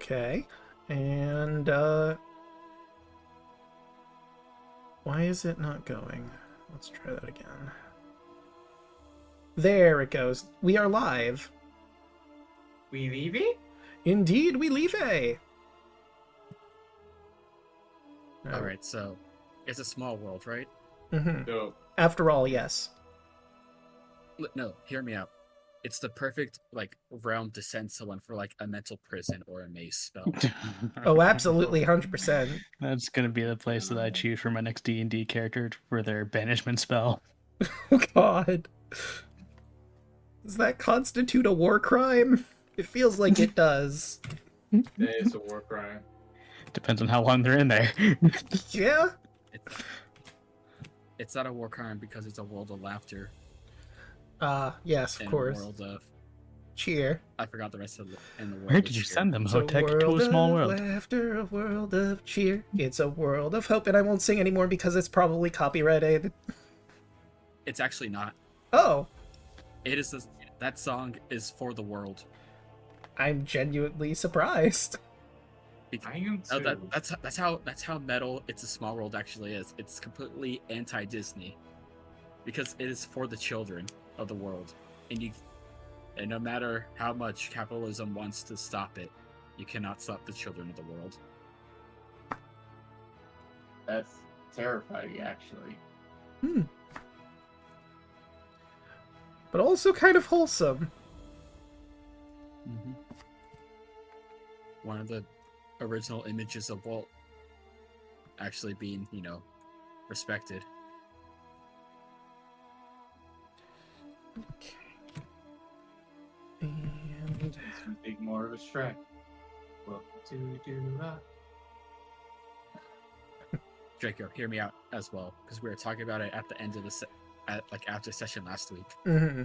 Okay. And, why is it not going? Let's try that again. There it goes. We are live. We leave it? Indeed, we leave a. Alright, so it's a small world, right? Mm-hmm. So, After all, yes. No, hear me out. It's the perfect, realm to send someone for, a mental prison or a maze spell. Oh, absolutely, 100%. That's gonna be the place that I choose for my next D&D character for their banishment spell. Oh, God. Does that constitute a war crime? It feels like it does. that is a war crime. Depends on how long they're in there. Yeah? It's not a war crime because it's a world of laughter Yes, of and course. a world of... Cheer. I forgot the rest of the... And the world Where of did you cheer. send them, It's a Hotek? To world a small of world. laughter, a world of cheer. It's a world of hope, and I won't sing anymore because it's probably copyrighted. It's actually not. Oh, It is that song is for the world. I'm genuinely surprised. I am Oh, too. that's how metal It's a Small World actually is. It's completely anti-Disney because it is for the children of the world, and no matter how much capitalism wants to stop it, you cannot stop the children of the world. That's terrifying, actually. But also kind of wholesome. Mm-hmm. One of the original images of Walt actually being, respected. Okay. And... Makes me think more of a Shrek. Welcome to Doorstep. Draco, hear me out as well, because we were talking about it at the end of the after session last week. Mm-hmm.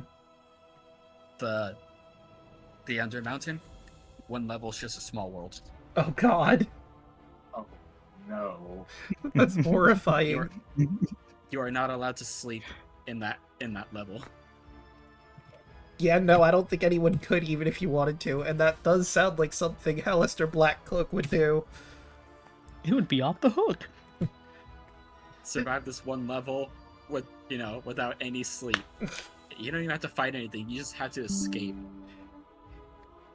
The Under Mountain, one level is just a small world. Oh, God. Oh, no. That's horrifying. You are not allowed to sleep in that level. Yeah, no, I don't think anyone could, even if you wanted to, and that does sound like something Alistair Blackcloak would do. It would be off the hook. Survive this one level without any sleep. You don't even have to fight anything. You just have to escape.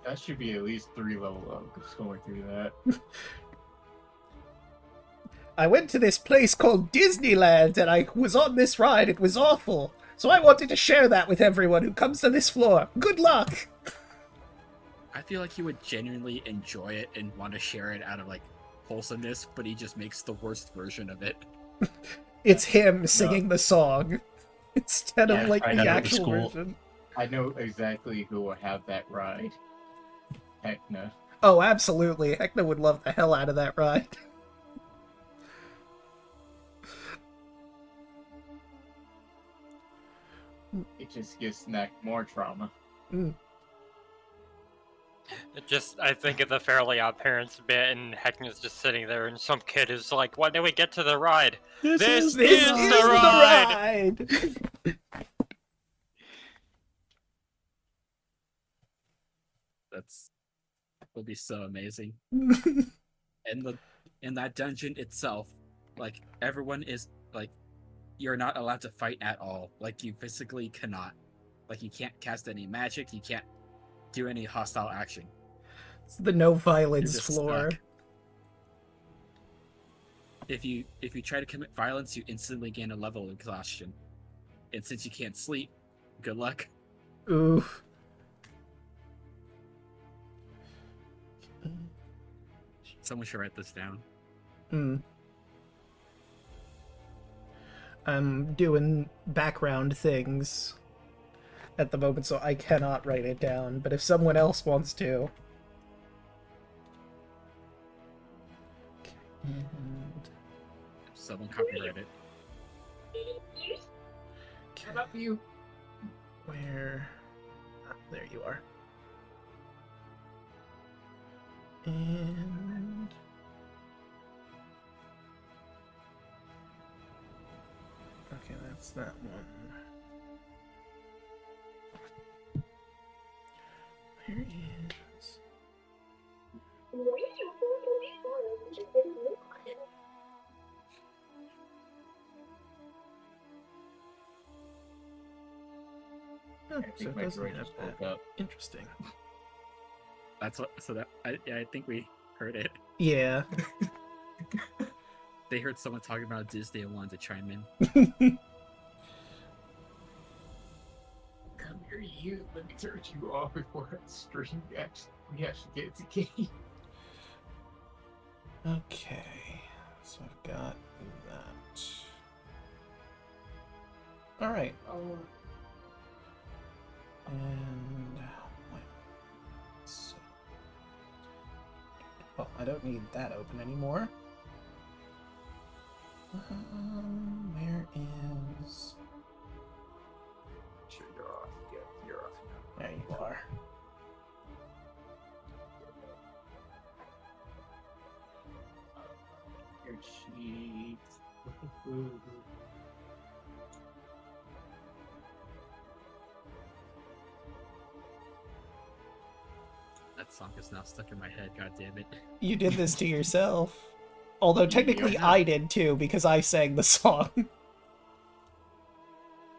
That should be at least 3 level up going through that. I went to this place called Disneyland, and I was on this ride. It was awful. So I wanted to share that with everyone who comes to this floor. Good luck! I feel like he would genuinely enjoy it and want to share it out of wholesomeness, but he just makes the worst version of it. It's him singing the song instead of Yeah, like right the out of the actual school. version. I know exactly who will have that ride. Heckna. Oh, absolutely. Heckna would love the hell out of that ride. It just gives Snack more trauma. I think of the Fairly Odd Parents bit, and Heckman's just sitting there, and some kid is like, "When do we get to the ride? This is the ride!" That's will be so amazing. And in that dungeon itself, everyone is you're not allowed to fight at all. You physically cannot. You can't cast any magic. You can't do any hostile action. It's the no violence You're just floor. stuck. If you try to commit violence, you instantly gain a level of exhaustion. And since you can't sleep, good luck. Oof. Someone should write this down. I'm doing background things at the moment, so I cannot write it down, but if someone else wants to... And... Someone copyright it. Shut up, you. Where... Ah, there you are. And... Okay, that's that one. Where is... Oh, I so think it my doesn't droid have just that. woke up. Interesting. That's what. So that I think we heard it. Yeah. They heard someone talking about Disney and wanted to chime in. Come here, you. Let me turn you off before I stream. We actually get the game. Okay. So I've got that. All right. Oh. And so, well, I don't need that open anymore. Where is? Sure, you're off. Yeah, you're off now. There you are. Your cheeks. That song is now stuck in my head. God damn it! You did this to yourself. Although technically Yeah. I did too, because I sang the song.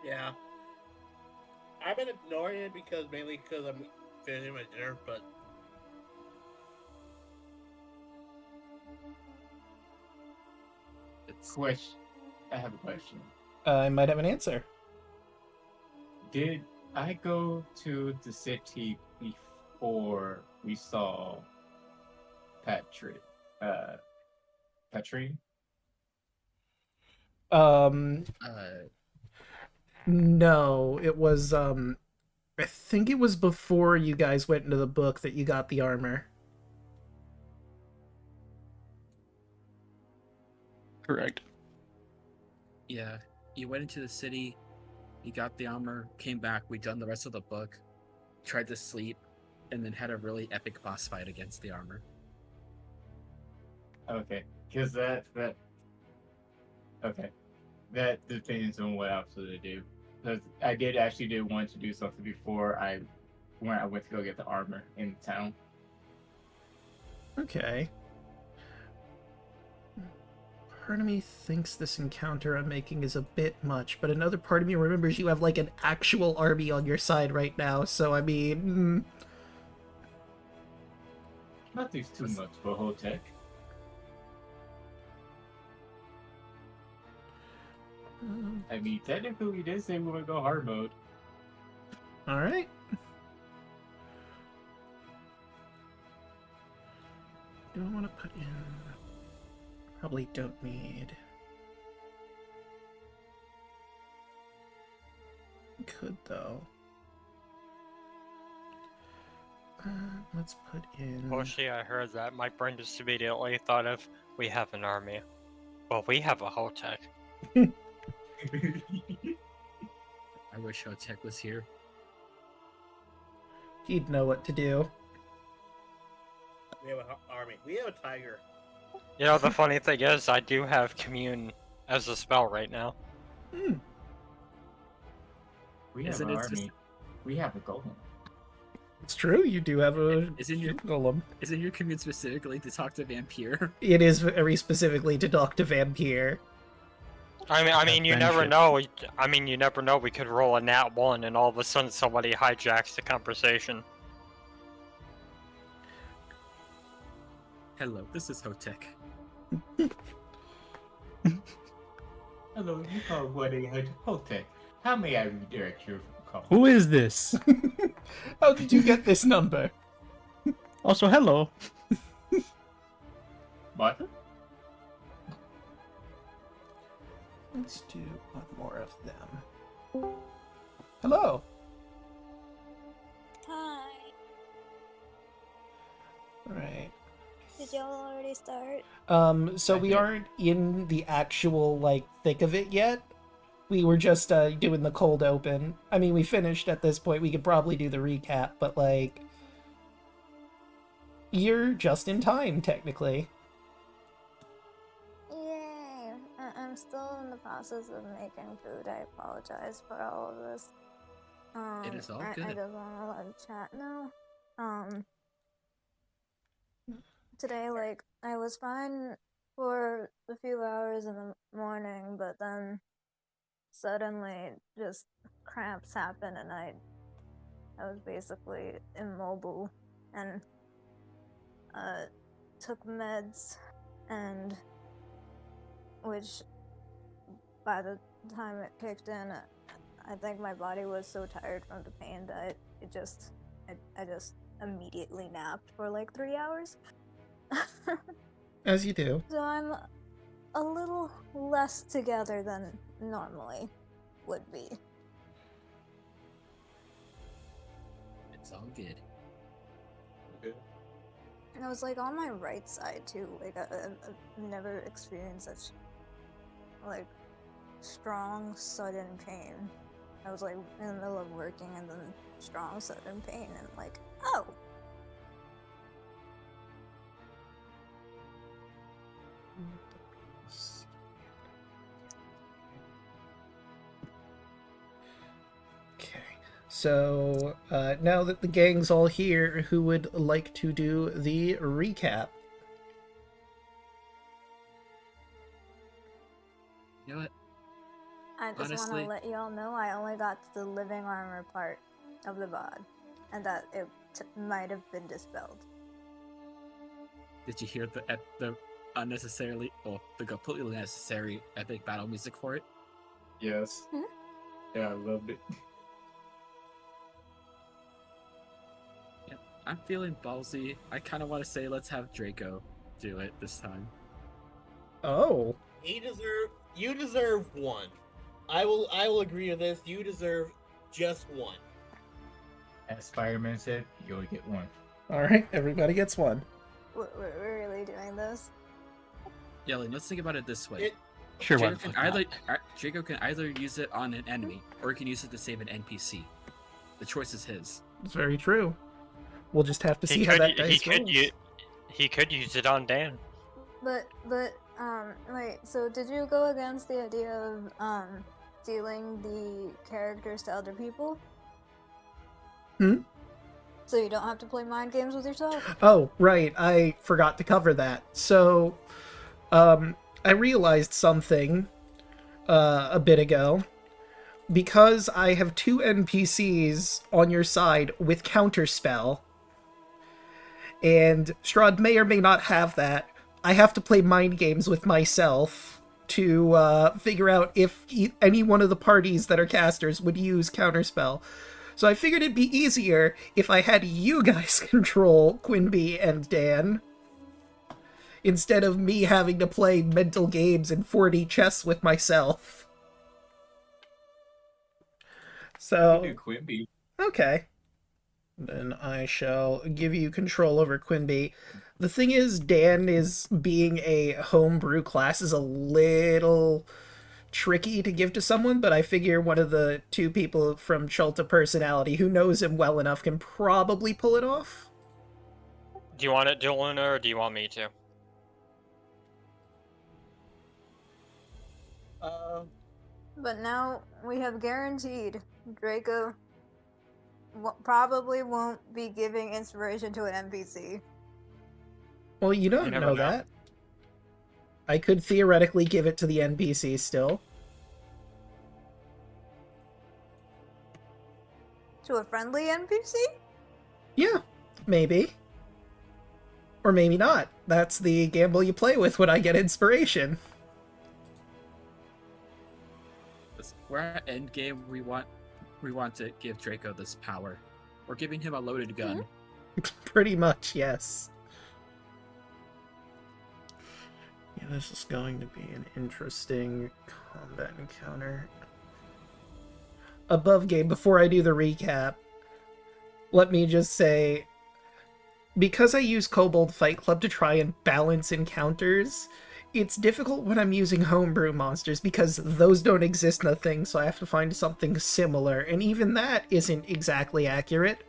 Yeah. I've been ignoring it mainly because I'm finishing my dinner, but It's Question. I have a question. I might have an answer. Did I go to the city before we saw Patrick? Patrick? Um, uh, no, it was, I think it was before you guys went into the book that you got the armor. Correct. yeah. You went into the city. You got the armor. Came back. We done the rest of the book. Tried to sleep, and then had a really epic boss fight against the armor. Okay, because that depends on what else to do. Because I did actually want to do something before when I went to go get the armor in town. Okay. Part of me thinks this encounter I'm making is a bit much, but another part of me remembers you have like an actual army on your side right now, so I mean... Not these too much for Hotech. I mean, technically we did say we would go hard mode. Alright. Do I want to put in... Probably don't need... Could, though. Let's put in... Hoshi, I heard that. My brain just immediately thought of, we have an army. Well, we have a Hotech. I wish Hotech was here. He'd know what to do. we have an army. We have a tiger. You know, the funny thing is, I do have Commune as a spell right now. Hmm. We have Isn't an it army. just- We have a golem. It's true, you do have a Isn't your golem. isn't your commune specifically to talk to Vampire? It is very specifically to talk to Vampire. I mean, you never friendship. know. I mean, you never know. We could roll a nat 1 and all of a sudden somebody hijacks the conversation. Hello, this is Hotech. Hello, you call 1-800 Hotech. How may I redirect your call? Who is this? How did you get this number? Also, hello. Martha? Let's do one more of them. Hello. Hi. Alright. Did y'all already start? So we Okay. aren't in the actual, like, thick of it yet. We were just, doing the cold open. I mean, we finished at this point. We could probably do the recap, but, like... You're just in time, technically. Yay! I'm still in the process of making food. I apologize for all of this. It is all I good. just want to let chat now. today, like, I was fine for a few hours in the morning, but then suddenly just cramps happened and I was basically immobile and took meds, and which by the time it kicked in, I think my body was so tired from the pain that I just immediately napped for like 3 hours. As you do. So I'm a little less together than normally would be. It's all good. Okay. And I was like on my right side too. Like I've never experienced such like strong sudden pain. I was like in the middle of working and then strong sudden pain and like, oh. Okay. So now that the gang's all here, who would like to do the recap? You know what? I just want Honestly- to let y'all know I only got the living armor part of the bod, and that it might have been dispelled. Did you hear the unnecessarily, the completely necessary epic battle music for it? Yes. Hmm? Yeah, I loved it. Yeah, I'm feeling ballsy. I kind of want to say let's have Draco do it this time. Oh. You deserve one. I will agree with this. You deserve just one. As Spider-Man said, you only get one. Alright, everybody gets one. We're really doing this? Yelling, let's think about it this way. Sure, why Draco the can, fuck not? Draco can either use it on an enemy, or he can use it to save an NPC. The choice is his. It's very true. We'll just have to see how that dice rolls. He could use it on Dan. But wait, so did you go against the idea of stealing the characters to other people? Hmm? So you don't have to play mind games with yourself? Oh, right. I forgot to cover that. So, I realized something a bit ago. Because I have 2 NPCs on your side with counterspell, and Strahd may or may not have that, I have to play mind games with myself to figure out if any one of the parties that are casters would use counterspell. So I figured it'd be easier if I had you guys control Quinby and Dan, instead of me having to play mental games and 4D chess with myself. So, You do Quimby. okay. Then I shall give you control over Quinby. The thing is, Dan is being a homebrew class is a little tricky to give to someone, but I figure one of the 2 people from Chulta Personality who knows him well enough can probably pull it off. Do you want it, Daluna, or do you want me to? But now we have guaranteed Draco probably won't be giving inspiration to an NPC. Well, you don't never know know. that. I could theoretically give it to the NPC still. To a friendly NPC? Yeah, maybe. Or maybe not. That's the gamble you play with when I get inspiration. We're at endgame. We want to give Draco this power. We're giving him a loaded gun. Pretty much, yes. Yeah, this is going to be an interesting combat encounter. Above game, before I do the recap, let me just say, because I use Kobold Fight Club to try and balance encounters, it's difficult when I'm using homebrew monsters because those don't exist in the thing, so I have to find something similar, and even that isn't exactly accurate,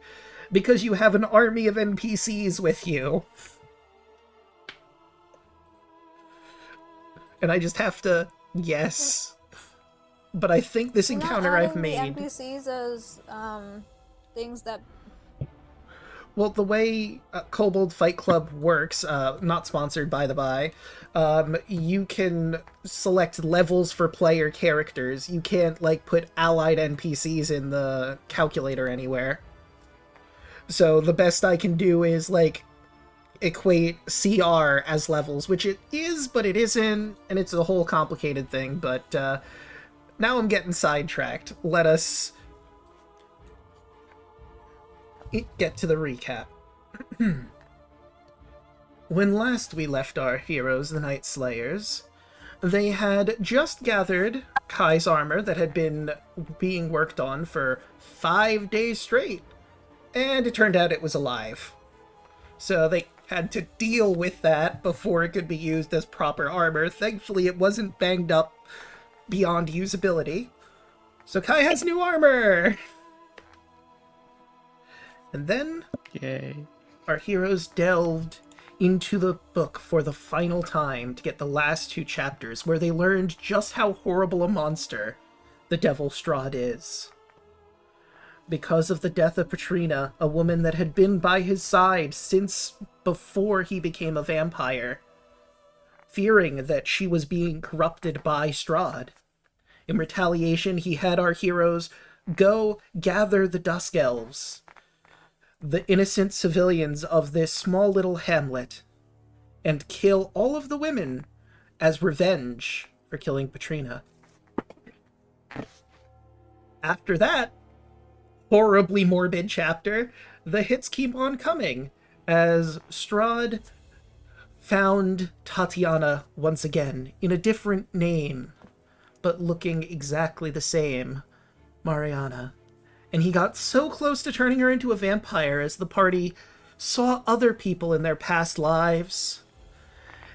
because you have an army of NPCs with you. And I just have to guess. But I think this encounter I've made... The NPCs as things that Well, the way Kobold Fight Club works, not sponsored by the by, you can select levels for player characters. You can't, like, put allied NPCs in the calculator anywhere. So the best I can do is, like, equate CR as levels, which it is, but it isn't, and it's a whole complicated thing, but now I'm getting sidetracked. Let us get to the recap. When last we left our heroes, the Night Slayers, they had just gathered Kai's armor that had been being worked on for 5 days straight, and it turned out it was alive. So they had to deal with that before it could be used as proper armor. Thankfully, it wasn't banged up beyond usability. So Kai has new armor! And then Yay. our heroes delved into the book for the final time to get the last 2 chapters, where they learned just how horrible a monster the Devil Strahd is. Because of the death of Petrina, a woman that had been by his side since before he became a vampire, fearing that she was being corrupted by Strahd. In retaliation, he had our heroes go gather the Dusk Elves, the innocent civilians of this small little hamlet, and kill all of the women as revenge for killing Petrina. After that horribly morbid chapter, the hits keep on coming, as Strahd found Tatiana once again, in a different name, but looking exactly the same, Mariana. And he got so close to turning her into a vampire as the party saw other people in their past lives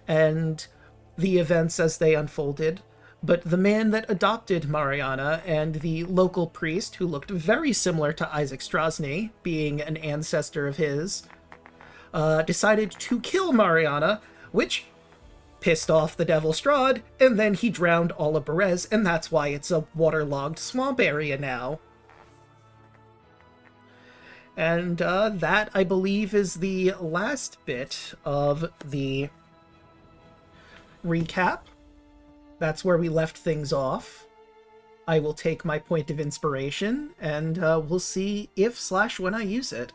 and the events as they unfolded. But the man that adopted Mariana and the local priest, who looked very similar to Isaac Strasny, being an ancestor of his, decided to kill Mariana, which pissed off the Devil Strahd, and then he drowned all of Berez, and that's why it's a waterlogged swamp area now. And that, I believe, is the last bit of the recap. That's where we left things off. I will take my point of inspiration, and we'll see if/when I use it.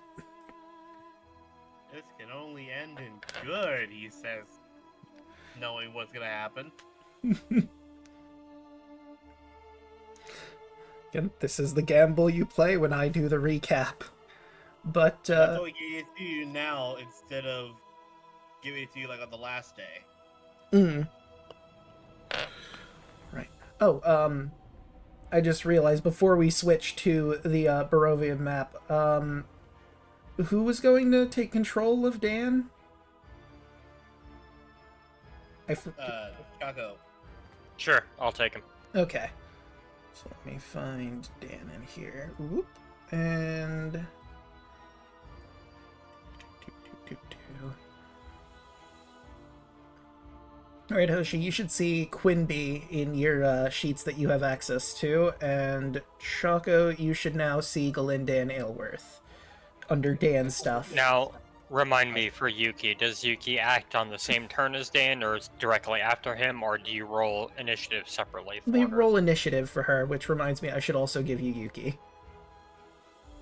This can only end in good, he says, knowing what's gonna happen. Again, this is the gamble you play when I do the recap. But, That's what we gave it to you now instead of giving it to you like on the last day. Right. Oh, I just realized before we switch to the Barovian map, who was going to take control of Dan? Chaco. Sure, I'll take him. Okay. So let me find Dan in here. Whoop. And... Alright, Hoshi, you should see Quinby in your sheets that you have access to, and Chaco, you should now see Galinda and Aylworth under Dan's stuff. Now, remind me for Yuki, does Yuki act on the same turn as Dan, or is directly after him, or do you roll initiative separately for We her? roll initiative for her, which reminds me I should also give you Yuki.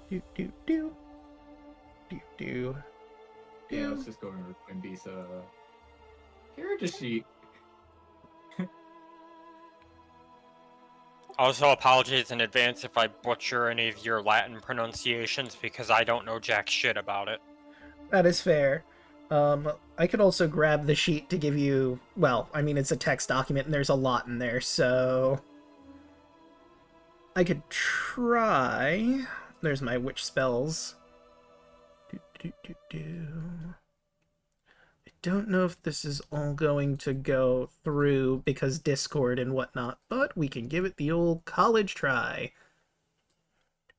Yeah, let's just go over Quimby, so... Here does she... Also, apologies in advance if I butcher any of your Latin pronunciations, because I don't know jack shit about it. That is fair. I could also grab the sheet to give you... Well, I mean, it's a text document, and there's a lot in there, so... I could try... There's my witch spells. I don't know if this is all going to go through because Discord and whatnot, but we can give it the old college try.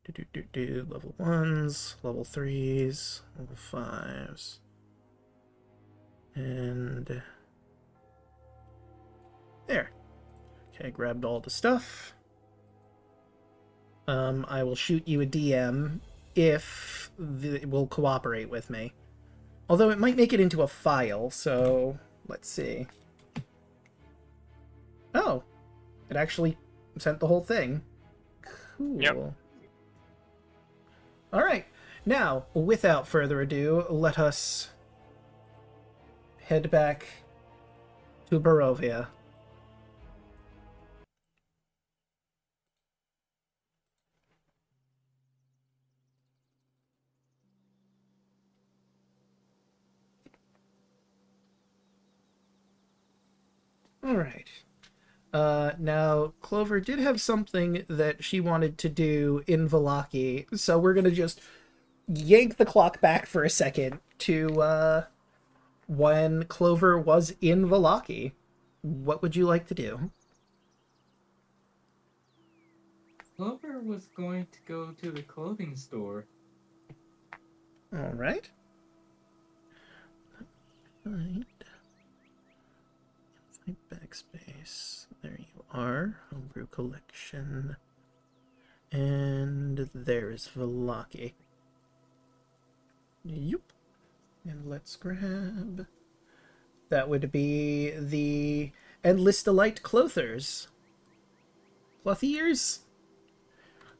Level 1s, level 3s, level 5s. And... there. Okay, grabbed all the stuff. I will shoot you a DM if will cooperate with me. Although it might make it into a file, so let's see. Oh, it actually sent the whole thing. Cool. Yep. All right. Now, without further ado, let us head back to Barovia. All right. Now, Clover did have something that she wanted to do in Vallaki, so we're gonna just yank the clock back for a second to, when Clover was in Vallaki. What would you like to do? Clover was going to go to the clothing store. All right. Find backspace. There you are. Homebrew collection. And there's Vallaki. Yup. And let's grab... That would be the Endless Delight Clothers. Clothiers?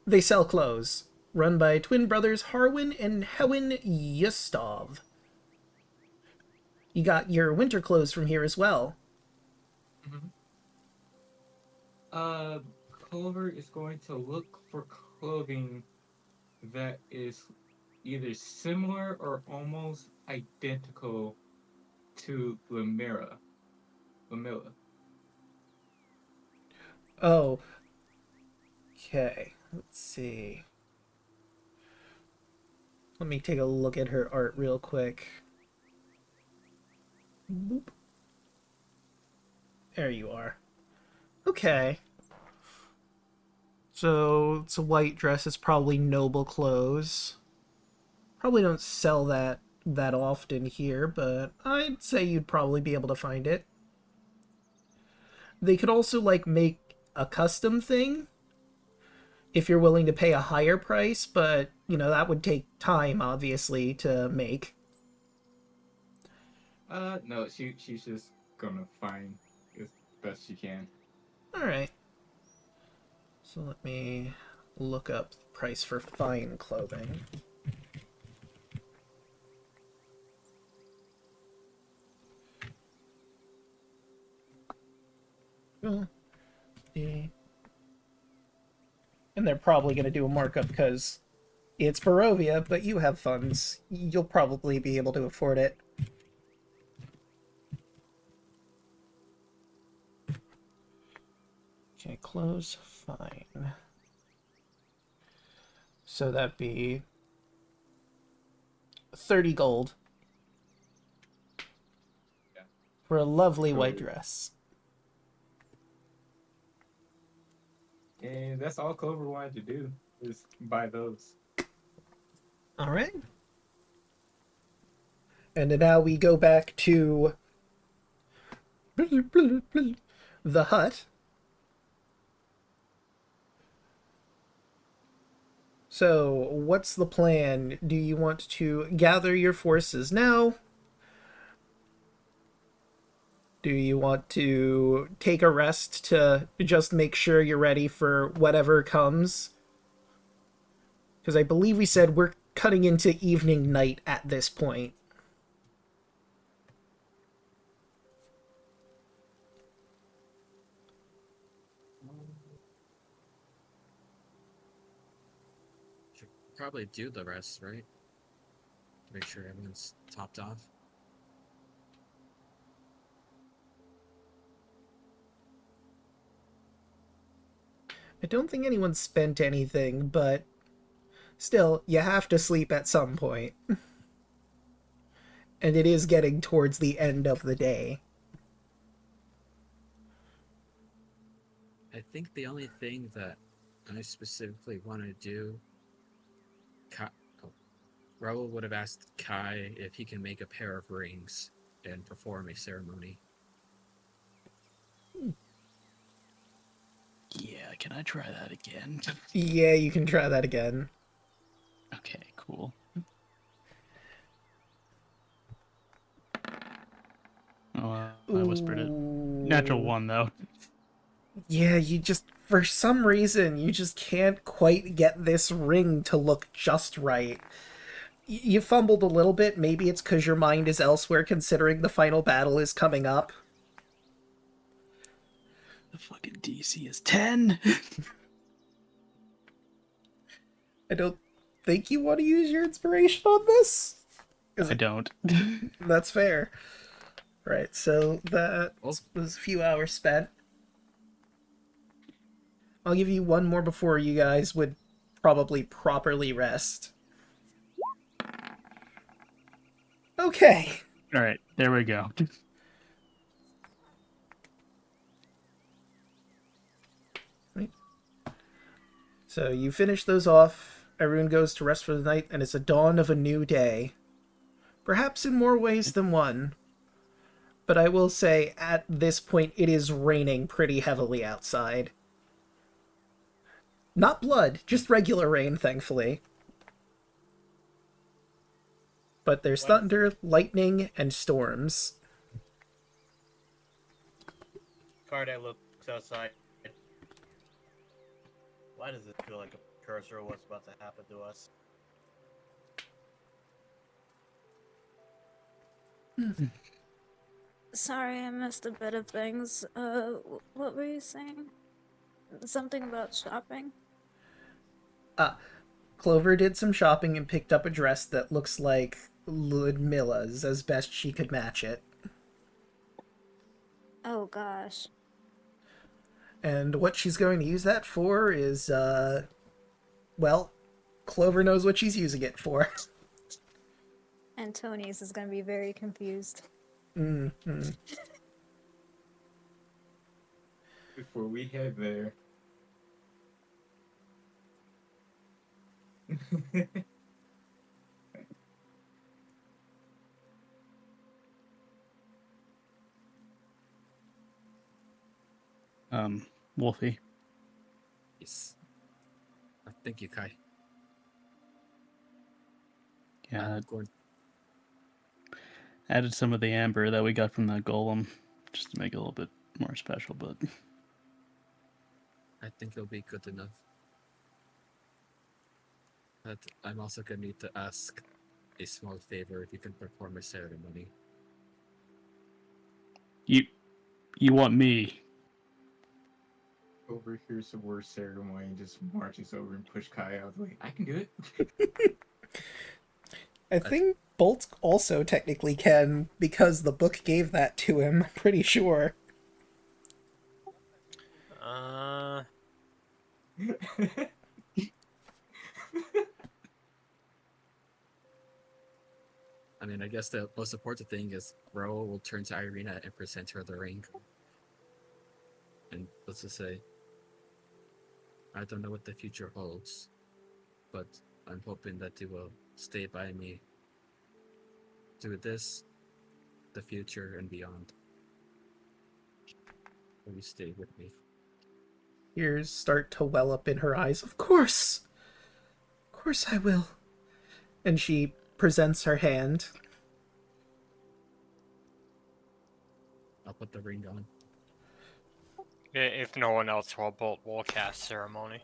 They sell clothes. Run by twin brothers Harwin and Hewin Yustov. You got your winter clothes from here as well. Clover is going to look for clothing that is either similar or almost identical to Lamilla. Oh. Okay. Let's see. Let me take a look at her art real quick. Boop. There you are. Okay. So, it's a white dress. It's probably noble clothes. Probably don't sell that often here, but I'd say you'd probably be able to find it. They could also, like, make a custom thing if you're willing to pay a higher price, but, you know, that would take time, obviously, to make. No, she's just gonna find as best she can. Alright. So let me look up the price for fine clothing. Oh, see. And they're probably going to do a markup because it's Barovia, but you have funds. You'll probably be able to afford it. Okay, close, fine. So that'd be 30 gold. Yeah. For a lovely white dress. And that's all Clover wanted to do, is buy those. Alright. And now we go back to the hut. So, what's the plan? Do you want to gather your forces now? Do you want to take a rest to just make sure you're ready for whatever comes? Because I believe we said we're cutting into evening night at this point. Should probably do the rest, right? Make sure everyone's topped off. I don't think anyone spent anything, but still, you have to sleep at some point. And it is getting towards the end of the day. I think the only thing that I specifically want to do, Raul would have asked Kai if he can make a pair of rings and perform a ceremony. Yeah, can I try that again? Yeah, you can try that again. Okay, cool. Oh, I whispered it. Natural Ooh. 1, though. Yeah, you just, for some reason, you just can't quite get this ring to look just right. You fumbled a little bit. Maybe it's because your mind is elsewhere considering the final battle is coming up. The fucking DC is 10. I don't think you want to use your inspiration on this. I don't. That's fair. Right, so that Oh. was a few hours spent. I'll give you one more before you guys would probably properly rest. Okay. All right, there we go. So you finish those off, everyone goes to rest for the night, and it's a dawn of a new day. Perhaps in more ways than one. But I will say, at this point, it is raining pretty heavily outside. Not blood, just regular rain, thankfully. But there's thunder, lightning, and storms. Cardai looks outside. Why does it feel like a cursor of what's about to happen to us? Sorry, I missed a bit of things. What were you saying? Something about shopping? Clover did some shopping and picked up a dress that looks like Ludmilla's as best she could match it. Oh gosh. And what she's going to use that for is, well, Clover knows what she's using it for. Antonius is gonna be very confused. Mm-hmm. Before we head there. Wolfie. Yes. Thank you, Kai. Yeah, Gordon. added some of the amber that we got from the golem just to make it a little bit more special, but I think it'll be good enough. But I'm also gonna need to ask a small favor if you can perform a ceremony. you want me? Over here's the worst ceremony and just marches over and push Kai out of the way. I can do it. I think Bolt also technically can, because the book gave that to him, I'm pretty sure. I mean, I guess the most important thing is Ro will turn to Irina and present her the ring. And let's just say, I don't know what the future holds, but I'm hoping that you will stay by me through this, the future, and beyond. Will you stay with me? Tears start to well up in her eyes. Of course! Of course I will. And she presents her hand. I'll put the ring on. If no one else will cast ceremony.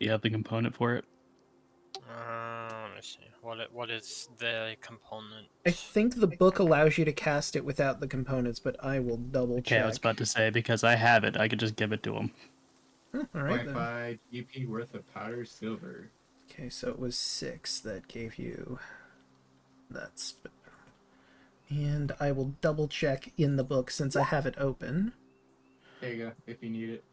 You have the component for it? Let me see. What is the component? I think the book allows you to cast it without the components, but I will double Okay, check. I was about to say, because I have it, I could just give it to him. Oh, all right then. 0.5 GP worth of powder silver. Okay, so it was 6 that gave you that spell. And I will double check in the book since I have it open. There you go, if you need it.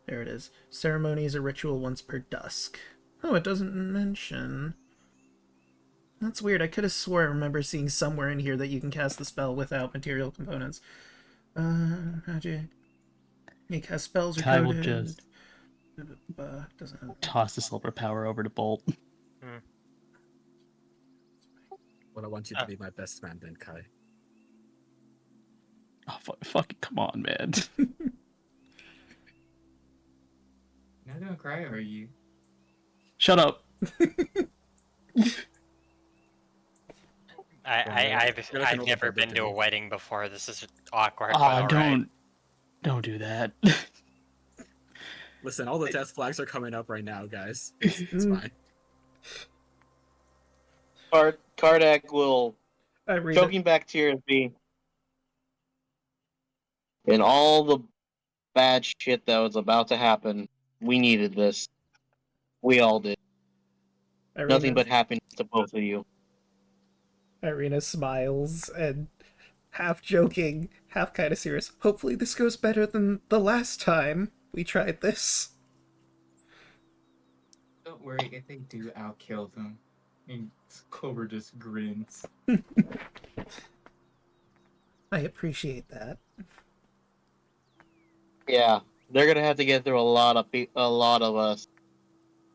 There it is. Ceremony is a ritual once per dusk. Oh, it doesn't mention. That's weird. I could have swore I remember seeing somewhere in here that you can cast the spell without material components. Magic. You cast spells or Kai will coded. just Doesn't toss the silver power over to Bolt. Well, I want you to be my best man then, Kai. Oh, fucking come on, man. Not gonna cry, are you? Shut up. I've never been to a wedding before. This is awkward. but Ah, all right. don't do that. Listen, all the death flags are coming up right now, guys. It's fine. Kardak will I read choking back tears be and all the bad shit that was about to happen. We needed this. We all did. Nothing but happiness to both of you. Irina smiles and half joking, half kind of serious. Hopefully this goes better than the last time we tried this. Don't worry, if they do, I'll kill them. And Clover just grins. I appreciate that. Yeah, they're gonna have to get through a lot of us,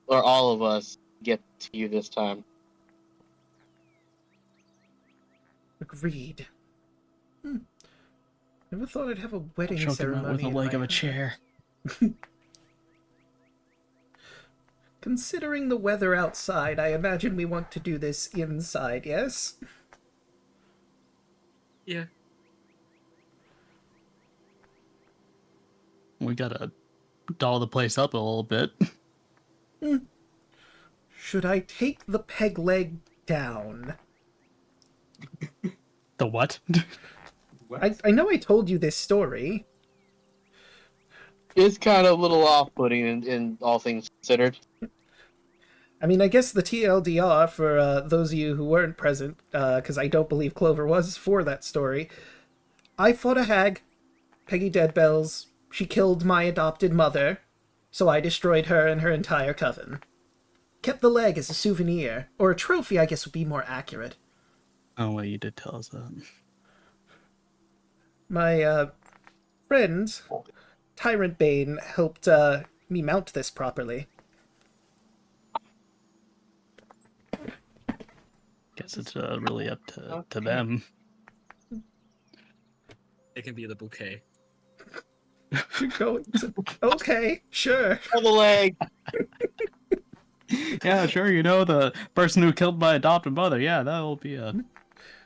or all of us, to get to you this time. Agreed. Never thought I'd have a wedding Choke him ceremony out with a in leg my of a house. chair. Considering the weather outside, I imagine we want to do this inside, yes? Yeah. We gotta doll the place up a little bit. Should I take the peg leg down? The what? What? I know I told you this story. It's kind of a little off-putting in all things considered. I mean, I guess the TLDR for those of you who weren't present, because I don't believe Clover was for that story. I fought a hag, Peggy Deadbells. She killed my adopted mother, so I destroyed her and her entire coven. Kept the leg as a souvenir, or a trophy, I guess would be more accurate. Oh, wait, you did tell us that. My friend, Tyrant Bane, helped me mount this properly. Guess it's really up to them. It can be the bouquet. You're going to... Okay, sure. For the leg. Yeah, sure, you know, the person who killed my adopted mother. Yeah, that'll be a...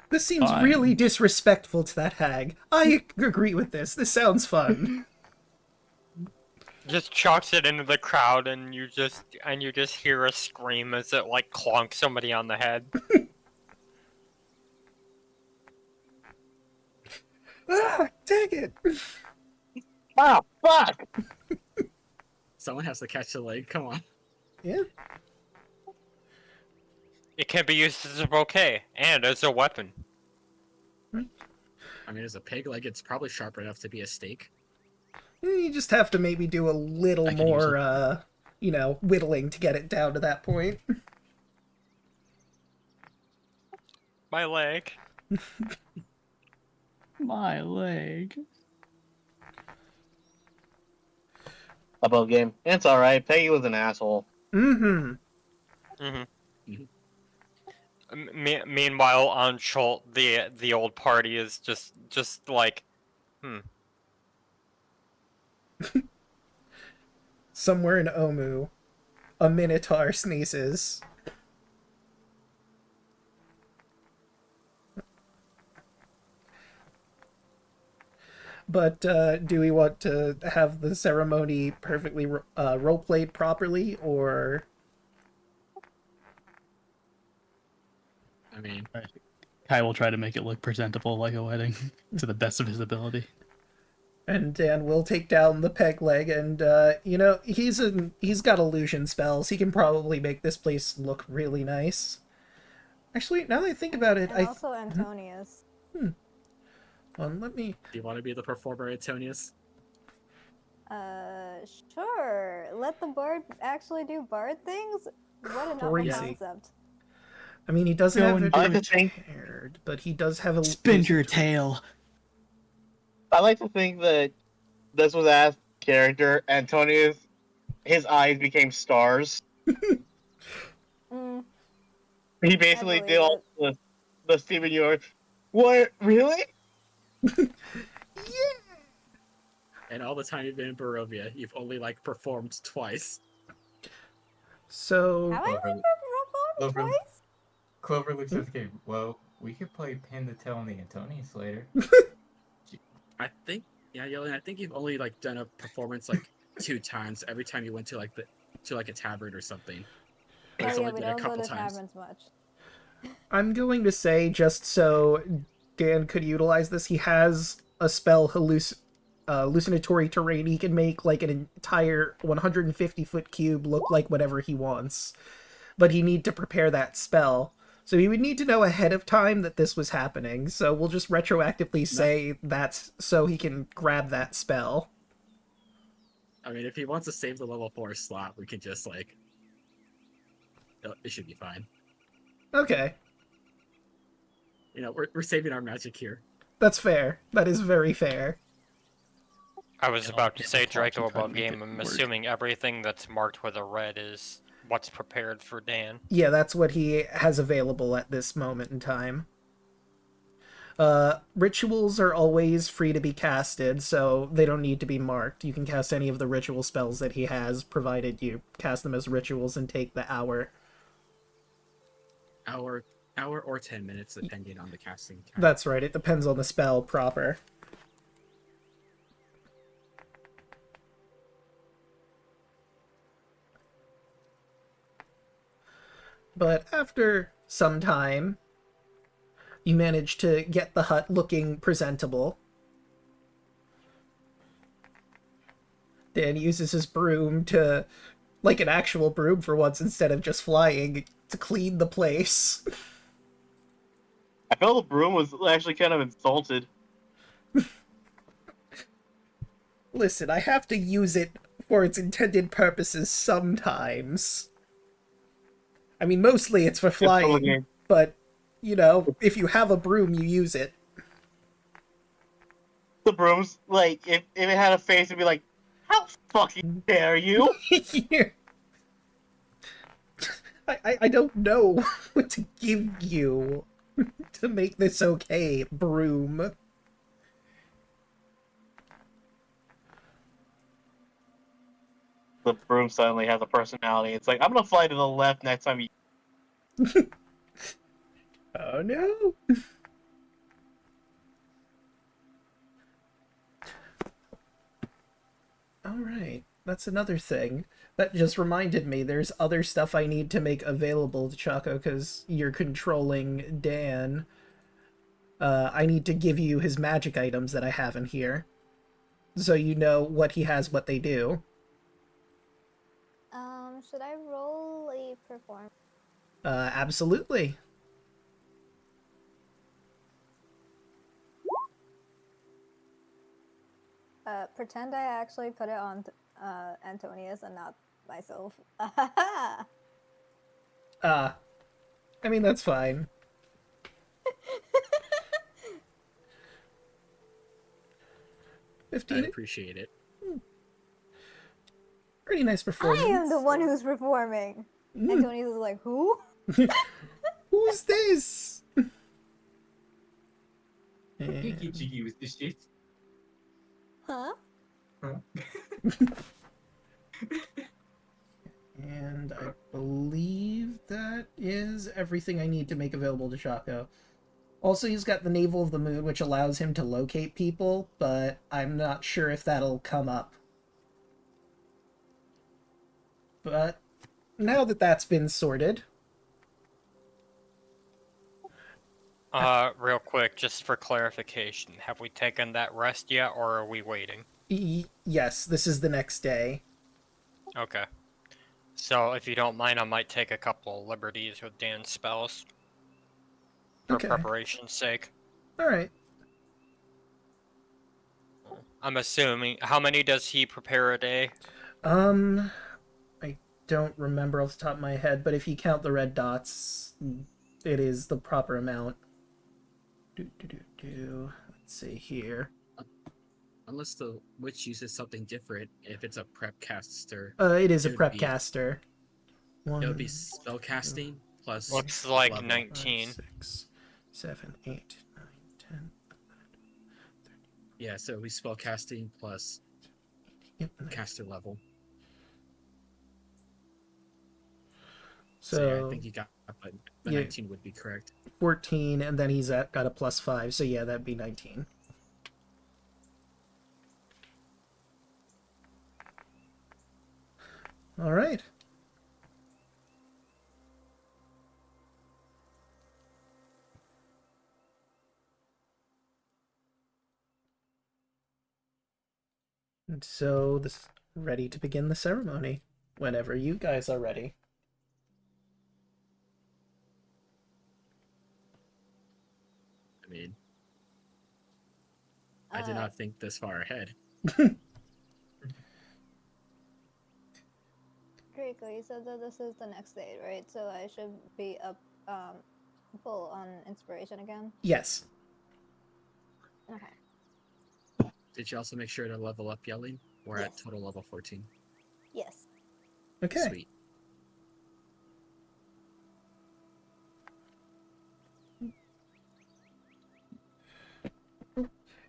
This seems Fine. really disrespectful to that hag. I agree with this. This sounds fun. Just chalks it into the crowd, and you just hear a scream as it like clonks somebody on the head. Ah, dang it. Ah, fuck! Someone has to catch the leg. Come on. Yeah. It can be used as a bouquet and as a weapon. I mean, as a peg leg, it's probably sharp enough to be a stake. You just have to maybe do a little I can use more, whittling to get it down to that point. My leg. My leg. Above game. It's alright. Peggy was an asshole. Mm-hmm. Meanwhile, on Schult, the old party is just like, Somewhere in Omu, a Minotaur sneezes. But do we want to have the ceremony perfectly role-played properly, or... I mean, Kai will try to make it look presentable like a wedding to the best of his ability. And Dan will take down the peg leg, and he's got illusion spells. He can probably make this place look really nice. Actually, now that I think about it, And also Antonius. let me... do you want to be the performer, Antonius? Sure. Let the bard actually do bard things? What a novel Crazy. concept. I mean, he doesn't Go have and it I like to think- prepared, but he does have a... Spin your tail. I like to think that this was as character. Antonius, his eyes became stars. Mm, He basically believe did all the Steven Universe. What? Really? And all the time you've been in Barovia, you've only performed twice. So... have I Clover- been performed Clover- twice? Clover looks at the game. Well, We could play Pin the Tail on the Antonius later. I think, yeah, Yelena, I think you've only like done a performance like 2 times. Every time you went to like a tavern or something. Oh It's yeah, only we been a don't go couple to times. taverns much. I'm going to say, just so Dan could utilize this, he has a spell hallucinatory terrain. He can make like an entire 150-foot cube look like whatever he wants, but he need to prepare that spell. So he would need to know ahead of time that this was happening. So we'll just retroactively say that's so he can grab that spell. I mean, if he wants to save the level 4 slot, we can just like, it should be fine. Okay, You know, we're saving our magic here. that's fair. That is very fair. I was Yeah, about to I'll say get the clock Draco and try to above make game. it I'm work. assuming everything that's marked with a red is what's prepared for Dan. Yeah, that's what he has available at this moment in time. Rituals are always free to be casted, so they don't need to be marked. You can cast any of the ritual spells that he has, provided you cast them as rituals and take the hour. Hour or 10 minutes, depending on the casting time. That's right, it depends on the spell proper. But after some time, you manage to get the hut looking presentable. Dan uses his broom to, like an actual broom for once instead of just flying, to clean the place. I felt the broom was actually kind of insulted. Listen, I have to use it for its intended purposes sometimes. I mean, mostly it's for flying, but, you know, if you have a broom, you use it. The broom's like, if it had a face, it'd be like, how fucking dare you? I don't know what to give you to make this okay, broom. The broom suddenly has a personality. It's like, I'm gonna fly to the left next time you... Oh no! Alright, that's another thing. That just reminded me, there's other stuff I need to make available to Chaco, because you're controlling Dan. I need to give you his magic items that I have in here, so you know what he has, what they do. Should I roll a performance? Absolutely. Pretend I actually put it on Antonius and not myself. I mean, that's fine. I 15. appreciate it. Pretty nice I performance. am the one who's performing. Antonius is like, who? Who's this? Jiggy And, jiggy with the shit. Huh? Huh? and I believe that is everything I need to make available to Chaco. Also, he's got the Navel of the Moon, which allows him to locate people, but I'm not sure if that'll come up. But now that that's been sorted... Real quick, just for clarification, have we taken that rest yet, or are we waiting? Yes, this is the next day. Okay. So, if you don't mind, I might take a couple of liberties with Dan's spells. For Okay. preparation's sake. Alright. I'm assuming... How many does he prepare a day? I don't remember off the top of my head, but if you count the red dots, it is the proper amount. Let's see here. Unless the witch uses something different, if it's a prep caster. It is a would prep be- caster. It would be spellcasting plus. Looks like level. 19. 5, 6, 7, 8, 9, 10. Yeah, so we spellcasting plus Yep. caster level. So yeah, I So think you got the yeah. 19 would be correct. 14, and then he's got a +5, so yeah, that'd be 19. All right. And so this ready to begin the ceremony whenever you guys are ready. I mean, I did not think this far ahead. Kriko, you said that this is the next day, right? So I should be up full on inspiration again? Yes. Okay. Did you also make sure to level up yelling? We're at Yes. total level 14. Yes. Okay. Sweet.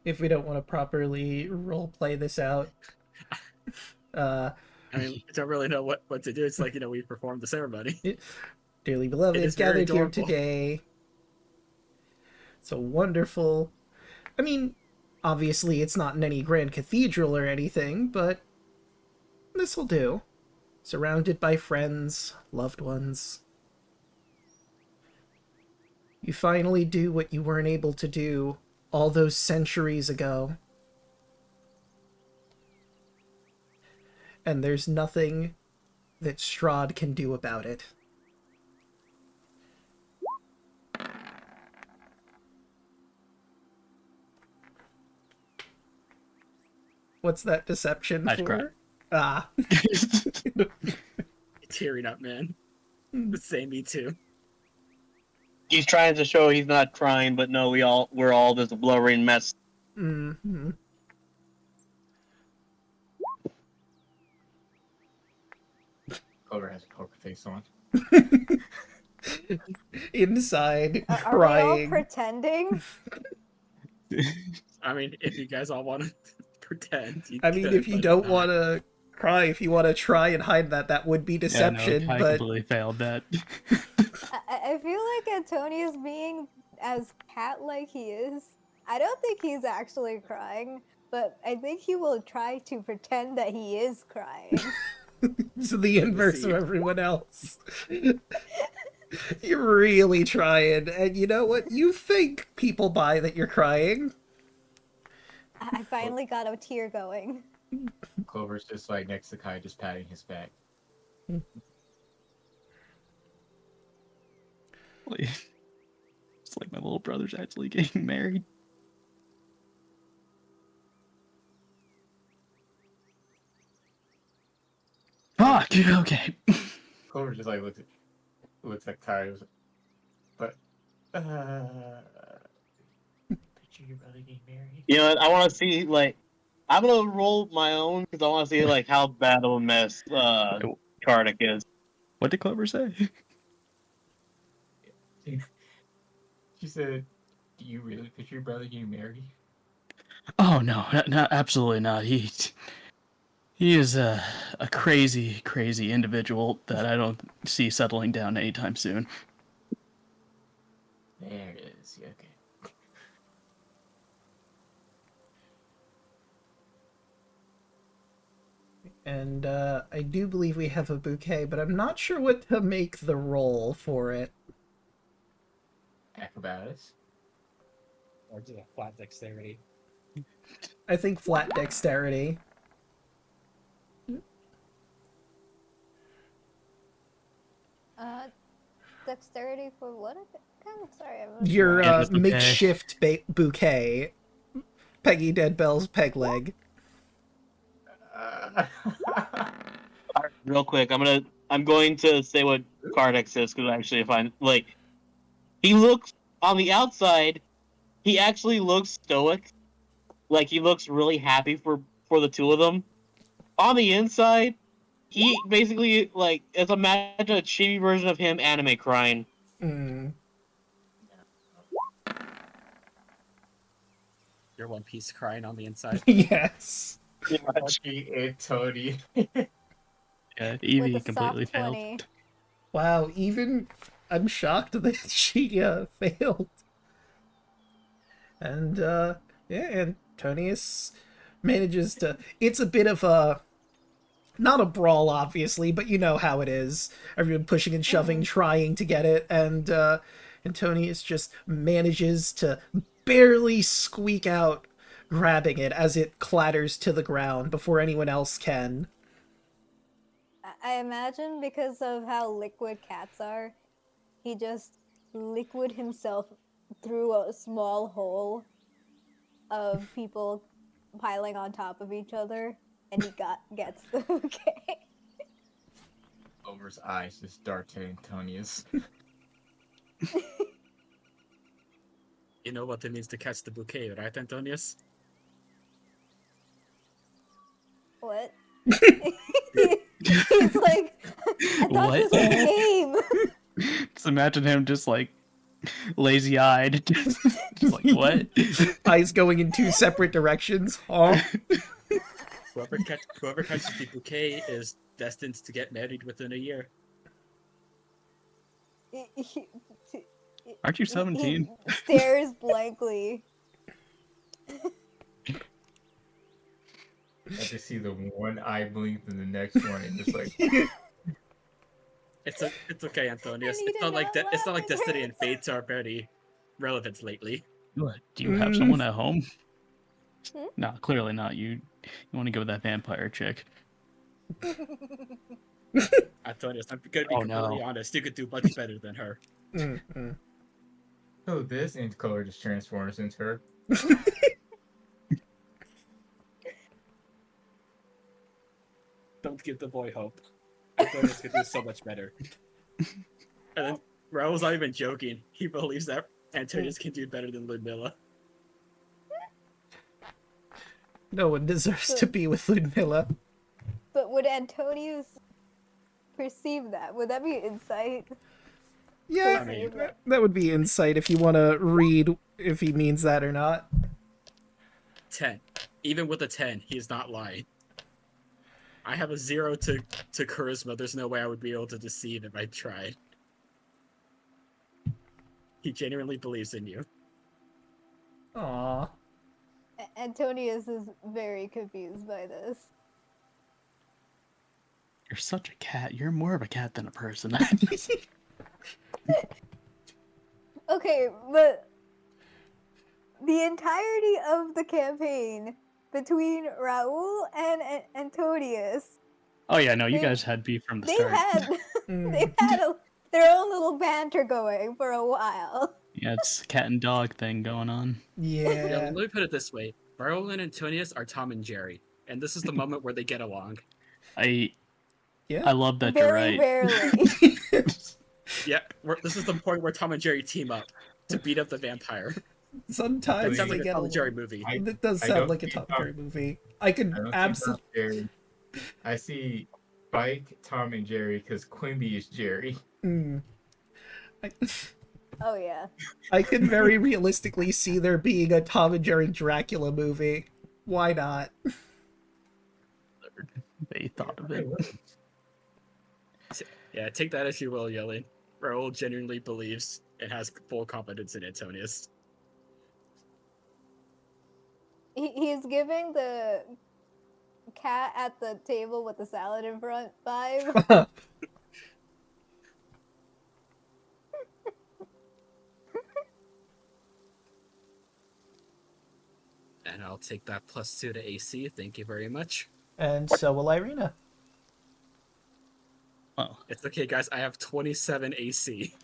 If we don't want to properly role play this out, I mean, I don't really know what to do. It's like, we performed the ceremony. dearly It beloved, is very gathered here adorable. today. It's a wonderful. I mean, obviously, it's not in any grand cathedral or anything, but this'll do. Surrounded by friends, loved ones. You finally do what you weren't able to do all those centuries ago. And there's nothing that Strahd can do about it. What's that deception I'd for? cry. Ah. Tearing up, man. Say me too. He's trying to show he's not crying, but no, we're all this blubbering mess. Mm-hmm. Clover has a poker face on. Inside, Are we all crying. pretending? I mean, if you guys all want to pretend, you I mean, could, if you but don't not. want to cry, if you want to try and hide that would be deception, I but completely failed that. I feel like Antonius being as cat-like he is, I don't think he's actually crying, but I think he will try to pretend that he is crying. it's the inverse of Deceived. everyone else. You're really trying, and you know what? You think people buy that you're crying. I finally got a tear going. Clover's just like next to Kai, just patting his back. It's like my little brother's actually getting married. Fuck. Okay. Clover just like looks at Kai, but picture your brother getting married. You know what? I want to see I'm gonna roll my own because I want to see how bad of a mess Karnak is. What did Clover say? She said, "Do you really picture your brother getting married?" Oh no, absolutely not. He is a crazy individual that I don't see settling down anytime soon. There it is. Yeah, okay. And I do believe we have a bouquet, but I'm not sure what to make the roll for it. Acrobatics. Or do a flat dexterity. I think flat dexterity. Dexterity for what again? Sorry, I'm Your Yeah, this bouquet. makeshift bouquet. Peggy Deadbell's peg leg. Alright, real quick, I'm going to say what Karnak says because actually, if I he looks on the outside, he actually looks stoic, like he looks really happy for the two of them. On the inside, he basically it's imagine a chibi version of him anime crying. Mm. Your One Piece crying on the inside. Yes. Lucky and Tony. Yeah, with Evie a completely soft failed. 20. Wow, even I'm shocked that she failed. And yeah, Antonius manages to. It's a bit of a not a brawl, obviously, but you know how it is. Everyone pushing and shoving, trying to get it, and Antonius just manages to barely squeak out grabbing it as it clatters to the ground before anyone else can. I imagine because of how liquid cats are, he just liquid himself through a small hole of people piling on top of each other, and he gets the bouquet. Over his eyes, just D'Artagnan's. You know what it means to catch the bouquet, right, Antonius? What? He's like, I thought What? this was a game. Just imagine him just like lazy-eyed, just like what? Eyes going in two separate directions. Oh, Whoever catches the bouquet is destined to get married within a year. Aren't you 17? He stares blankly. I just see the one eye blink and the next one, and just like It's okay, Antonius. I need It's not to like not it's not laugh, like it Destiny and hurts. Fates are very relevant lately. What? Do you have someone at home? Hmm? No, clearly not. You want to go with that vampire chick. Antonius, I'm gonna be Oh, completely no. honest. You could do much better than her. so this int color just transforms into her. Don't give the boy hope. Antonius could do so much better. And then Raul's not even joking. He believes that Antonius can do better than Ludmilla. no one deserves to be with Ludmilla. But would Antonius perceive that? Would that be insight? Yeah, I mean, that would be insight if you want to read if he means that or not. 10. Even with a 10, he's not lying. I have a 0 to charisma. There's no way I would be able to deceive if I tried. He genuinely believes in you. Aww. Antonius is very confused by this. You're such a cat. You're more of a cat than a person. Okay, but the entirety of the campaign between Raul and Antonius, Oh yeah, no, you They- guys had beef from the they've start. had they've had their own little banter going for a while. Yeah, it's a cat and dog thing going on. Yeah, Yeah. let me put it this way. Raul and Antonius are Tom and Jerry. And this is the moment where they get along. I Yeah. love that you're Very right. rarely. Yeah, this is the point where Tom and Jerry team up to beat up the vampire. Sometimes That sounds they like a get Tom and Jerry along. movie. That does I sound don't like a see Tom Tom- Jerry movie. I could I don't see absolutely. Tom Jerry. I see Spike, Tom, and Jerry because Quimby is Jerry. Oh yeah. I could very realistically see there being a Tom and Jerry Dracula movie. Why not? They thought of it. Yeah, take that as you will, Yelling. Raul genuinely believes and has full confidence in Antonius. He's giving the cat at the table with the salad in front vibe. And I'll take that +2 to AC. Thank you very much. And so will Irina. Oh, It's okay, guys. I have 27 AC.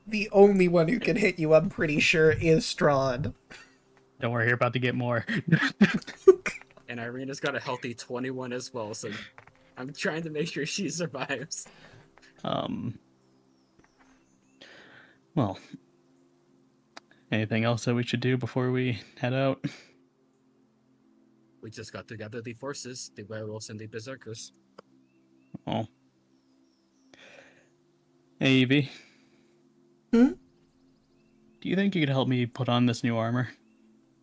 The only one who can hit you, I'm pretty sure, is Strahd. don't worry, you're about to get more. And Irina's got a healthy 21 as well, so I'm trying to make sure she survives. Well, anything else that we should do before we head out? We just got to gather the forces, the werewolves and the berserkers. Oh. Hey, Evie. Hmm? Do you think you could help me put on this new armor?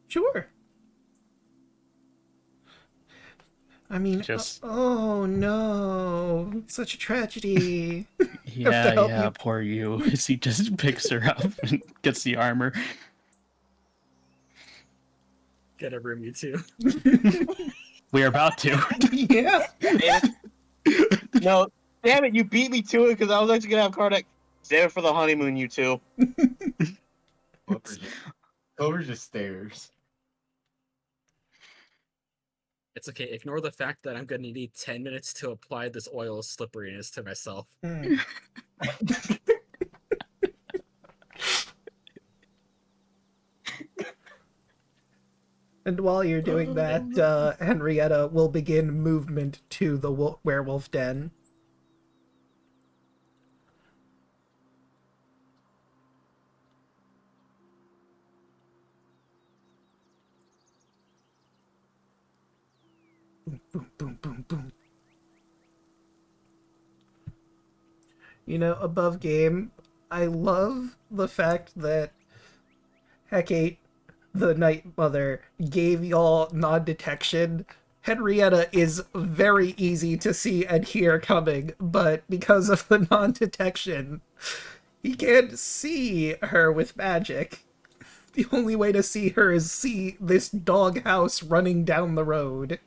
Sure. I mean, Just oh no, it's such a tragedy. yeah, help yeah, you. poor you. As he just picks her up and gets the armor. Get a room, you two. We're about to. Yeah. Damn it. No, damn it, you beat me to it because I was actually gonna have Kardec save it for the honeymoon, you two. Clover just stares. It's okay. Ignore the fact that I'm gonna need 10 minutes to apply this oil of slipperiness to myself. Mm. And while you're doing that, Henrietta will begin movement to the werewolf den. Boom, boom, boom, boom, boom. You know, above game, I love the fact that Hecate, the Night Mother, gave y'all non-detection. Henrietta is very easy to see and hear coming, but because of the non-detection, he can't see her with magic. The only way to see her is see this doghouse running down the road.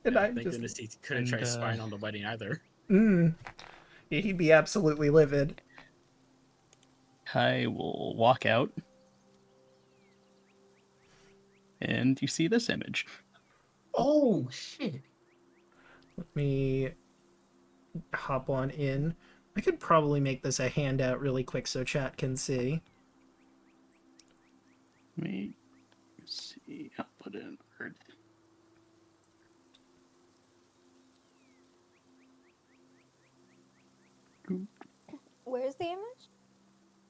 And I'm Thank just... goodness he couldn't try spying on the wedding either. He'd be absolutely livid. I will walk out. And you see this image. Oh shit! Let me hop on in. I could probably make this a handout really quick so chat can see. Let me see. I'll put it in Word. Where's the image?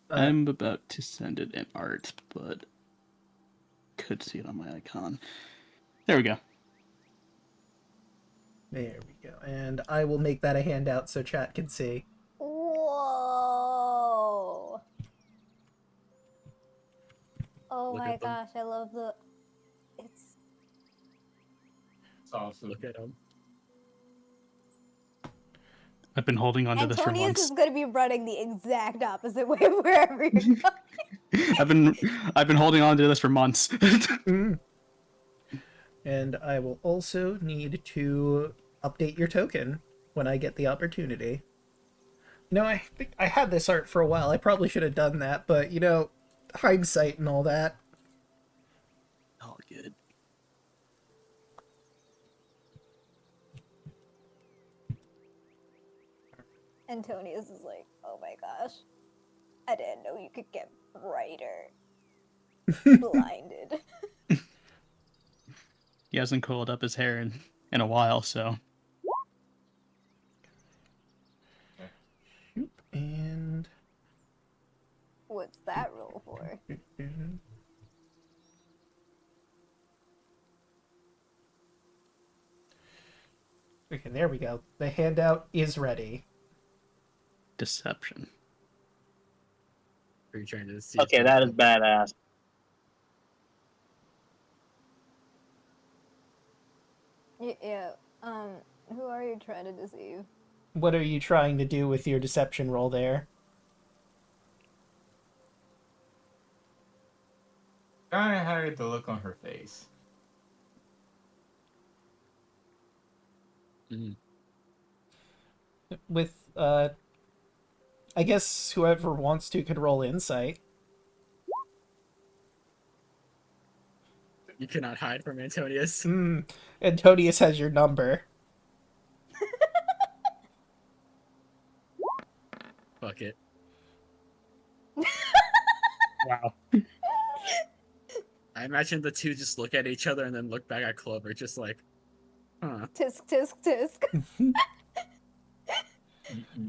I'm about to send it in art, but could see it on my icon. There we go. There we go. And I will make that a handout so chat can see. Whoa! Oh Look my at them. gosh, I love the... It's... It's awesome. Look at him. I've been holding on to this for Antonius months. is going to be running the exact opposite way of wherever you're going. I've been holding on to this for months. And I will also need to update your token when I get the opportunity. You know, I think I had this art for a while. I probably should have done that, but, you know, hindsight and all that. All good. Antonius is like, oh my gosh, I didn't know you could get brighter. Blinded. He hasn't coiled up his hair in a while, so. And... What's that roll for? Okay, there we go. The handout is ready. Deception. Are you trying to see? Okay, that is badass. Yeah, who are you trying to deceive? What are you trying to do with your deception roll there? Trying to hide the look on her face. With, I guess whoever wants to could roll insight. You cannot hide from Antonius. Antonius has your number. Fuck it. Wow. I imagine the two just look at each other and then look back at Clover, just like, huh. Tisk, tisk, tisk.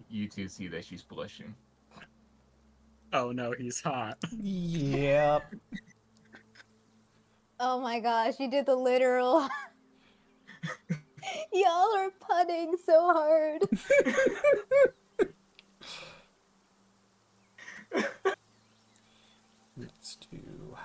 You two see that she's blushing. Oh no, he's hot. Yep. Oh my gosh, you did the literal. Y'all are punning so hard. Let's do...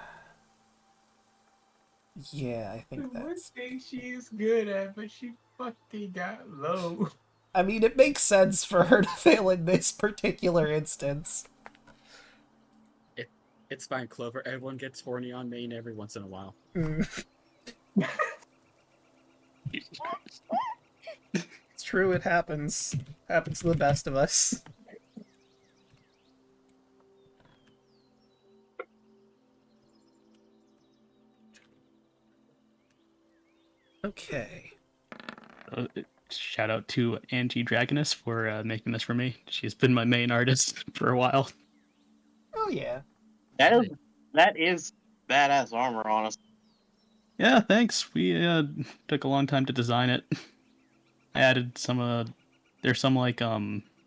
Yeah, I The think one that's... thing she is good at, but she fucking got low. I mean, it makes sense for her to fail in this particular instance. It's fine, Clover. Everyone gets horny on main every once in a while. Jesus Christ. It's true, it happens. Happens to the best of us. Okay. Shout out to Angie Dragoness for making this for me. She's been my main artist for a while. Oh, yeah. That is badass armor, honestly. Yeah, thanks. We took a long time to design it. I added some there's some like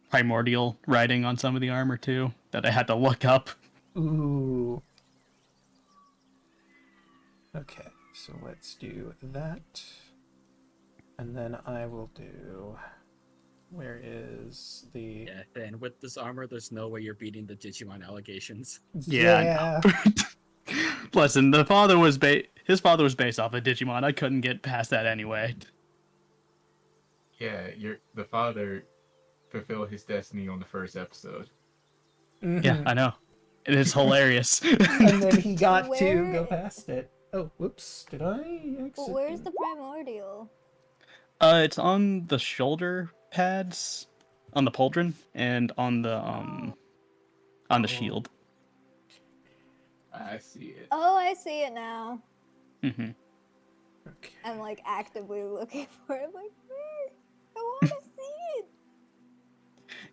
primordial writing on some of the armor too that I had to look up. Ooh. Okay, so let's do that. And then I will do... Where is the... Yeah, and with this armor, there's no way you're beating the Digimon allegations. Yeah. Listen, his father was based off of Digimon. I couldn't get past that anyway. Yeah, the father fulfilled his destiny on the first episode. Mhm. Yeah, I know. It is hilarious. And then he got to Where- go past it. Oh, whoops. Did I exit? But where's the primordial? It's on the shoulder pads, on the pauldron, and on the shield. I see it. Oh, I see it now. Mm-hmm. Okay. I'm like actively looking for it. I'm like, where? I want to see it.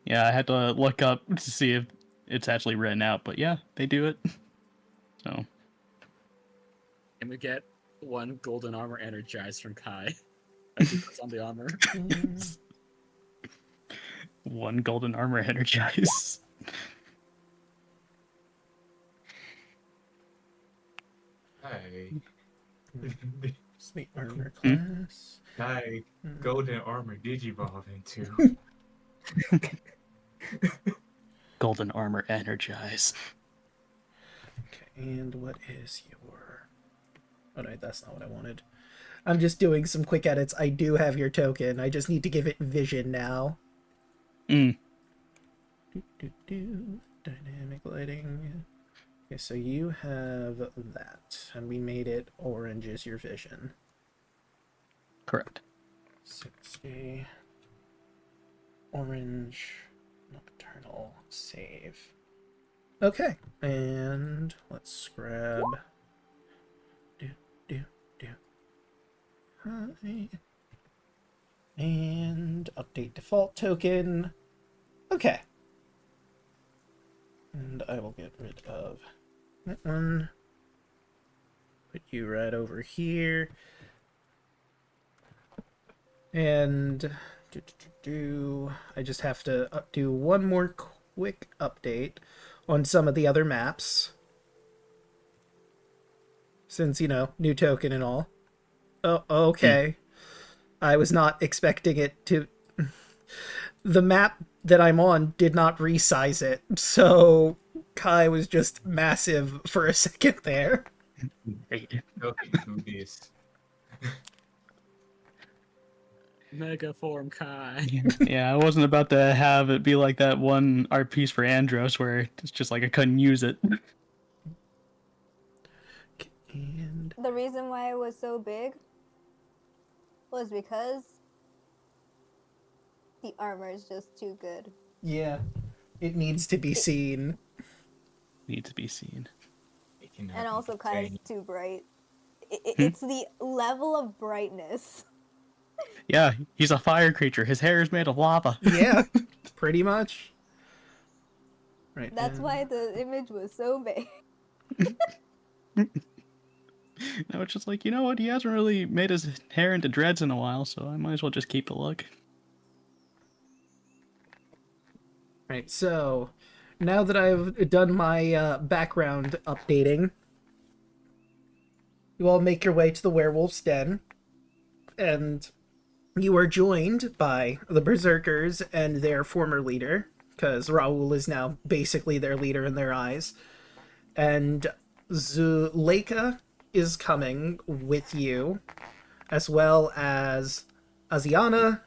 Yeah, I had to look up to see if it's actually written out, but yeah, they do it. So. And we get one golden armor energized from Kai. As he puts on the armor. One golden armor energize. Hi. It's the armor class. Hi. Golden armor digivolve into. Golden armor energize. Okay, and what is your... Oh, no, that's not what I wanted. I'm just doing some quick edits. I do have your token. I just need to give it vision now. Dynamic lighting. Okay, so you have that. And we made it orange is your vision. Correct. 60. Orange. Nocturnal. Save. Okay, and let's grab... Hi. And update default token. Okay. And I will get rid of that one. Put you right over here. And I just have to do one more quick update on some of the other maps. Since, you know, new token and all. Oh, okay. I was not expecting it to... The map that I'm on did not resize it, so Kai was just massive for a second there. Okay, who this? Mega form Kai. Yeah, I wasn't about to have it be like that one art piece for Andros where it's just like I couldn't use it. And The reason why it was so big was because the armor is just too good. yeah, it needs to be seen. Need to be seen. It cannot And be also Kai is contained. too bright. It's the level of brightness. Yeah, he's a fire creature. His hair is made of lava. Yeah, pretty much. Right. That's and- why the image was so big. No, it's just like, you know what? He hasn't really made his hair into dreads in a while, so I might as well just keep the look. Right, so now that I've done my background updating, you all make your way to the werewolf's den, and you are joined by the berserkers and their former leader, because Raoul is now basically their leader in their eyes, and Zuleika is coming with you, as well as Aziana,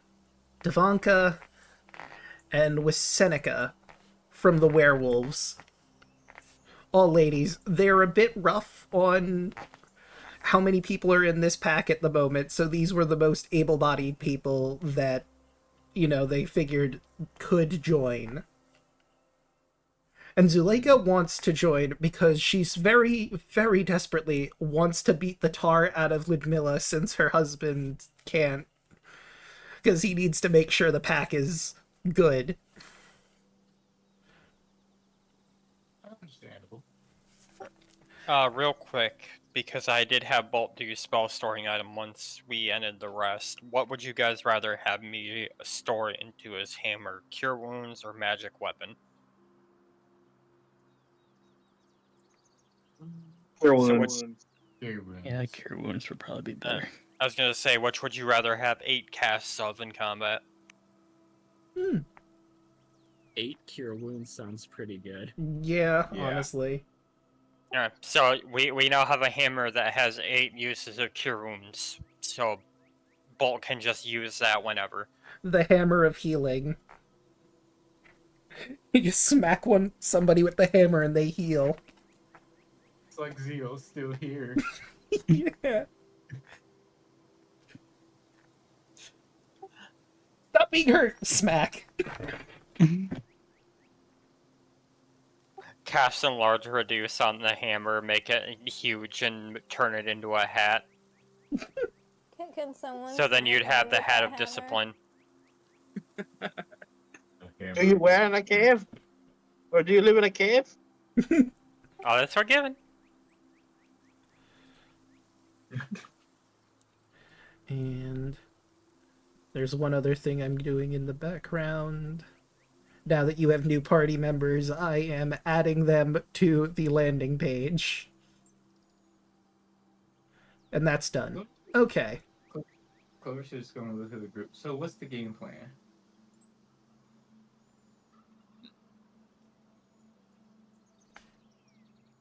Devanka, and with Seneca from the werewolves. All ladies. They're a bit rough on how many people are in this pack at the moment, so these were the most able-bodied people that, they figured could join. And Zuleika wants to join because she's very, very desperately wants to beat the tar out of Ludmilla since her husband can't. Because he needs to make sure the pack is good. Understandable. Real quick, because I did have Bolt do spell storing item once we ended the rest. What would you guys rather have me store into his hammer? Cure wounds or magic weapon? Cure So wounds. Yeah, cure wounds would probably be better. I was gonna say, which would you rather have 8 casts of in combat? 8 cure wounds sounds pretty good. Yeah, Yeah. honestly. Alright, so we now have a hammer that has 8 uses of cure wounds. So Bolt can just use that whenever. The hammer of healing. You just smack somebody with the hammer and they heal. It's like Zio's still here. Yeah. Stop being hurt! Smack. Cast enlarge reduce on the hammer, make it huge, and turn it into a hat. Can someone? So then you'd smack me have the with hat that of hammer? discipline. Do you wear in a cave? Or do you live in a cave? Oh, that's forgiven. And there's one other thing I'm doing in the background. Now that you have new party members, I am adding them to the landing page. And that's done. Okay. Clover's just going to look at the group. So what's the game plan?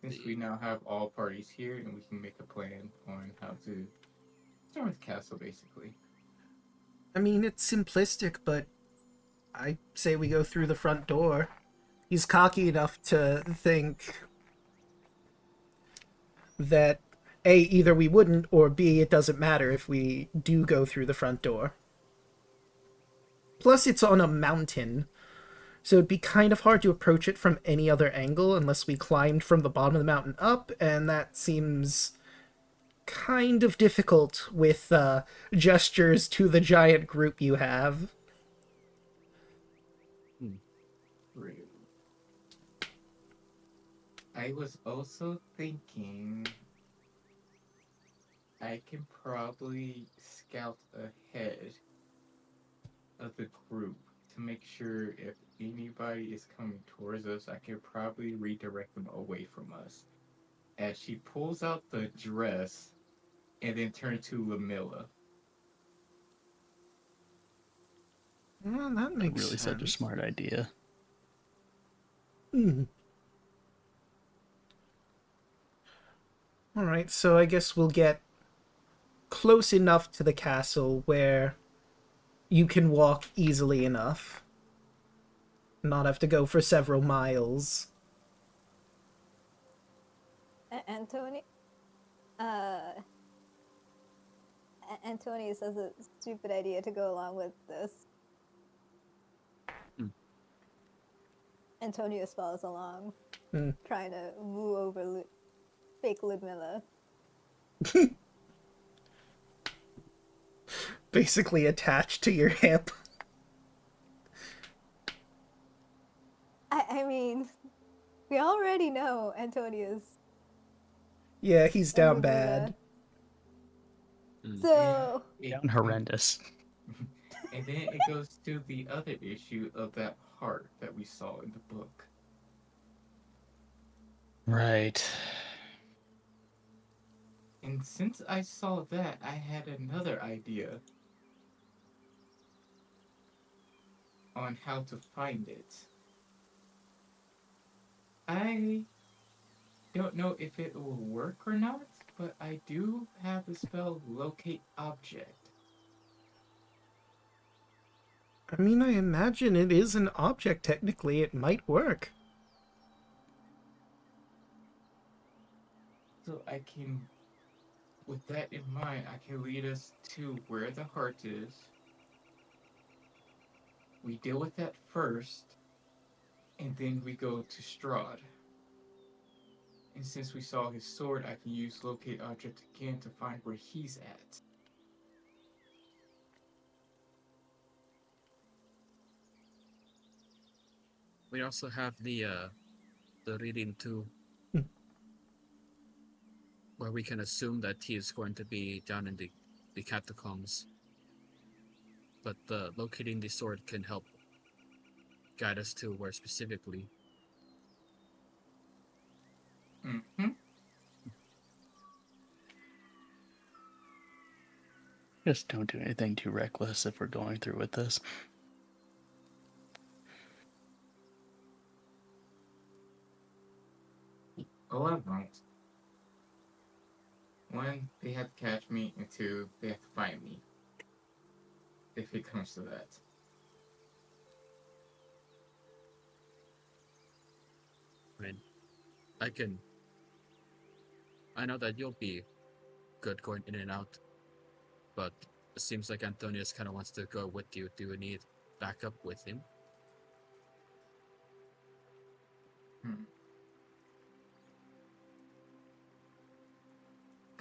Since we now have all parties here and we can make a plan on how to storm the castle, basically. I mean, it's simplistic, but I say we go through the front door. He's cocky enough to think that A, either we wouldn't, or B, it doesn't matter if we do go through the front door. Plus, it's on a mountain, so it'd be kind of hard to approach it from any other angle unless we climbed from the bottom of the mountain up, and that seems kind of difficult with gestures to the giant group you have. Rude. I was also thinking I can probably scout ahead of the group to make sure if anybody is coming towards us, I can probably redirect them away from us. As she pulls out the dress and then turns to Lamilla. Well, that makes Really sense. such a smart idea. Alright, so I guess we'll get close enough to the castle where you can walk easily enough. Not have to go for several miles. Antony? Antony says it's a stupid idea to go along with this. Antonius follows along, trying to woo over fake Ludmilla. Basically attached to your hip. I mean, we already know Antonius. Yeah, he's down Ludmilla. bad. So Down horrendous. And then it goes to the other issue of that heart that we saw in the book. Right. And since I saw that, I had another idea on how to find it. I don't know if it will work or not, But I do have the spell Locate Object. I mean, I imagine it is an object, technically. It might work. So I can, with that in mind, I can lead us to where the heart is. We deal with that first, and then we go to Strahd. And since we saw his sword, I can use Locate Object again to find where he's at. We also have the reading too, where we can assume that he is going to be down in the catacombs. But locating the sword can help guide us to where specifically. Mm-hmm. Just don't do anything too reckless if we're going through with this. Oh, I won't. One, they have to catch me, and two, they have to find me. If it comes to that. I mean, I know that you'll be good going in and out, but it seems like Antonius kind of wants to go with you. Do you need backup with him?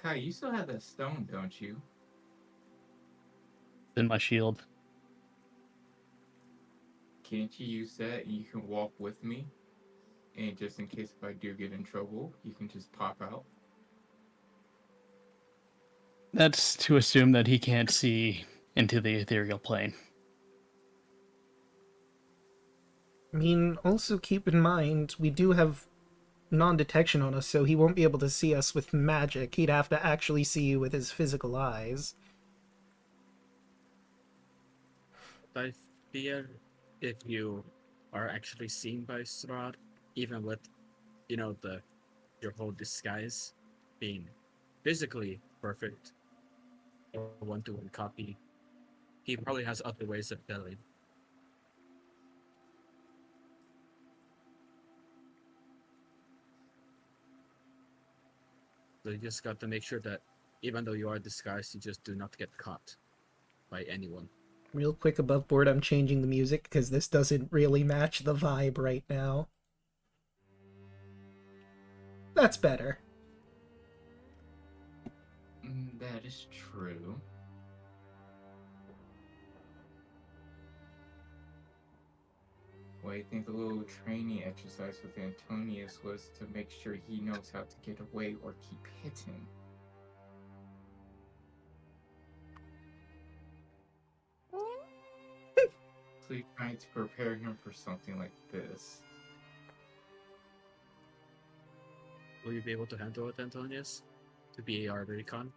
Kai, you still have that stone, don't you? In my shield. Can't you use that and you can walk with me? And just in case if I do get in trouble, you can just pop out. That's to assume that he can't see into the ethereal plane. I mean, also keep in mind, we do have non-detection on us, so he won't be able to see us with magic. He'd have to actually see you with his physical eyes. I fear if you are actually seen by Strahd, even with, your whole disguise being physically perfect, or one-to-one copy, he probably has other ways of telling. So you just got to make sure that even though you are disguised, you just do not get caught by anyone. Real quick above board, I'm changing the music because this doesn't really match the vibe right now. That's better. That is true. Well, I think the little training exercise with Antonius was to make sure he knows how to get away or keep hitting. So he's trying to prepare him for something like this. Will you be able to handle it, Antonius? To be our recon?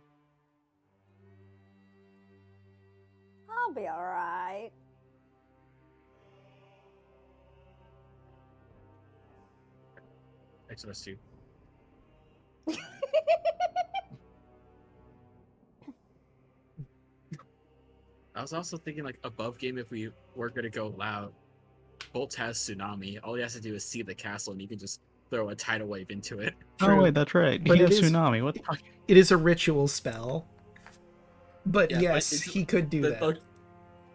I'll be alright. I trust you. I was also thinking, like, above game, if we were going to go loud, Bolt has Tsunami. All he has to do is see the castle, and you can just throw a tidal wave into it. True. Oh, wait, that's right. But He it has is- tsunami. What the fuck? It is a ritual spell. But Yeah, but yes, it's- he could do that.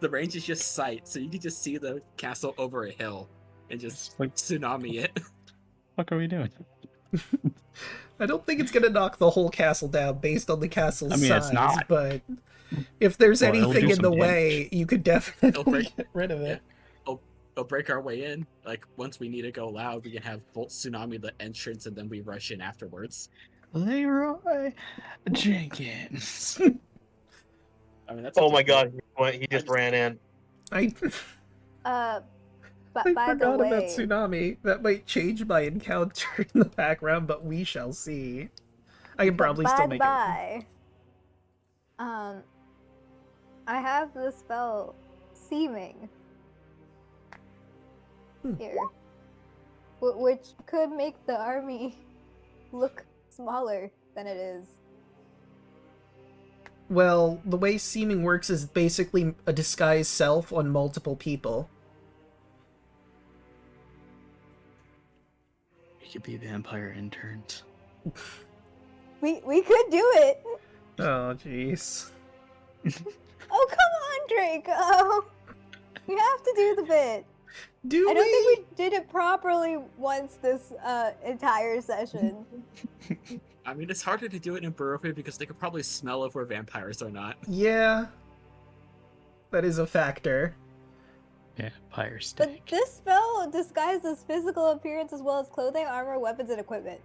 The range is just sight, so you can just see the castle over a hill and just Like, Tsunami it. what are we doing? I don't think it's going to knock the whole castle down based on the castle's I mean, size, it's not. but if there's Well, it'll anything do in the some way, you could definitely break- get rid of it. We'll break our way in. Like, once we need to go loud, we can have Bolt Tsunami the entrance, and then we rush in afterwards. Leroy Jenkins. I mean, that's Oh up to my you. god, he just ran in. I But I by the forgot about way, Tsunami. That might change my encounter in the background, but we shall see. I can probably still make it. bye. I have the spell Seeming here, which could make the army look smaller than it is. Well, the way seeming works is basically a disguised self on multiple people. We could be vampire interns. We could do it. Oh, jeez. Oh, come on, Draco. You have to do the bit. Do I don't we? think we did it properly once this entire session. I mean, it's harder to do it in Barovian because they could probably smell if we're vampires or not. Yeah. That is a factor. Vampire But stank. this spell disguises physical appearance as well as clothing, armor, weapons, and equipment.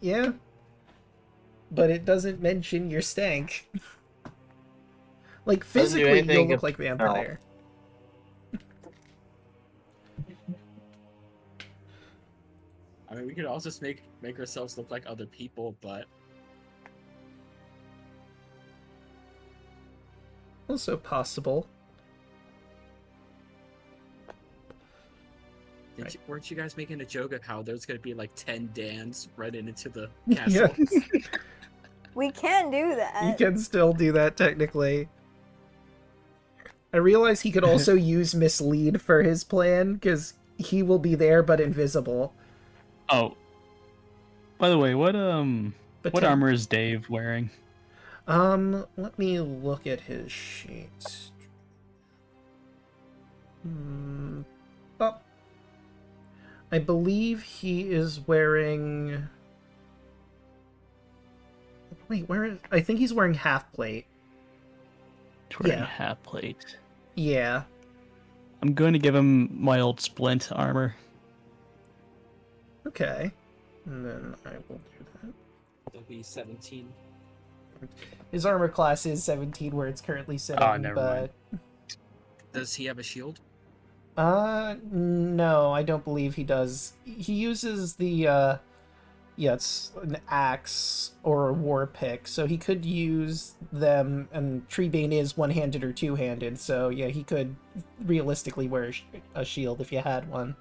Yeah. But it doesn't mention your stank. Like, Doesn't do physically, anything you'll look if- like vampire. I mean, we could also just make ourselves look like other people, but Also possible. weren't you guys making a joke of how there's gonna be like 10 Dans running into the castle? Yes. We can do You that. can still do that, technically. I realize he could also use Mislead for his plan, because he will be there but invisible. Oh. By the way, what But what armor is Dave wearing? Let me look at his sheet. Oh. I believe he is wearing... Wait, where is... I think he's wearing half plate. He's wearing Yeah. half plate. Yeah. I'm going to give him my old splint armor. Okay. And then I will do that. It'll be 17. His armor class is 17 where it's currently sitting, never but... mind. Does he have a shield? No, I don't believe he does. He uses the, it's an axe or a war pick, so he could use them, and Treebane is one-handed or two-handed, so yeah, he could realistically wear a shield if you had one.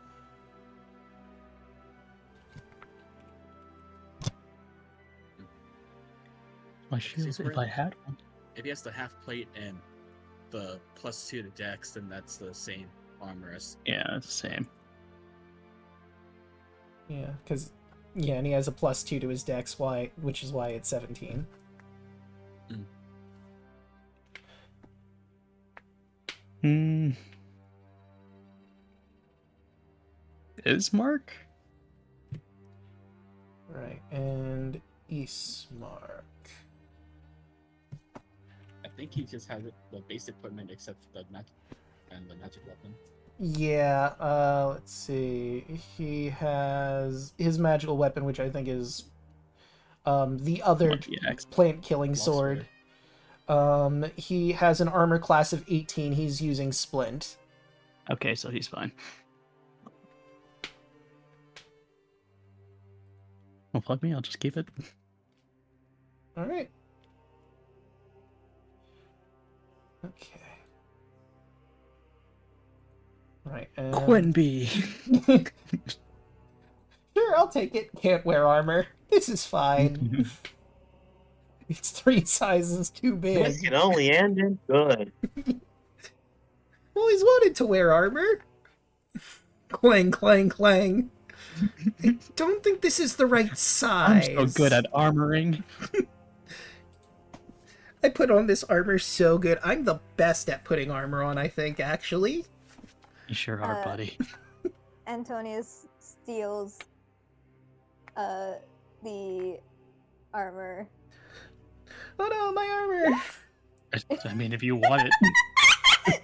My shield, He's if wearing- I had one. If he has the half plate and the +2 to Dex, then that's the same armor as. Yeah, it's the same. Yeah, because... Yeah, and he has a +2 to his dex, which is why it's 17. Is Mark? Right, and Ismark. I think he just has the basic equipment except for the magic and the magic weapon. Yeah, let's see. He has his magical weapon, which I think is the other Lucky axe. plant-killing sword. He has an armor class of 18. He's using Splint. Okay, so he's fine. Well, fuck me, I'll just keep it. All right. Okay. Right, and... Quenby! Sure, I'll take it. Can't wear armor. This is fine. It's 3 sizes too big. This can only end in good. Always wanted to wear armor. Clang, clang, clang. I don't think this is the right I'm size. so good at armoring. I put on this armor so good. I'm the best at putting armor on, I think, actually. You sure are, buddy. Antonius steals the armor. Oh no, my armor! I mean, if you want it.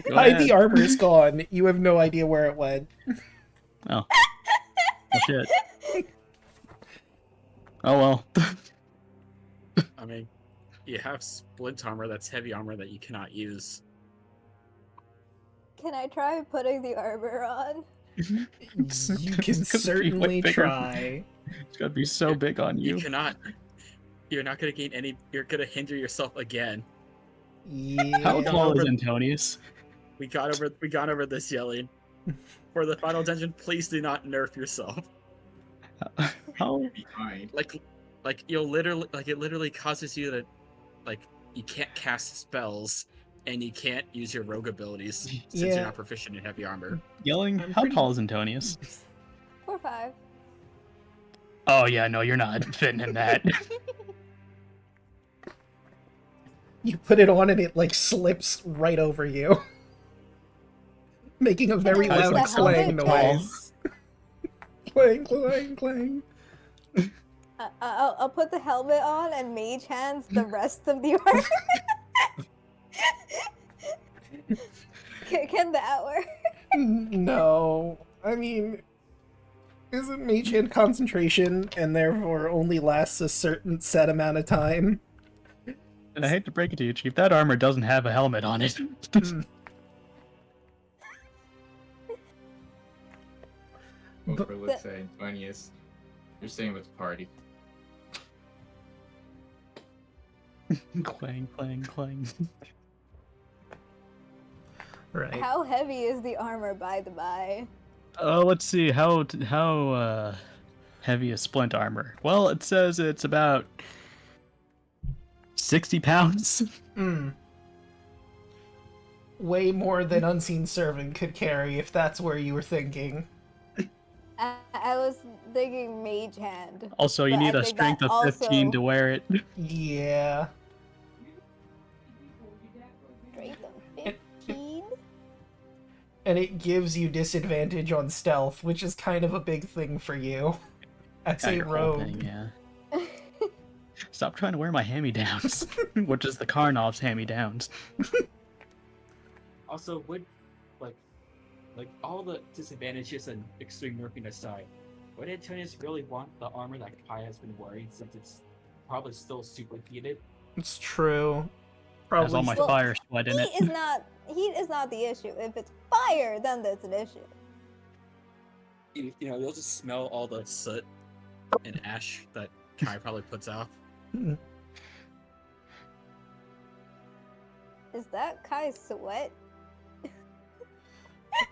Go Hi, ahead. the armor is gone. You have no idea where it went. Oh. Oh, shit. Oh, well. I mean, you have splint armor that's heavy armor that you cannot use. Can I try putting the armor on? You It's can gonna be way certainly bigger. try. It's gotta be so big on You you. cannot. You're not gonna gain any. You're gonna hinder yourself again. Yeah. How tall is Antonius? We got over this yelling. For the final dungeon, please do not nerf yourself. How? Be fine. like you'll literally it literally causes you to like you can't cast spells and you can't use your rogue abilities since Yeah. you're not proficient in heavy armor. Yelling, I'm how pretty- tall is Antonius? 4'5". Oh yeah, no, you're not fitting in that. You put it on and it like slips right over you, making a very then loud the clang helmet noise. Clang, clang, clang. I'll put the helmet on and mage hands the rest of the armor. Can that work? No, I mean, isn't Mage Hand concentration and therefore only lasts a certain set amount of time? And I hate to break it to you, Chief, that armor doesn't have a helmet on it. Well, for let's say Antonius, you're staying with the party. Clang, clang, clang. Right. How heavy is the armor, by the by? Let's see, how heavy is splint armor? Well, it says it's about 60 pounds. Way more than Unseen Servant could carry, if that's where you were thinking. I was thinking mage hand. Also, you But I need a think strength that of 15 also- to wear it. Yeah. Strength of 15? And it gives you disadvantage on stealth, which is kind of a big thing for you. As Yeah, a your whole rogue. thing, yeah. Stop trying to wear my hand-me-downs, which is the Karnov's hand-me-downs. Also, would like all the disadvantages and extreme nerfing aside, would Antonius really want the armor that Kai has been wearing since it's probably still super heated? It's true. Has Probably all my still- fire sweat in it. Heat is not the issue. If it's fire, then that's an issue. You know, you'll just smell all the soot and ash that Kai probably puts out. Is that Kai's sweat?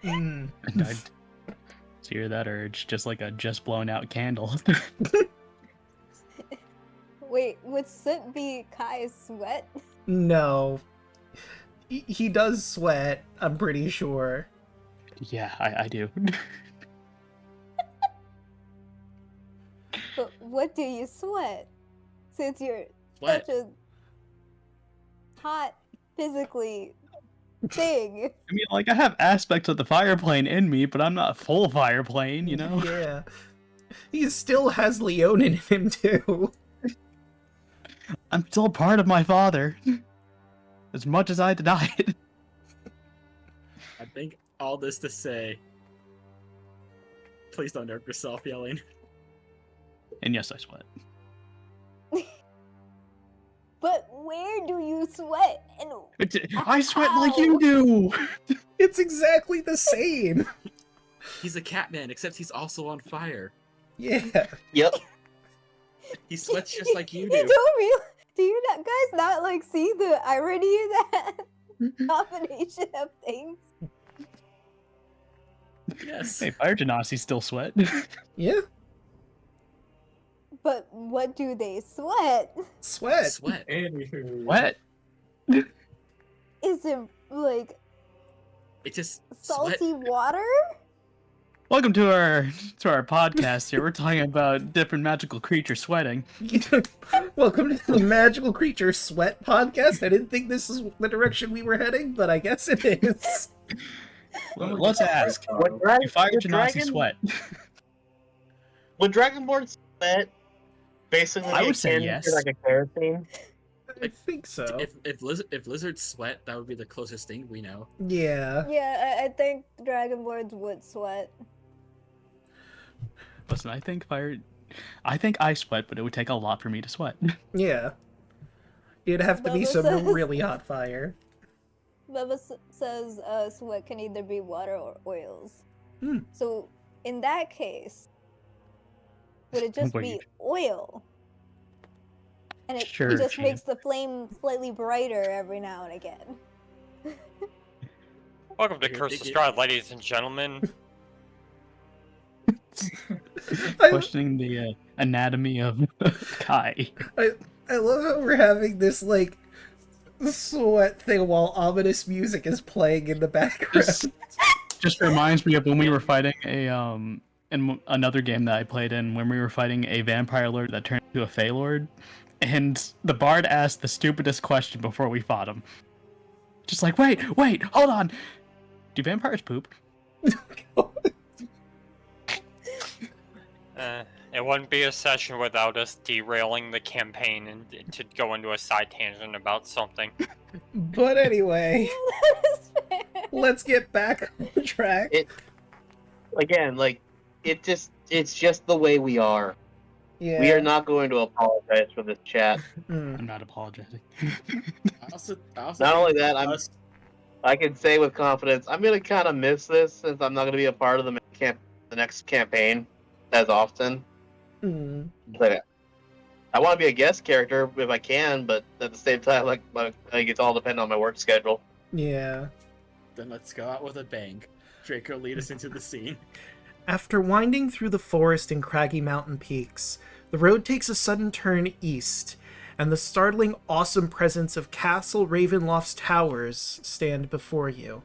Mm. And I'd hear that urge, just like a just blown out candle. Wait, would soot be Kai's sweat? No. He does sweat, I'm pretty sure. Yeah, I do. But what do you sweat? Since you're Sweat. such a hot, physically thing. I mean, like, I have aspects of the fire plane in me, but I'm not full fire plane, you know? Yeah. He still has Leonin in him, too. I'm still part of my father. As much as I deny it. I think all this to say, please don't nerf yourself yelling. And yes, I sweat. But where do you sweat? And I sweat like you do! It's exactly the same. He's a Catman, except he's also on fire. Yeah. Yep. He sweats just like you You do. don't realize? Do you not, guys not like see the irony in that combination of things? Yes. Hey, Fire Genasi still sweat. Yeah. But what do they sweat? Sweat. Sweat. Anywho. What? Is it like It just salty sweat. water? Welcome to our podcast here. We're talking about different magical creatures sweating. Welcome to the Magical Creature Sweat podcast. I didn't think this is the direction we were heading, but I guess it is. Let's ask. Do Fire Genasi sweat? Would Dragonborn sweat basically I would say akin yes. to like a kerosene? I think so. If lizards sweat, that would be the closest thing we know. Yeah. Yeah, I think Dragonborns would sweat. Listen, I think I sweat, but it would take a lot for me to sweat. Yeah. It'd have to be Bubba some says- really hot fire. Bubba says sweat can either be water or oils. Hmm. So in that case, would it just Wait. be oil? And it Sure, just Jan. makes the flame slightly brighter every now and again. Welcome to You're Curse of thinking- Strahd, ladies and gentlemen. Questioning the anatomy of Kai. I love how we're having this like sweat thing while ominous music is playing in the background. Just reminds me of when we were fighting in another game that I played in, when we were fighting a vampire lord that turned into a Fey Lord, and the bard asked the stupidest question before we fought him. Just like, wait, hold on. Do vampires poop? It wouldn't be a session without us derailing the campaign and to go into a side tangent about something. But anyway, That is fair. let's get back on track. Again, like it's just the way we are. Yeah. We are not going to apologize for this chat. Mm. I'm not apologetic. I also Not only think that, us- I can say with confidence, I'm gonna kind of miss this since I'm not gonna be a part of the next campaign as often. Mm. But I want to be a guest character if I can, but at the same time, like it's all dependent on my work schedule. Yeah. Then let's go out with a bang. Draco, lead us into the scene. After winding through the forest and craggy mountain peaks, the road takes a sudden turn east, and the startling, awesome presence of Castle Ravenloft's towers stand before you.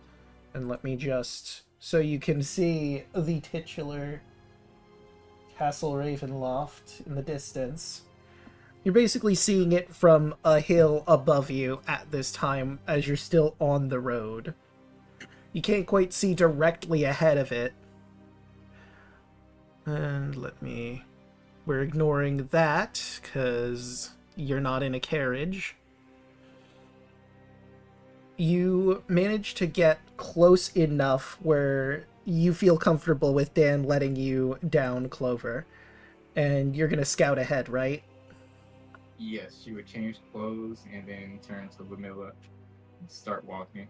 And let me just, so you can see the titular Castle Ravenloft in the distance. You're basically seeing it from a hill above you at this time, as you're still on the road. You can't quite see directly ahead of it. And we're ignoring that, because you're not in a carriage. You manage to get close enough where you feel comfortable with Dan letting you down Clover. And you're gonna scout ahead, right? Yes, she would change clothes and then turn to Lamilla and start walking.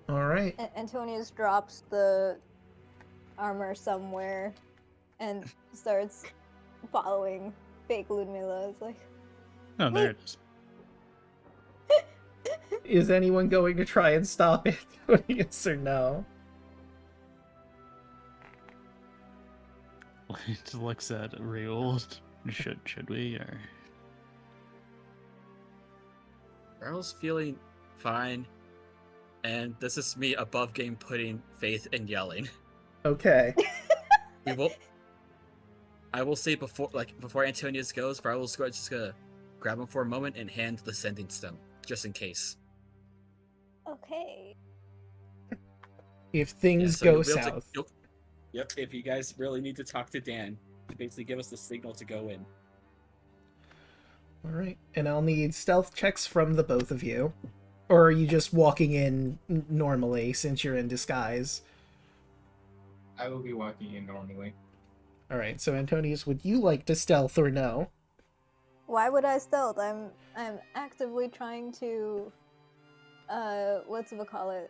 Alright. Antonius drops the armor somewhere and starts following fake Ludmilla. It's like, Oh, there it is. Is anyone going to try and stop it? Yes or no? It just looks at Real. Should we or? Earl's feeling fine, and this is me above game putting faith and yelling. Okay. I will say before Antonius goes, Varel's just gonna grab him for a moment and hand the sending stone, just in case. okay. If things So go you'll be able south. Yep, if you guys really need to talk to Dan, to basically give us the signal to go in. Alright. And I'll need stealth checks from the both of you. Or are you just walking in normally since you're in disguise? I will be walking in normally. Alright, so Antonius, would you like to stealth or no? Why would I stealth? I'm actively trying to whatchamacallit?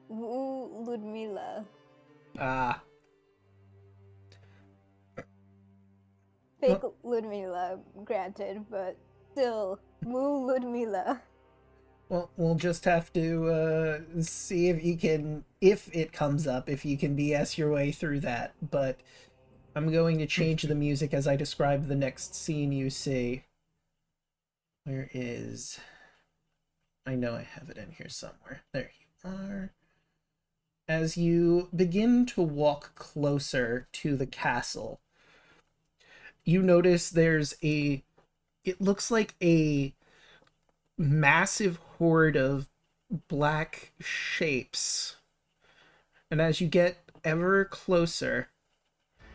Woo Ludmilla. Ah. Fake Ludmilla, granted, but still, woo Ludmilla. Well, we'll just have to see if you can, if it comes up, if you can BS your way through that. But I'm going to change the music as I describe the next scene you see. Where is... I know I have it in here somewhere. There you are. As you begin to walk closer to the castle, you notice there's it looks like a massive horde of black shapes. And as you get ever closer,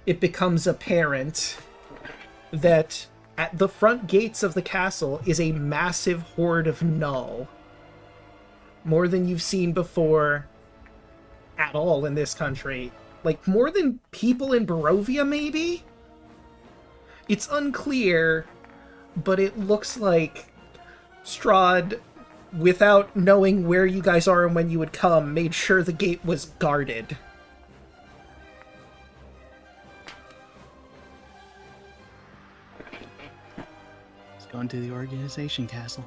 it becomes apparent that at the front gates of the castle is a massive horde of Null. More than you've seen before at all in this country. Like, more than people in Barovia, maybe? It's unclear, but it looks like Strahd, without knowing where you guys are and when you would come, made sure the gate was guarded. Let's go into the organization castle.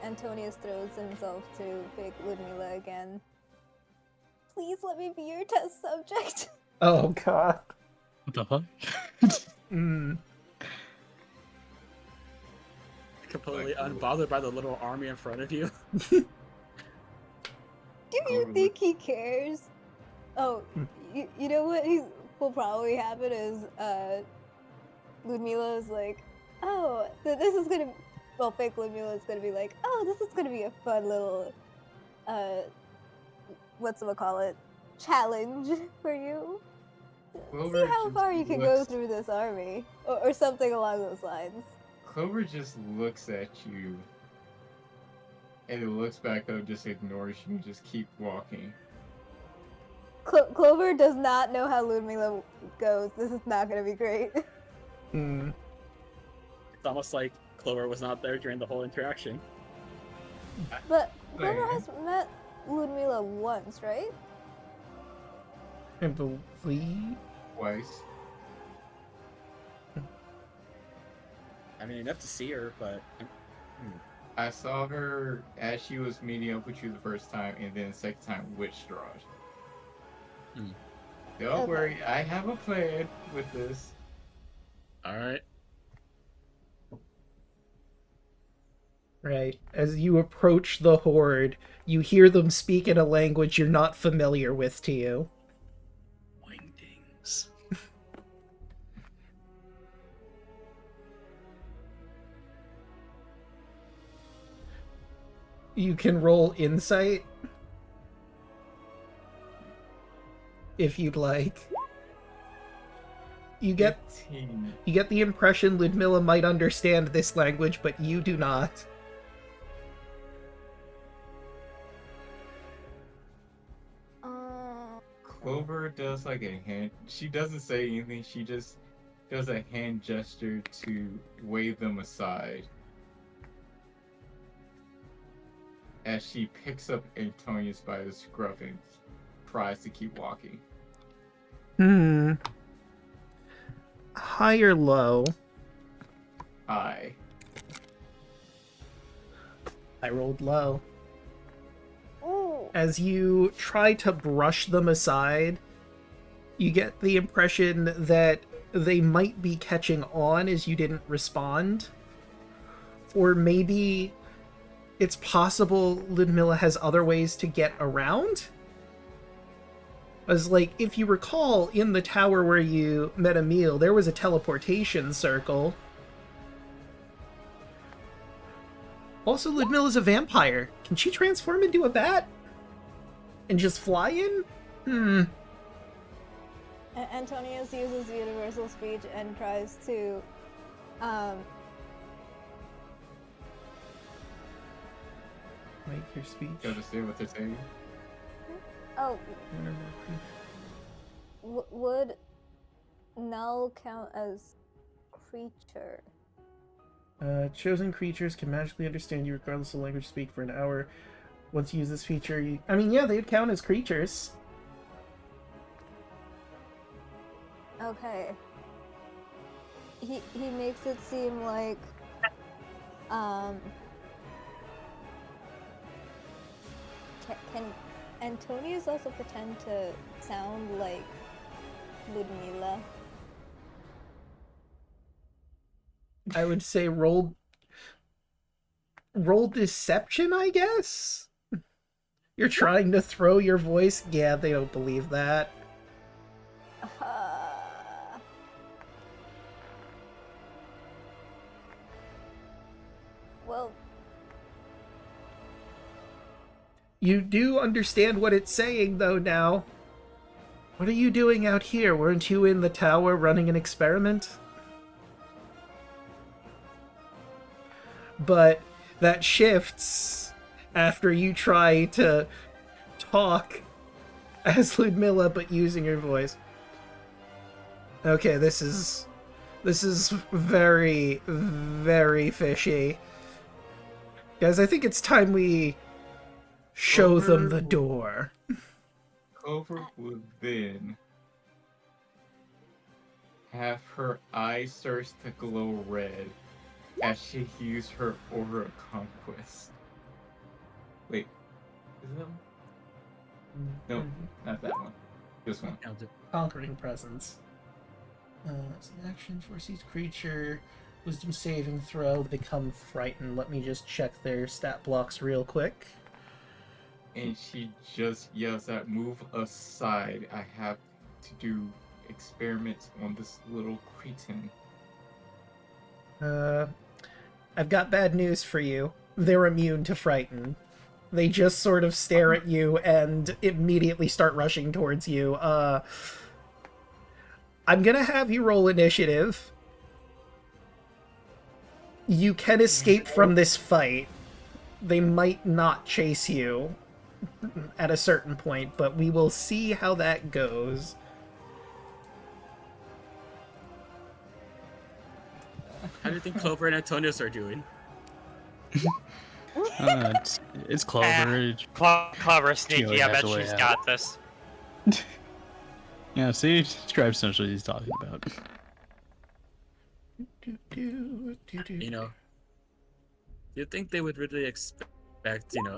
Antonius throws himself to fake Ludmilla again. Please let me be your test subject. Oh god. What the fuck? Mm. Completely Like, unbothered by the little army in front of you. Do you Clover think he cares? Oh, you know what will probably happen is Ludmila is like, oh, this is gonna. Well, fake Ludmila is gonna be like, oh, this is gonna be a fun little whatchamacallit, challenge for you. Clover See how just far you can go looks- through this army, or something along those lines. Clover just looks at you, and it looks back up, just ignores you, and just keep walking. Clover does not know how Ludmila goes. This is not gonna be great. Mm. It's almost like Clover was not there during the whole interaction. But Clover Man. has met Ludmila once, right? I believe. Twice. I mean, enough to see her, but I saw her as she was meeting up with you the first time, and then the second time with Strahd. Don't Okay. worry, I have a plan with this. all right. Right. As you approach the horde, you hear them speak in a language you're not familiar with to you. Wingdings. You can roll insight if you'd like. You get 15. the impression Ludmilla might understand this language, but you do not. Clover does like a hand. She doesn't say anything. She just does a hand gesture to wave them aside. As she picks up Antonius by the scruff and tries to keep walking. High or low? I. I rolled low. Ooh. As you try to brush them aside, you get the impression that they might be catching on as you didn't respond. Or maybe it's possible Ludmilla has other ways to get around. As, like, if you recall, in the tower where you met Emil, there was a teleportation circle. Also, Ludmilla's a vampire. Can she transform into a bat? And just fly in? Antonius uses universal speech and tries to Make your speech. You understand what they're saying? oh, would null count as creature? Chosen creatures can magically understand you regardless of language you speak for an hour. Once you use this feature, I mean, yeah, they'd count as creatures. Okay. He makes it seem like can Antonius also pretend to sound like Ludmilla? I would say roll deception, I guess? You're trying to throw your voice? Yeah, they don't believe that. Well, You do understand what it's saying, though, now. What are you doing out here? Weren't you in the tower running an experiment? But that shifts after you try to talk as Ludmilla, but using your voice. Okay, this is very, very fishy. Guys, I think it's time we show them the door. Clover would then have her eyes start to glow red as she used her Aura of Conquest. Wait, is that? Nope, not that one. This one. Count it. Conquering Presence. It's an action force each creature. Wisdom saving throw, become frightened. Let me just check their stat blocks real quick. And she just yells out, "Move aside. I have to do experiments on this little cretin." I've got bad news for you. They're immune to frighten. They just sort of stare at you and immediately start rushing towards you. I'm gonna have you roll initiative. You can escape from this fight. They might not chase you at a certain point, but we will see how that goes. How do you think Clover and Antonius are doing? It's Clover. Clever, She sneaky. always I has bet a way she's out. got this. Yeah, see, Strahd essentially he's talking about. You know, you think they would really expect,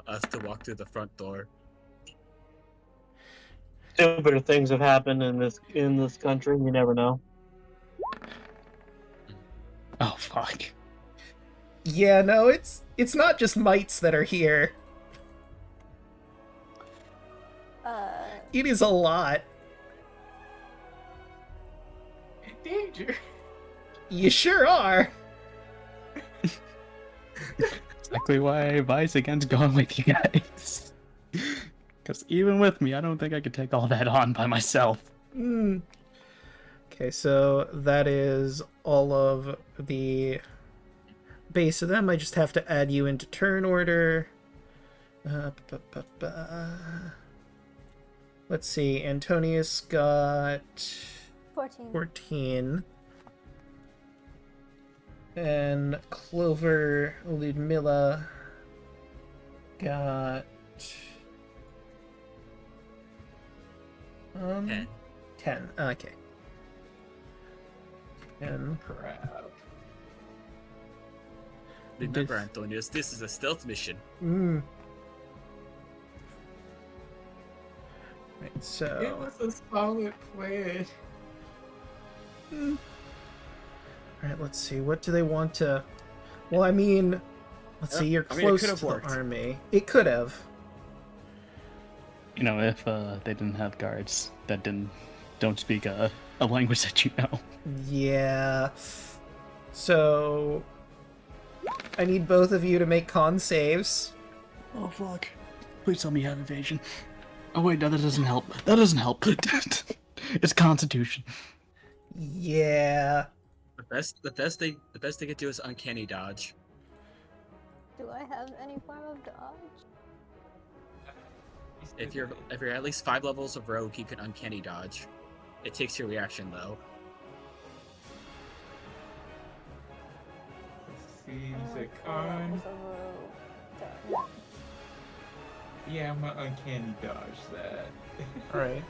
us to walk through the front door? Stupider things have happened in this country. You never know. Oh fuck. Yeah, no, it's not just mites that are here. It is a lot. In danger. You sure are. Exactly why I advise against going with you guys. Because even with me, I don't think I could take all that on by myself. Okay, so that is all of the base of them. I just have to add you into turn order. Let's see. Antonius got 14. And Clover Ludmilla got 10. 10. Okay. And Crap. Remember, Antonius, this is a stealth mission. Right, It so was a solid plan. alright, let's see. What do they want to... Well, I mean... Let's see, you're I mean, it close could to have the worked. army. It could have. You know, if they didn't have guards that don't speak a language that you know. Yeah. So... I need both of you to make con saves. Oh fuck. Please tell me you have evasion. Oh wait, no, that doesn't help. That doesn't help. It's Constitution. Yeah. The best they could do is uncanny dodge. Do I have any form of dodge? If you're at least 5 levels of rogue, you can uncanny dodge. It takes your reaction though. Let's see, is it con? Yeah, I'm gonna uncanny dodge that. Alright.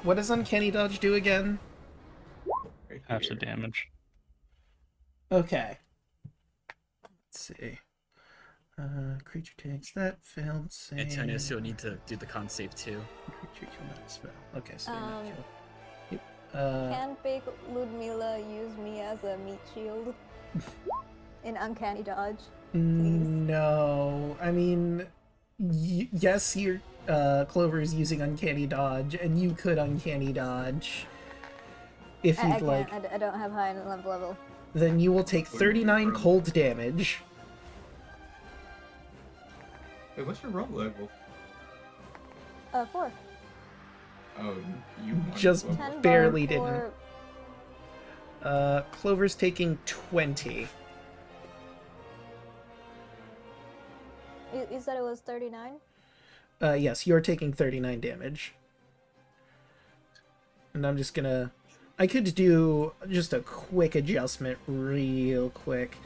What does uncanny dodge do again? Right Half the here. damage. Okay. Let's see. Creature takes that, failed save. Antonius, you'll need to do the con save too. Creature cannot spell. Okay, so you're not Um, killed. Yep. Can fake Ludmilla use me as a meat shield? In uncanny dodge? No. I mean, yes, your Clover is using uncanny dodge, and you could uncanny dodge if I you'd can't. like. I don't have high enough level. Then you will take 39 cold damage. Wait, what's your roll level? 4. Oh, you want Just level. 10 barely bar didn't. Clover's taking 20. You said it was 39? Yes, you're taking 39 damage. And I'm just gonna... I could do just a quick adjustment real quick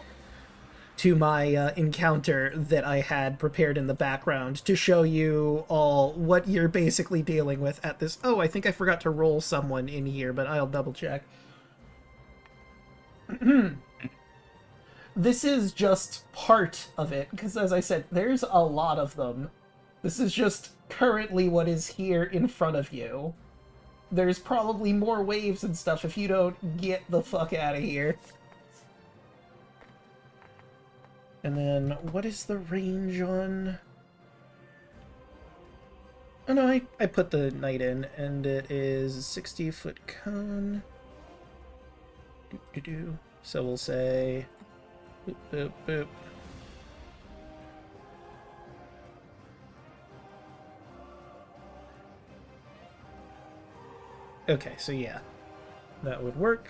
to my encounter that I had prepared in the background to show you all what you're basically dealing with at this... Oh, I think I forgot to roll someone in here, but I'll double check. This is just part of it, because as I said, there's a lot of them. This is just currently what is here in front of you. There's probably more waves and stuff if you don't get the fuck out of here. And then, what is the range on... Oh no, I put the knight in, and it is a 60-foot cone. Doo-doo-doo. So we'll say... Boop, boop, boop. Okay, so yeah. That would work.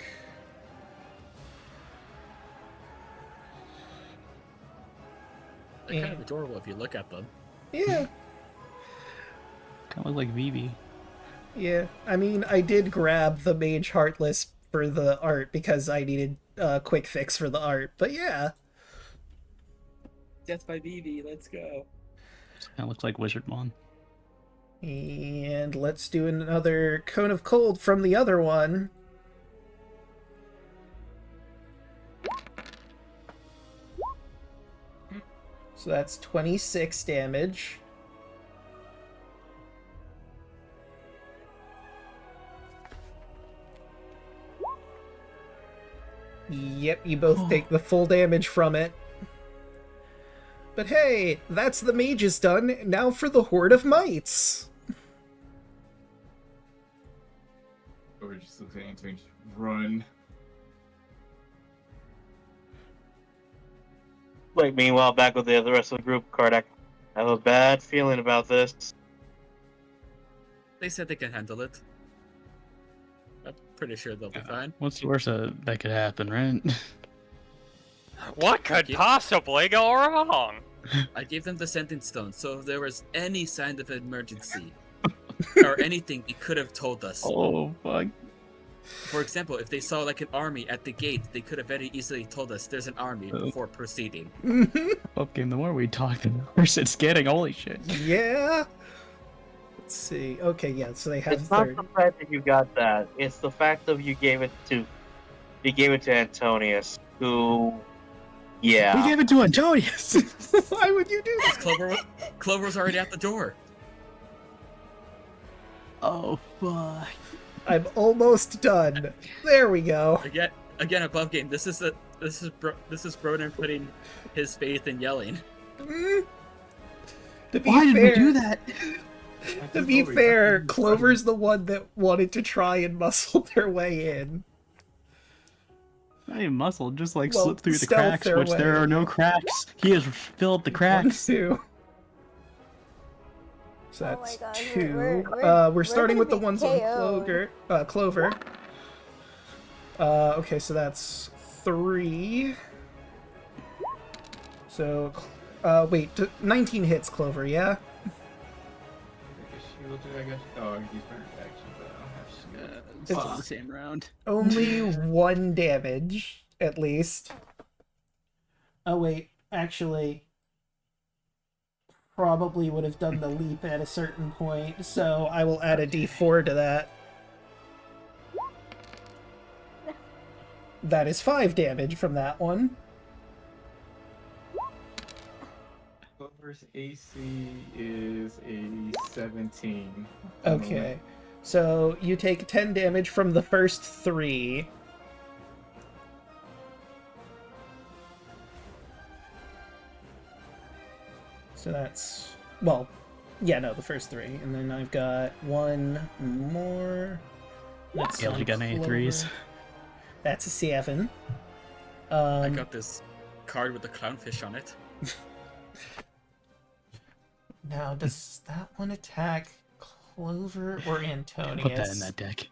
They're kind of adorable if you look at them. Yeah. Kind of look like Vivi. Yeah, I mean, I did grab the Mage Heartless for the art because I needed a quick fix for the art, but yeah. Death by Vivi, let's go. Kind of looks like Wizardmon. And let's do another Cone of Cold from the other one. So that's 26 damage. Yep, you both take the full damage from it. But hey, that's the mages done. Now for the Horde of Mites. Or just looks at Anthony, just run. Like, meanwhile, back with the rest of the group, Kardec. I have a bad feeling about this. They said they can handle it. I'm pretty sure they'll be fine. What's the worst that could happen, right? What could possibly go wrong? I gave them the sentence stone, so if there was any sign of emergency or anything, they could have told us. Oh, fuck. For example, if they saw like an army at the gate, they could have very easily told us there's an army before proceeding. Up game, the more we talk, the worse it's getting. Holy shit. Yeah. Let's see. Okay, yeah, so they have It's not third. the fact that you got that. It's the fact that you gave it to Antonius, who, yeah. We gave it to Antonius! Why would you do that? Clover was already at the door. Oh, fuck. I'm almost done. There we go. Again, above game. This is Broden putting his faith in yelling. To be Why did fair, we do that? To be fair, Clover's the one that wanted to try and muscle their way in. Not even muscle, just like Well, slip through the stealth cracks, their which way. there are no cracks. He has filled the cracks. Two. So Oh my that's God, two. we're We're starting gonna with the be ones on KO'd. Clover. Okay, so that's 3. So, wait, 19 hits, Clover, yeah? I guess. Oh, he's better action, but I don't have shield. It's It's- all the same round. Only 1 damage, at least. Oh, wait, actually, probably would have done the leap at a certain point, so I will add a d4 to that. That is 5 damage from that one. Clover's AC is a 17. Okay, so you take 10 damage from the first 3. So that's, well, yeah, no, the first 3. And then I've got 1 more. That's Yeah, you got any threes? That's a 7. I got this card with the clownfish on it. Now, does that one attack Clover or Antonius? Put that in that deck.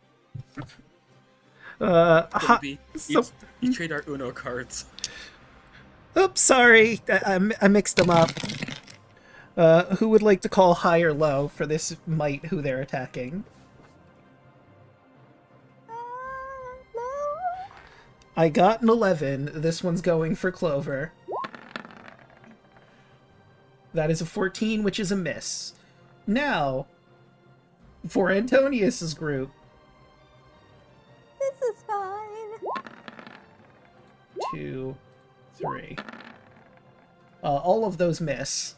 Maybe so- you trade our Uno cards. Oops, sorry, I mixed them up. Who would like to call high or low for this mite who they're attacking? No. I got an 11. This one's going for Clover. That is a 14, which is a miss. Now, for Antonius's group, This is fine. 2, 3. All of those miss.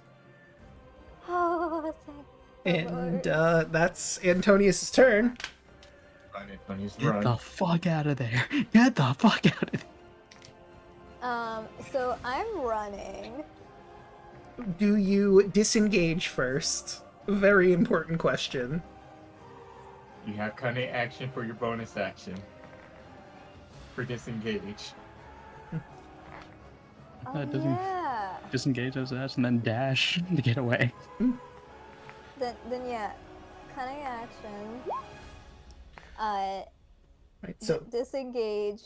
Oh, thank the And Lord. that's Antonius's turn. Run, Antonius, Get run. the fuck out of there. Get the fuck out of there. So I'm running. Do you disengage first? Very important question. You have cunning action for your bonus action. For disengage. Oh, It doesn't yeah. disengage as that and then dash to get away. Then yeah. Cunning action. Right, so Disengage.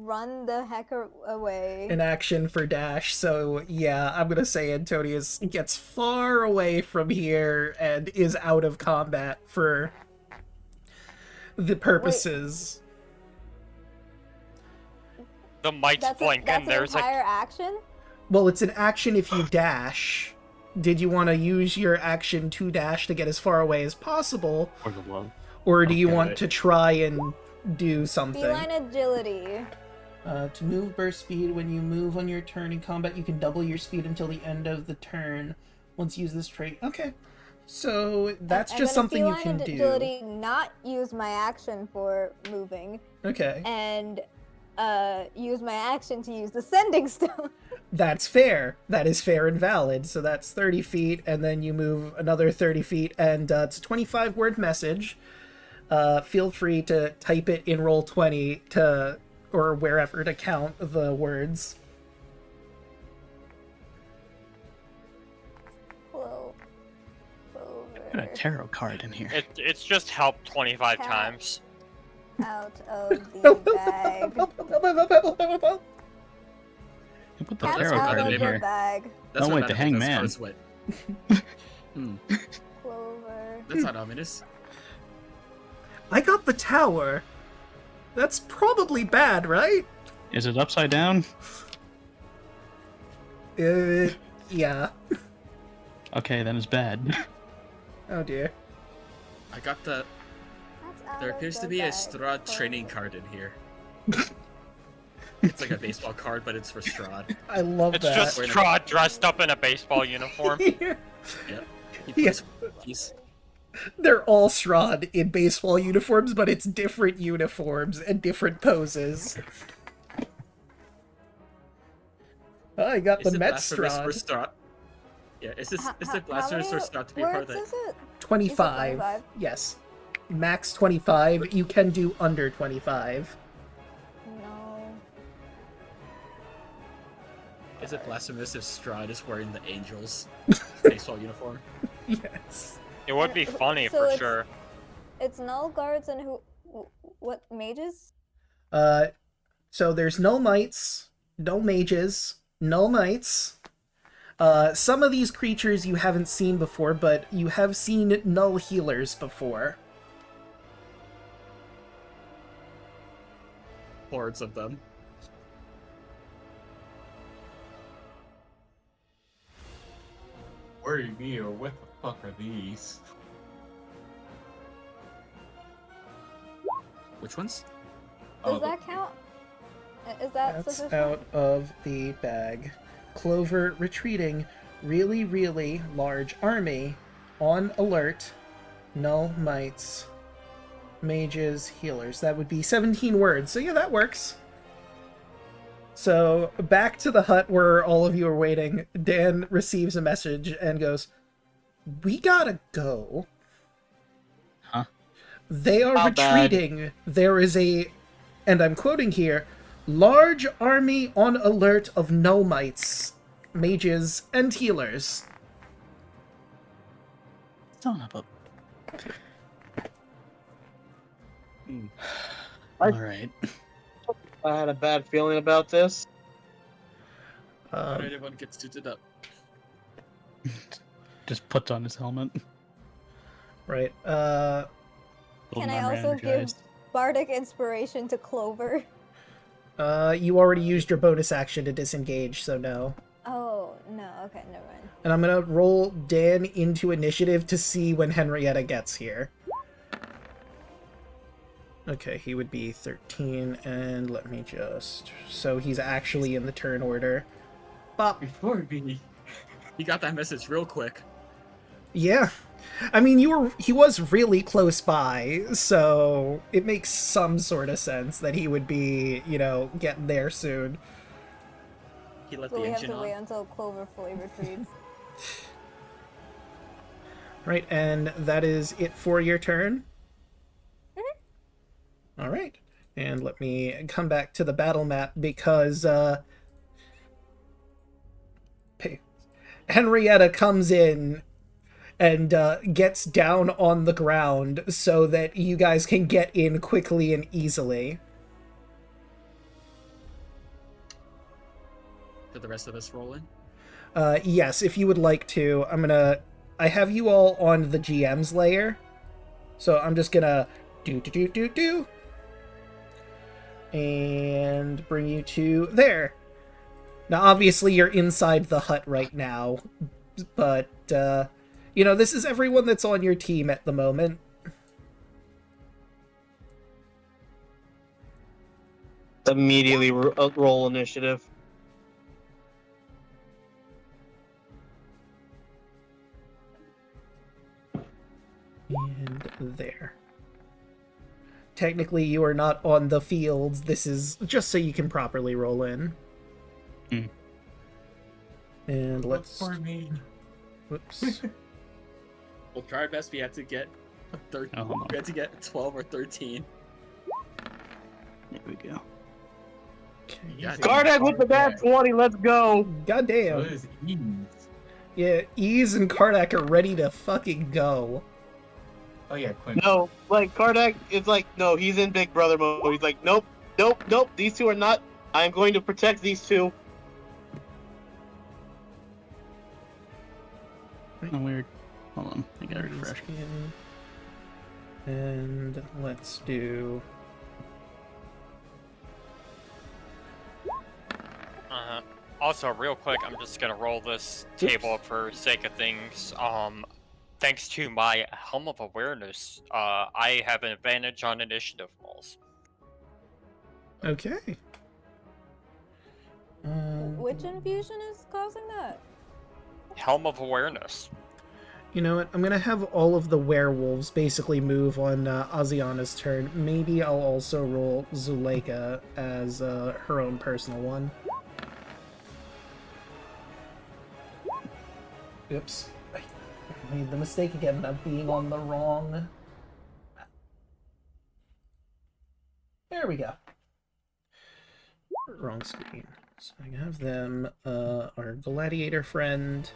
Run the heck away. an action for dash. So yeah, I'm gonna say Antonius gets far away from here and is out of combat for the purposes. The mics That's blink that's and an there's entire action? Well, it's an action if you dash. Did you want to use your action to dash to get as far away as possible, Or the love. or do you Okay. want to try and do something? Feline agility. To move burst speed, when you move on your turn in combat, you can double your speed until the end of the turn. Once you use this trait. Okay. So that's I'm just gonna something you feline can do. agility, not use my action for moving, Okay. and use my action to use the sending stone. That's fair. That is fair and valid. So that's 30 feet, and then you move another 30 feet, and it's a 25-word message. Feel free to type it in Roll20 to, or wherever, to count the words. Clover. Got a tarot card in here. it's just helped 25 Cat. times. Out of the bag. You put the Cat's tarot out card of in the here. bag. That's Oh, what wait, I the think that's hangman. first wit. Hmm, Clover. that's not ominous. I got the tower. That's probably bad, right? Is it upside down? Yeah. Okay, then it's bad. Oh dear. I got the. That's out There of appears the to be a bag. Strahd training Clover. card in here. It's like a baseball card, but it's for Strahd. I love It's that. just Strahd dressed up in a baseball uniform. Yep. He Yeah. plays he's They're all Strahd in baseball uniforms, but it's different uniforms and different poses. Oh, I got Is the it Mets blasphemous for Strahd. Strahd? Yeah, is it How blasphemous for many Strahd to be part of words that? is it? 25. 25? Yes. Max 25. You can do under 25. No. Is it blasphemous if Strahd is wearing the Angels baseball uniform? Yes. It would be funny So for it's- sure. It's null guards and who? What mages? So there's null mites, null mages, null knights. Some of these creatures you haven't seen before, but you have seen null healers before. Hordes of them. Worry me, or what the fuck are these? Which ones? Does that count? Is that That's sufficient? out of the bag. Clover retreating. Really, really large army. On alert. Null mites. Mages, healers. That would be 17 words. So yeah, that works. So back to the hut where all of you are waiting. Dan receives a message and goes, "We gotta go." Huh? They are How bad? retreating. There is a, and I'm quoting here, large army on alert of no-mites, mages, and healers. Son of a. Hmm. Alright. I had a bad feeling about this. Not anyone gets suited up. Just puts on his helmet. Right. Can I also give bardic inspiration to Clover? You already used your bonus action to disengage, so no. Oh no. Okay, never mind. And I'm gonna roll Dan into initiative to see when Henrietta gets here. Okay, he would be 13, and let me just... So he's actually in the turn order. Bop. Before me. He got that message real quick. Yeah. I mean, he was really close by, so it makes some sort of sense that he would be, getting there soon. He let So the we have engine to wait on. until Clover fully retreats. Right, and that is it for your turn? Mhm. All right. And let me come back to the battle map because Henrietta comes in and gets down on the ground so that you guys can get in quickly and easily. For the rest of us rolling. Yes, if you would like to, I have you all on the GM's layer, so I'm just gonna do, and bring you to there. Now, obviously, you're inside the hut right now, but, this is everyone that's on your team at the moment. Immediately roll initiative. And there. Technically, you are not on the fields. This is just so you can properly roll in. And Look let's... for me. Whoops. We'll try our best. We had to get we had to get 12 or 13. There we go. Okay. Yeah, Kardak with the bad 20, let's go! So Goddamn. is Ease. Yeah, Ease and Kardak are ready to fucking go. Oh yeah, Quinn. No, like, Kardak is like, no, he's in Big Brother mode. He's like, nope, these two are not. I'm going to protect these two. Oh, weird. Hold on, I gotta refresh. And let's do... Also, real quick, I'm just gonna roll this table for sake of things. Thanks to my Helm of Awareness, I have an advantage on initiative rolls. Okay. Which infusion is causing that? Helm of Awareness. You know what? I'm gonna have all of the werewolves basically move on Asiana's turn. Maybe I'll also roll Zuleika as her own personal one. Oops. I made the mistake again of being on the wrong... There we go. Wrong screen. So I have them, our gladiator friend.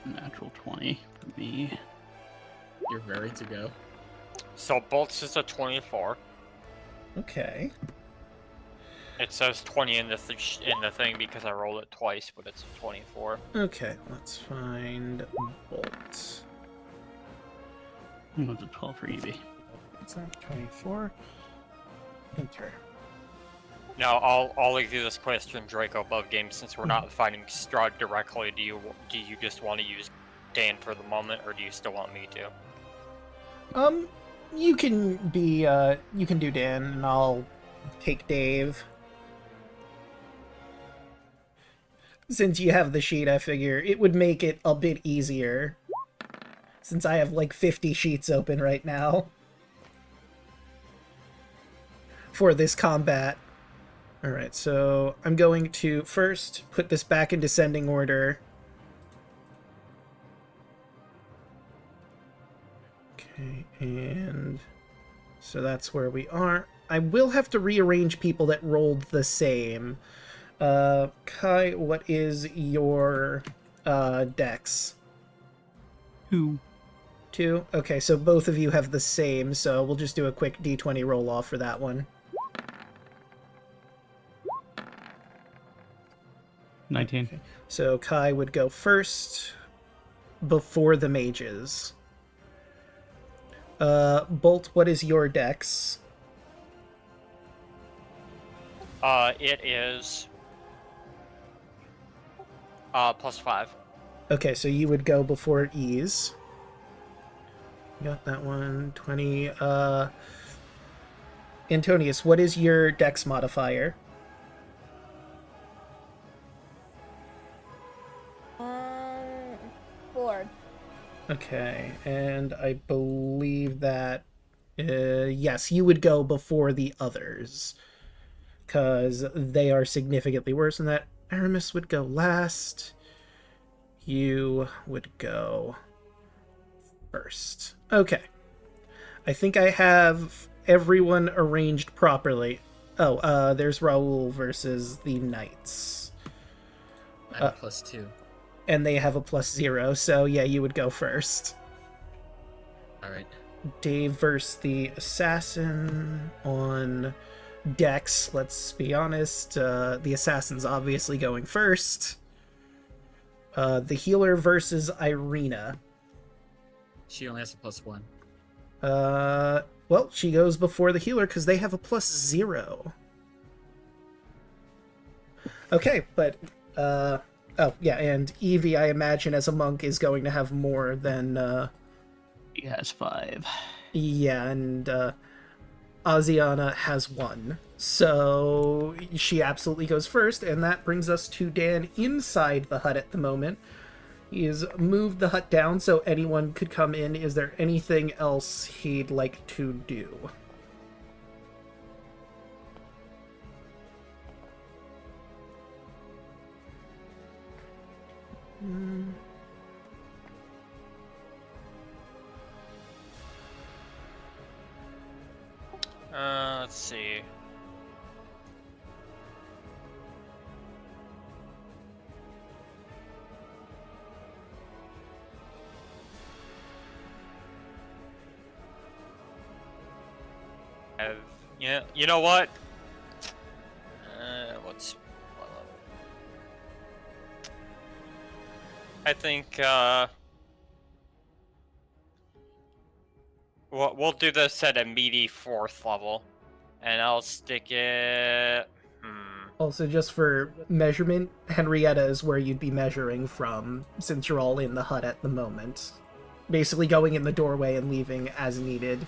Natural 20 for me. You're ready to go. So bolts is a 24. Okay. It says 20 in the thing because I rolled it twice, but it's 24. Okay, let's find bolts. What's a 12 for Evie? What's that? 24. Enter. Now, I'll leave you this question, Draco, above game. Since we're not fighting Strahd directly, do you just want to use Dan for the moment, or do you still want me to? You can be, you can do Dan, and I'll take Dave. Since you have the sheet, I figure it would make it a bit easier. Since I have like 50 sheets open right now. For this combat. Alright, so I'm going to first put this back in descending order. Okay, and so that's where we are. I will have to rearrange people that rolled the same. Kai, what is your dex? 2. 2? Okay, so both of you have the same, so we'll just do a quick d20 roll-off for that one. 19. Okay. So Kai would go first before the mages. Bolt, what is your dex? It is +5. Okay, so you would go before ease. Got that one. 20. Antonius, what is your dex modifier? 4. Okay, and I believe that yes, you would go before the others because they are significantly worse than that. Aramis would go last. You would go first. Okay. I think I have everyone arranged properly. Oh, there's Raoul versus the Knights. I have +2. And they have a +0, so yeah, you would go first. Alright. Dave versus the Assassin on Dex. Let's be honest, the Assassin's obviously going first. The Healer versus Irina. She only has a +1. Well, she goes before the Healer because they have a +0. Okay, but, oh, yeah, and Evie, I imagine, as a monk, is going to have more than, He has 5. yeah, and, Asiana has 1. So, she absolutely goes first, and that brings us to Dan inside the hut at the moment. He has moved the hut down so anyone could come in. Is there anything else he'd like to do? Let's see. Yeah, you know what? What's what level? I think we'll do this at a meaty 4th level, and I'll stick it. Also, just for measurement, Henrietta is where you'd be measuring from, since you're all in the hut at the moment. Basically going in the doorway and leaving as needed.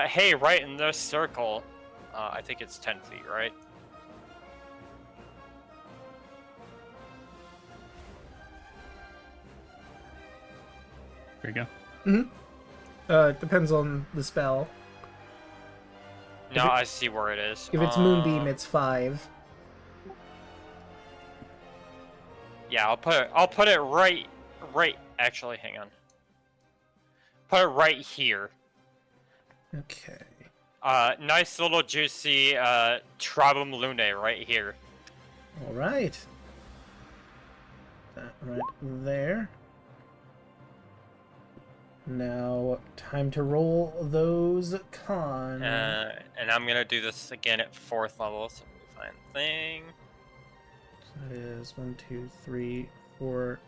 Hey, right in this circle, I think it's 10 feet, right? There you go. It depends on the spell. No, I see where it is. If it's Moonbeam, it's 5. Yeah, I'll put it right. Actually, hang on. Put it right here. Okay. Nice little juicy Trabum Lune right here. Alright. That right there. Now, time to roll those cons. And I'm gonna do this again at 4th level, so let me find the thing. That is 1, 2, 3, 4,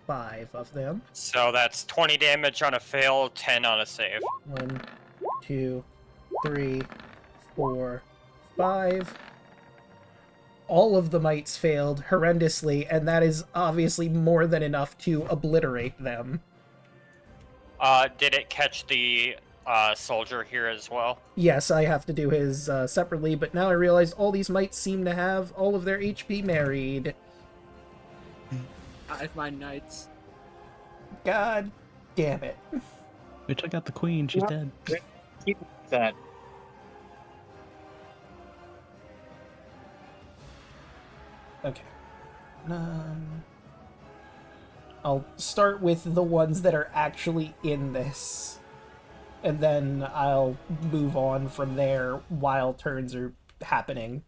5 of them. So that's 20 damage on a fail, 10 on a save. 1, 2, 3, 4, 5. All of the mites failed horrendously, and that is obviously more than enough to obliterate them. Did it catch the soldier here as well? Yes, I have to do his separately, but now I realize all these mites seem to have all of their HP married. I have my knights. God damn it. We took out the queen. She's dead. Keep that. Okay. I'll start with the ones that are actually in this. And then I'll move on from there while turns are happening.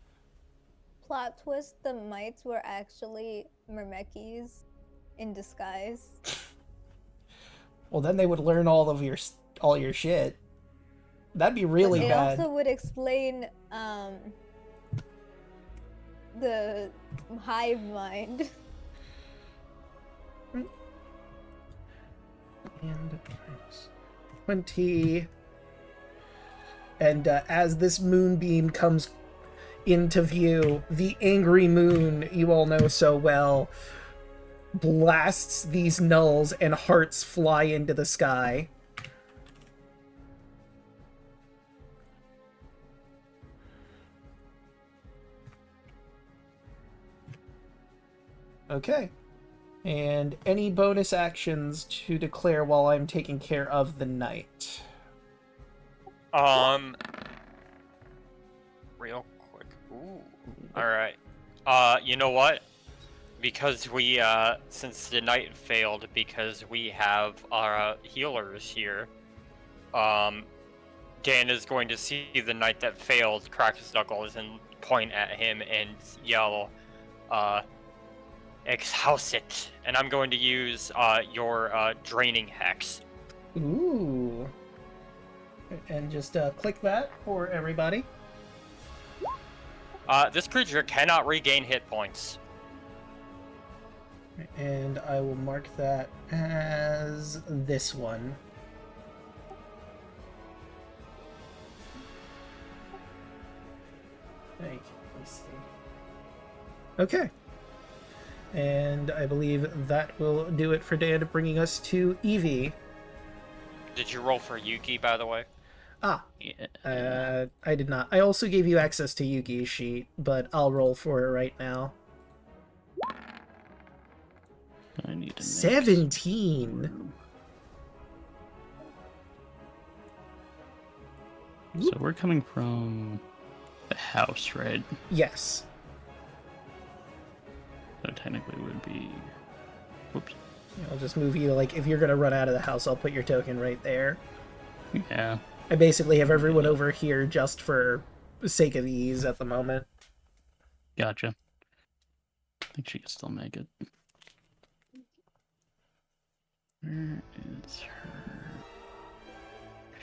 Plot twist, the mites were actually Mermekis in disguise. Well, then they would learn all your shit. That'd be really But it bad. also would explain the hive mind. And 20. And as this moonbeam comes into view, the angry moon you all know so well blasts these nulls and hearts fly into the sky. Okay. And any bonus actions to declare while I'm taking care of the night? Real quick. Ooh. Alright. You know what? Because we, since the night failed, because we have our healers here, Dan is going to see the knight that failed, crack his knuckles, and point at him and yell, Exhausit. And I'm going to use, your, Draining Hex. Ooh. And just click that for everybody. This creature cannot regain hit points. And I will mark that as this one. Thank you. Let's see. Okay. And I believe that will do it for Dan, bringing us to Evie. Did you roll for Yuki, by the way? Yeah. I did not. I also gave you access to Yuki's sheet, but I'll roll for it right now. I need to 17. So we're coming from the house, right? Yes. So technically it would be... Whoops. I'll just move you, like, if you're gonna run out of the house, I'll put your token right there. Yeah. I basically have everyone over here just for the sake of ease at the moment. Gotcha. I think she can still make it. Where is her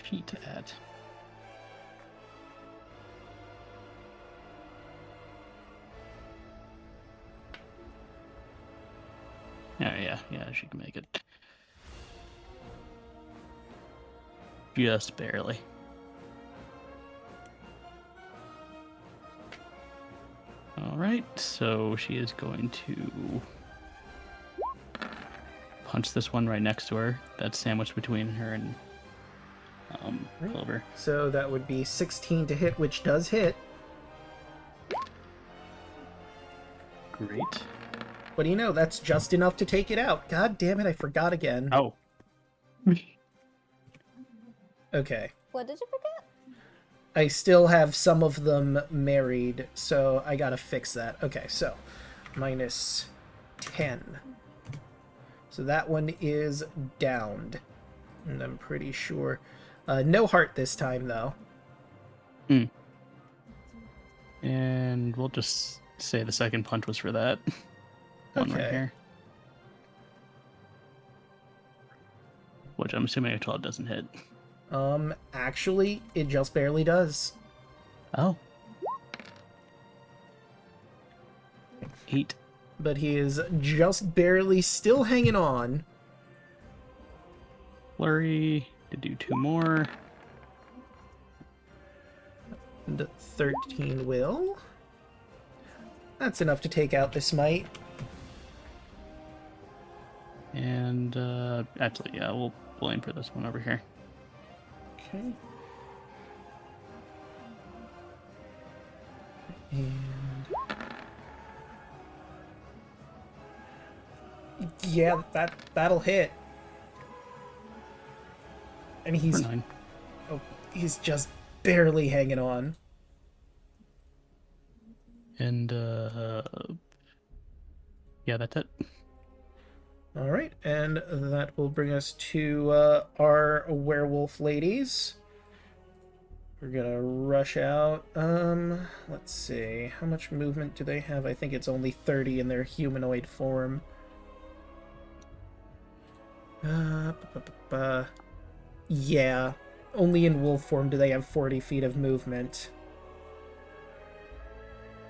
sheet at? Oh, yeah, she can make it. Just barely. Alright, so she is going to punch this one right next to her. That's sandwiched between her and Clover. So that would be 16 to hit, which does hit. Great. What do you know? That's just enough to take it out. God damn it, I forgot again. Oh. What Okay. did you forget? I still have some of them married, so I gotta fix that. Okay, so minus 10. So that one is downed. And I'm pretty sure. No heart this time, though. And we'll just say the second punch was for that. One right Okay. here. Which I'm assuming a 12 doesn't hit. Actually, it just barely does. Oh. 8. But he is just barely still hanging on. Flurry to do 2 more. And 13 will. That's enough to take out this mite. And actually, yeah, we'll aim for this one over here. Okay. And yeah, that'll hit. And For 9. he's just barely hanging on. And yeah, that's it. All right, and that will bring us to our werewolf ladies. We're gonna rush out. Let's see. How much movement do they have? I think it's only 30 in their humanoid form. Yeah. only in wolf form do they have 40 feet of movement.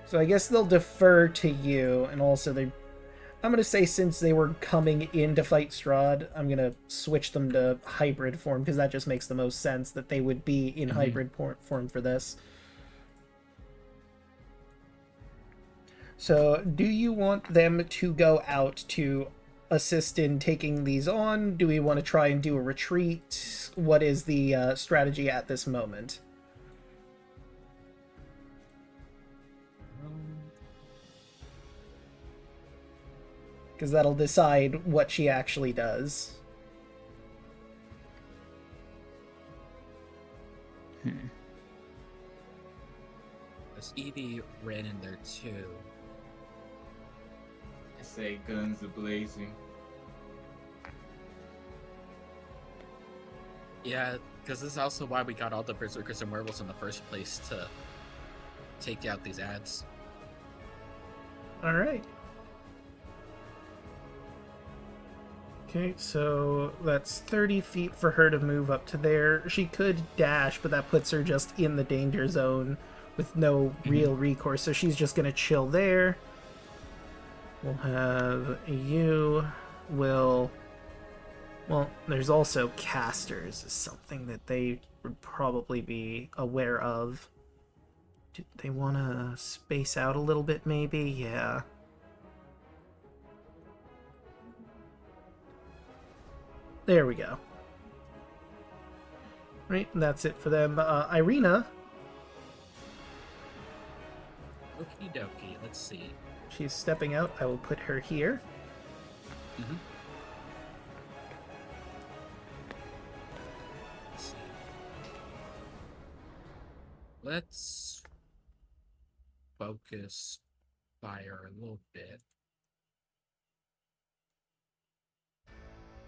So I guess they'll defer to you, and also I'm gonna say since they were coming in to fight Strahd, I'm gonna switch them to hybrid form, because that just makes the most sense that they would be in hybrid form for this. So, do you want them to go out to assist in taking these on? Do we want to try and do a retreat? What is the strategy at this moment? Because that'll decide what she actually does. This Evie ran in there too. I say guns a-blazing. Yeah, because this is also why we got all the berserkers and werewolves in the first place, to take out these ads. Alright. Okay, so that's 30 feet for her to move up to there. She could dash, but that puts her just in the danger zone with no real recourse, so she's just gonna chill there. We'll have you will... Well, there's also casters, is something that they would probably be aware of. Do they want to space out a little bit, maybe? Yeah. There we go. Right, that's it for them. Irina. Okie dokie, let's see. She's stepping out. I will put her here. Mm-hmm. Let's see. Let's focus fire a little bit.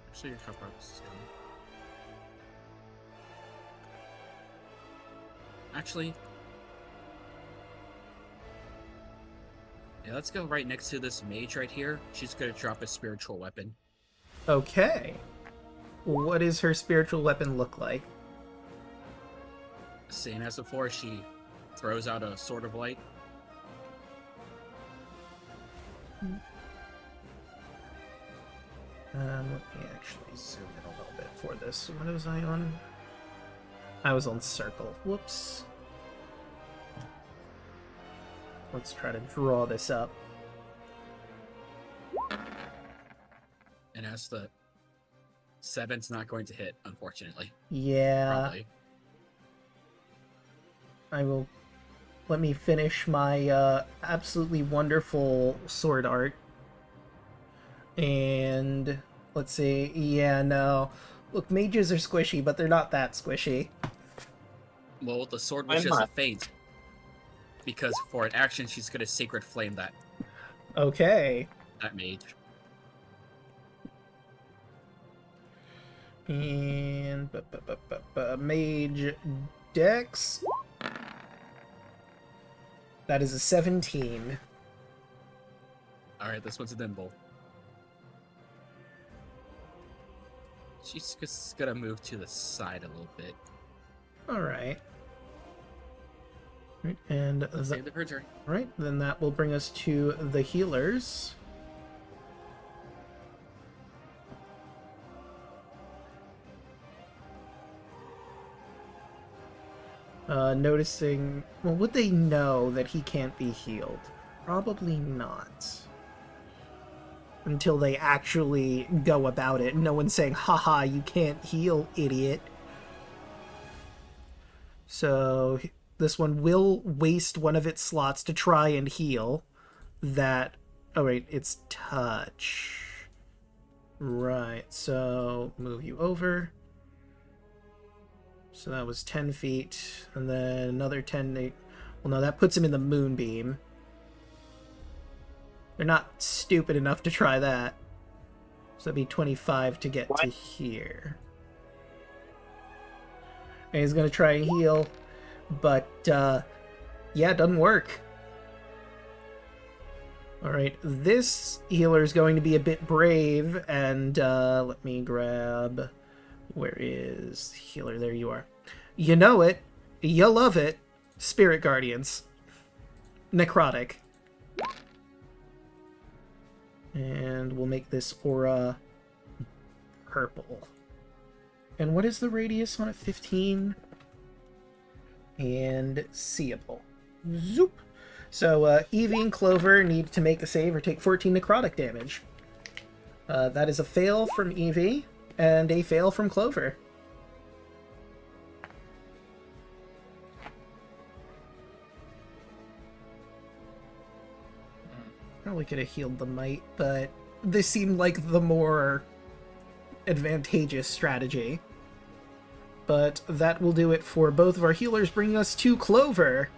Actually, your cover up soon. Actually, yeah, let's go right next to this mage right here. She's gonna drop a spiritual weapon. Okay. What does her spiritual weapon look like? Same as before, she throws out a sword of light. Let me actually zoom in a little bit for this. What was I on? I was on circle. Whoops. Let's try to draw this up. And as the 7's not going to hit, unfortunately. Yeah. Probably. I will... Let me finish my absolutely wonderful sword art. And... Let's see. Yeah, no. Look, mages are squishy, but they're not that squishy. Well, the sword was just a feint. Because for an action, she's gonna Sacred Flame that Okay. mage. And... Mage Dex... That is a 17. Alright, this one's a nimble. She's just gonna move to the side a little bit. Alright. Right, and Save the turn. right, then that will bring us to the healers. Noticing... Well, would they know that he can't be healed? Probably not. Until they actually go about it. No one's saying, haha, you can't heal, idiot. So, this one will waste one of its slots to try and heal. That... Oh, wait, it's touch. Right, so move you over. So that was 10 feet, and then another 10... Well, no, that puts him in the moonbeam. They're not stupid enough to try that. So that'd be 25 to get to here. And he's going to try and heal, but, yeah, it doesn't work. Alright, this healer is going to be a bit brave, and, let me grab... Where is healer? There you are. You know it. You love it. Spirit Guardians. Necrotic. And we'll make this aura purple. And what is the radius on it? 15? And seeable. Zoop. So Evie and Clover need to make a save or take 14 necrotic damage. That is a fail from Evie and a fail from Clover. Probably could have healed the Might, but this seemed like the more advantageous strategy. But that will do it for both of our healers, bringing us to Clover.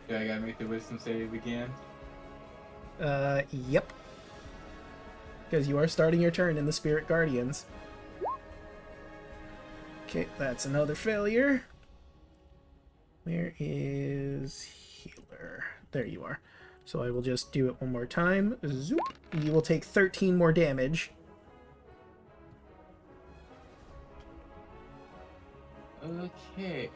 Do I gotta make the wisdom save again? Yep. Because you are starting your turn in the Spirit Guardians. Okay, that's another failure. Where is healer? There you are. So I will just do it one more time. Zoop. You will take 13 more damage. Okay.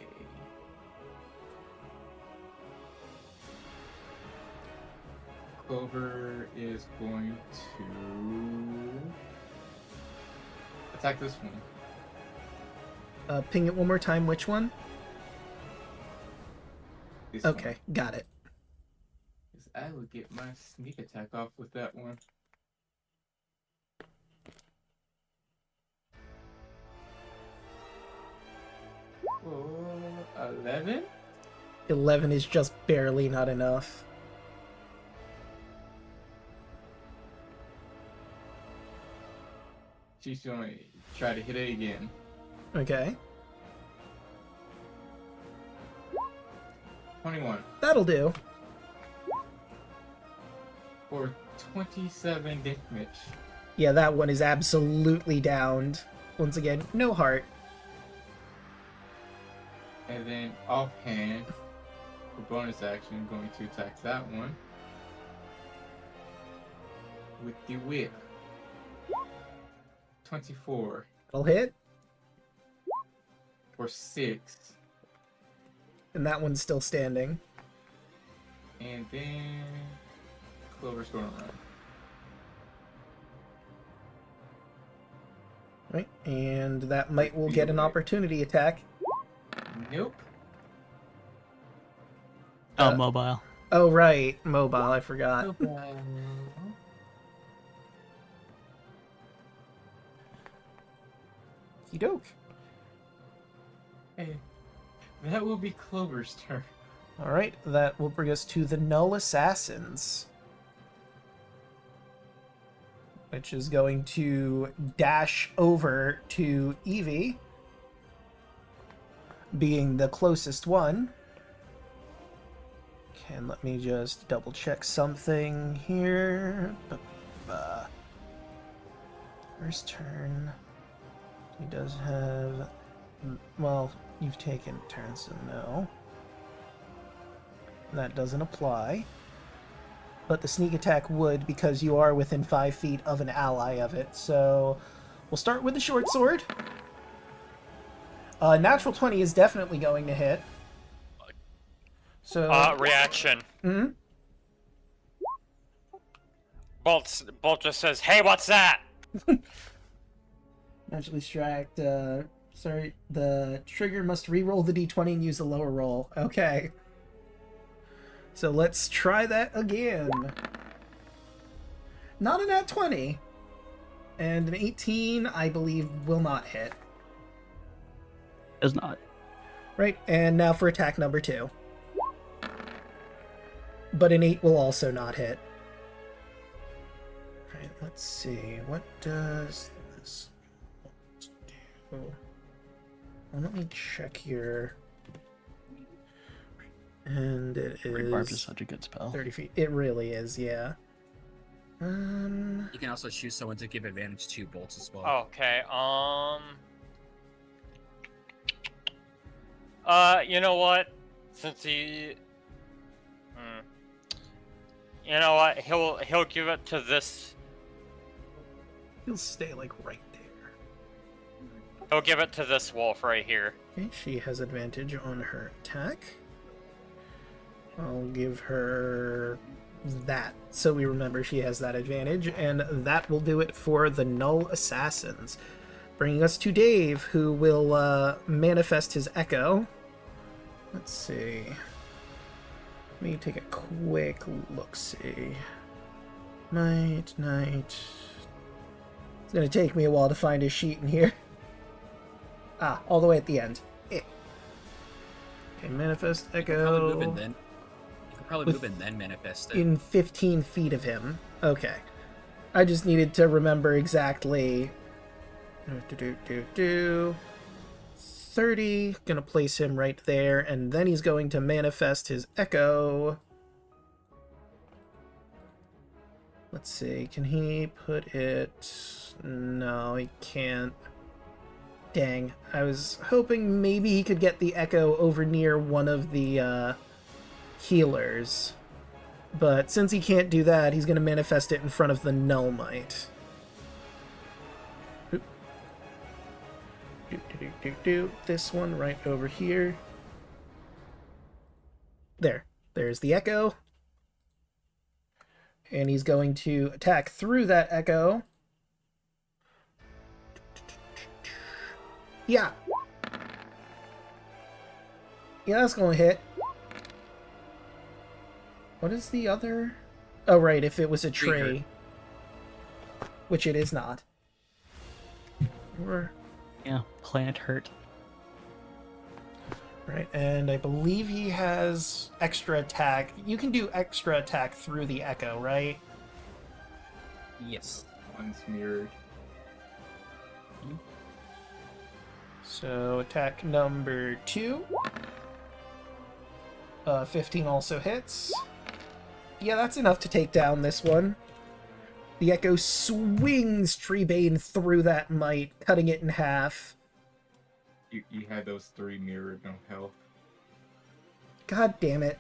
Clover is going to attack this one. Ping it one more time. Which one? This Okay, got it. Because I will get my sneak attack off with that one. Oh, 11? 11 is just barely not enough. She's gonna try to hit it again. Okay. 21 That'll do. for 27 damage. Yeah, that one is absolutely downed. Once again, no heart. And then offhand, for bonus action, going to attack that one with the whip. 24 That'll hit. for 6. And that one's still standing. And then Clover's going around. Right, and that might will get an opportunity attack. Nope. Mobile. Oh, right. Mobile, I forgot. Doke. Hey, that will be Clover's turn. Alright, that will bring us to the Null Assassins. Which is going to dash over to Evie, being the closest one. Okay, and let me just double check something here. First turn. He does have... Well, you've taken turns, so no. That doesn't apply. But the sneak attack would, because you are within 5 feet of an ally of it. So we'll start with the short sword. Natural 20 is definitely going to hit. So Reaction. Hmm? Bolt just says, "Hey, what's that?" Naturally strike. Sorry, the trigger must re-roll the d20 and use the lower roll. Okay. So let's try that again. Not a nat 20. And an 18, I believe, will not hit. Does not. Right, and now for attack number 2. But an 8 will also not hit. Right, let's see. What does this do? Well, let me check here. And it Great Barb's is is such a good spell. 30 feet. It really is, yeah. You can also choose someone to give advantage to bolts as well. Okay. You know what? since he, you know what? He'll give it to this. He'll stay like right there. He'll give it to this wolf right here. Okay, she has advantage on her attack. I'll give her that, so we remember she has that advantage, and that will do it for the Null Assassins. Bringing us to Dave, who will manifest his Echo. Let's see. Let me take a quick look-see. Night. It's gonna take me a while to find his sheet in here. Ah, all the way at the end. Okay, manifest Echo. You could probably move and then manifest it. In 15 feet of him. Okay. I just needed to remember exactly. 30. Gonna place him right there, and then he's going to manifest his Echo. Let's see, can he put it... No, he can't. Dang, I was hoping maybe he could get the Echo over near one of the healers. But since he can't do that, he's going to manifest it in front of the Nullmite. This one right over here. There's the Echo. And he's going to attack through that Echo. Yeah. Yeah, that's going to hit. What is the other? Oh, right, if it was a tree. Which it is not. Yeah, plant hurt. Right, and I believe he has extra attack. You can do extra attack through the Echo, right? Yes. One's mirrored. So attack number 2. 15 also hits. Yeah, that's enough to take down this one. The Echo swings Treebane through that mite, cutting it in half. You had those 3 mirrored, no health. God damn it.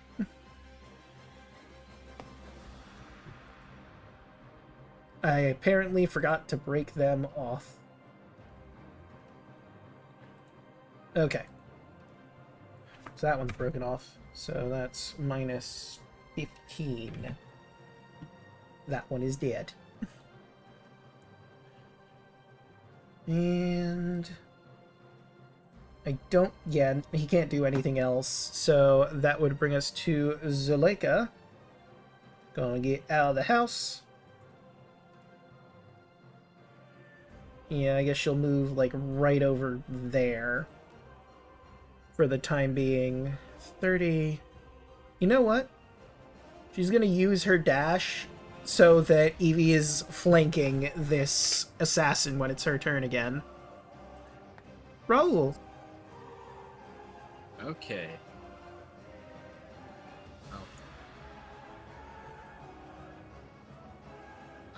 I apparently forgot to break them off. Okay. So that one's broken off. So that's minus 15. That one is dead. And I don't... Yeah, he can't do anything else. So that would bring us to Zuleika. Gonna get out of the house. Yeah, I guess she'll move, like, right over there. For the time being. 30... You know what? She's gonna use her dash so that Evie is flanking this assassin when it's her turn again. Roll! Okay. Oh.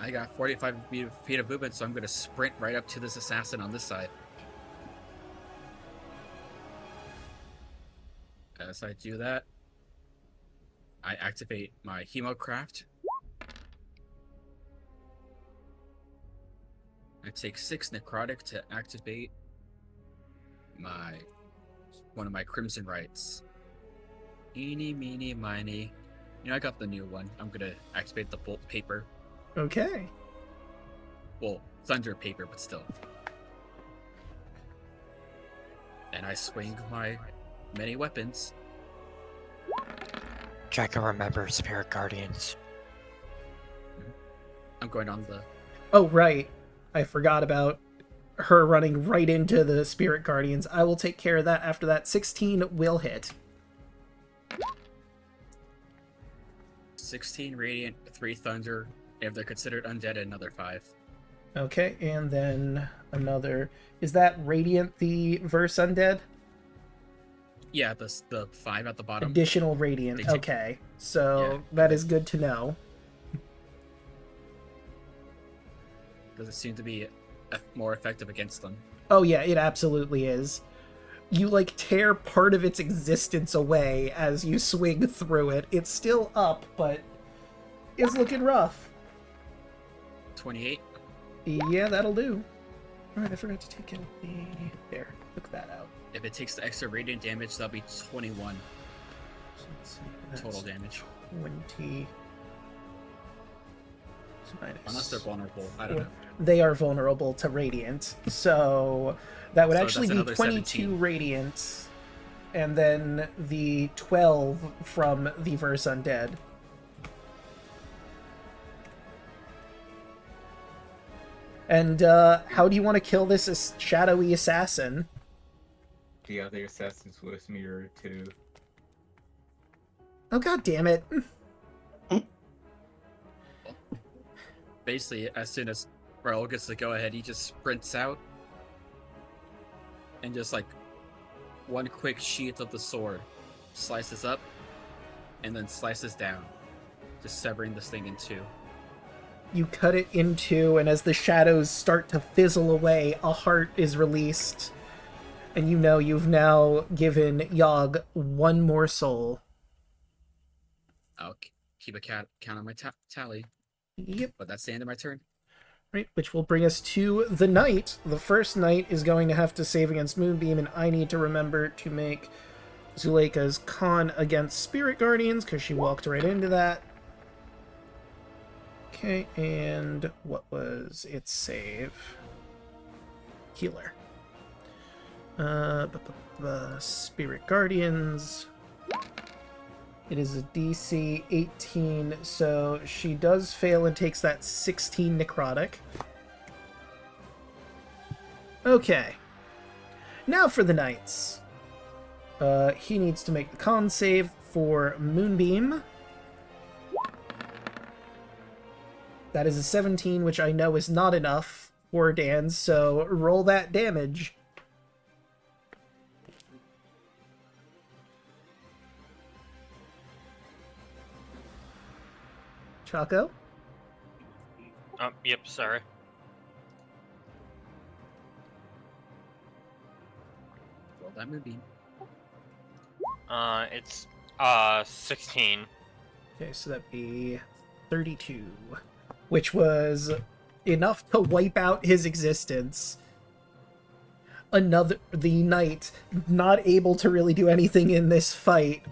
I got 45 feet of movement, so I'm going to sprint right up to this assassin on this side. As I do that, I activate my Hemocraft. I take 6 necrotic to activate one of my Crimson Rights. Eeny, meeny, miny. You know, I got the new one. I'm gonna activate the Bolt Paper. Okay. Well, Thunder Paper, but still. And I swing my many weapons. Try to remember Spirit Guardians. I'm going on the... Oh, right. I forgot about her running right into the Spirit Guardians. I will take care of that after that. 16 will hit. 16 Radiant, 3 Thunder. If they're considered undead, another 5. Okay, and then another... Is that Radiant the verse undead? Yeah, the 5 at the bottom. Additional Radiant. Okay, so Yeah. that is good to know. Does it seem to be more effective against them? Oh yeah, it absolutely is. you like tear part of its existence away as you swing through it. It's still up, but it's looking rough. 28. Yeah, that'll do. Alright, I forgot to take out the... There, took that out. If it takes the extra radiant damage, that'll be 21 So let's see, that's total damage. 20... minus... Unless they're vulnerable. I don't know. They are vulnerable to radiant, so that would So actually that's be another 22 17. radiant, and then the 12 from the Verse Undead. And how do you want to kill this shadowy assassin? The other assassins was mirrored too. Oh, god damn it. Basically, as soon as Raul gets to go ahead, he just sprints out and just like one quick sheath of the sword slices up and then slices down, just severing this thing in two. You cut it in two, and as the shadows start to fizzle away, a heart is released. And you know you've now given Yogg one more soul. I'll keep a count on my tally, Yep. but that's the end of my turn. Right, which will bring us to the knight. The first knight is going to have to save against Moonbeam, and I need to remember to make Zuleika's con against Spirit Guardians, because she walked right into that. Okay, and what was its save? Healer. Spirit Guardians. It is a DC 18, so she does fail and takes that 16 necrotic. Okay. Now for the knights. He needs to make the con save for Moonbeam. That is a 17, which I know is not enough for Dan, so roll that damage. Chaco? Yep, sorry. Roll that Moonbeam. It's 16. Okay, so that'd be 32. Which was enough to wipe out his existence. The knight, not able to really do anything in this fight,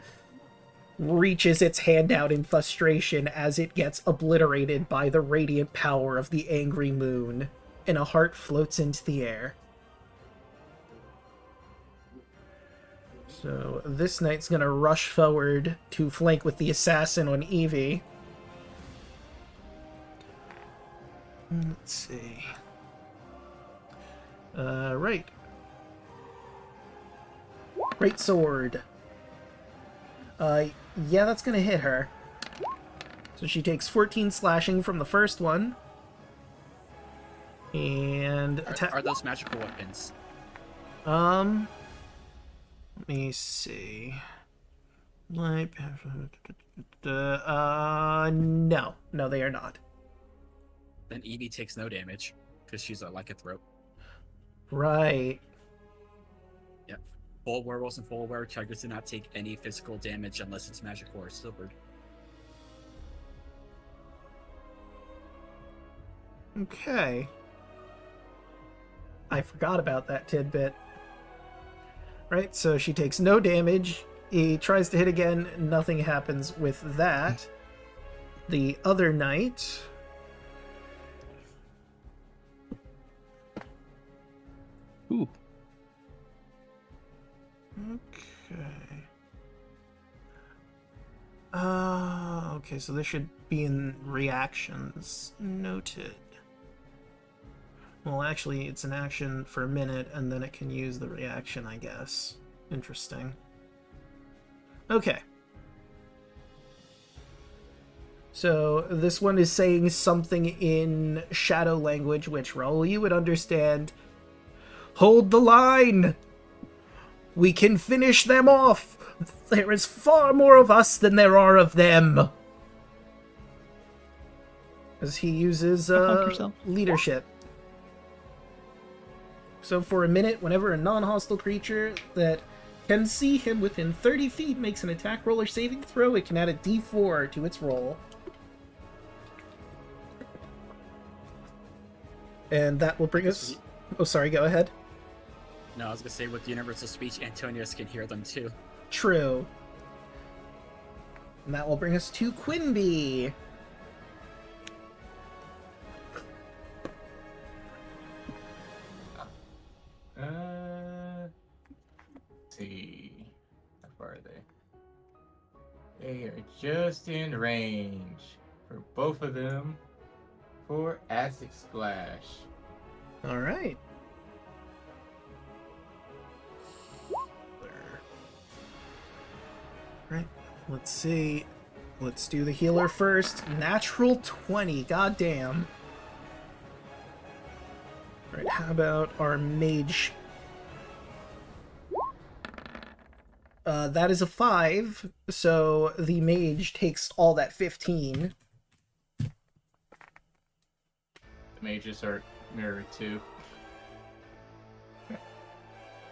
reaches its hand out in frustration as it gets obliterated by the radiant power of the angry moon, and a heart floats into the air. So this knight's gonna rush forward to flank with the assassin on Evie. Let's see. Right. Great sword. Yeah, that's gonna hit her. So she takes 14 slashing from the first one. And Are those magical weapons? let me see. Like, no, they are not. Then Evie takes no damage because she's a lycanthrope. Right. Yep. Full werewolves and full werewolves do not take any physical damage unless it's magical or silvered. Okay. I forgot about that tidbit. Right, so she takes no damage. He tries to hit again. Nothing happens with that. The other knight... Ooh. Okay. Okay, so this should be in reactions. Noted. Well, actually, it's an action for a minute, and then it can use the reaction, I guess. Interesting. Okay. So, this one is saying something in shadow language, which, Raoul, you would understand. Hold the line! We can finish them off! There is far more of us than there are of them! As he uses Go fuck yourself. leadership. So for a minute, whenever a non-hostile creature that can see him within 30 feet makes an attack roll or saving throw, it can add a d4 to its roll. And that will bring us... Oh, sorry, go ahead. No, I was gonna say with universal speech, Antonius can hear them too. True. And that will bring us to Quinby. Let's see. How far are they? They are just in range for both of them for Acid Splash. All right. Right. Let's see. Let's do the healer first. Natural 20. Goddamn. Right. How about our mage? That is a 5. So the mage takes all that 15. The mages are mirrored too.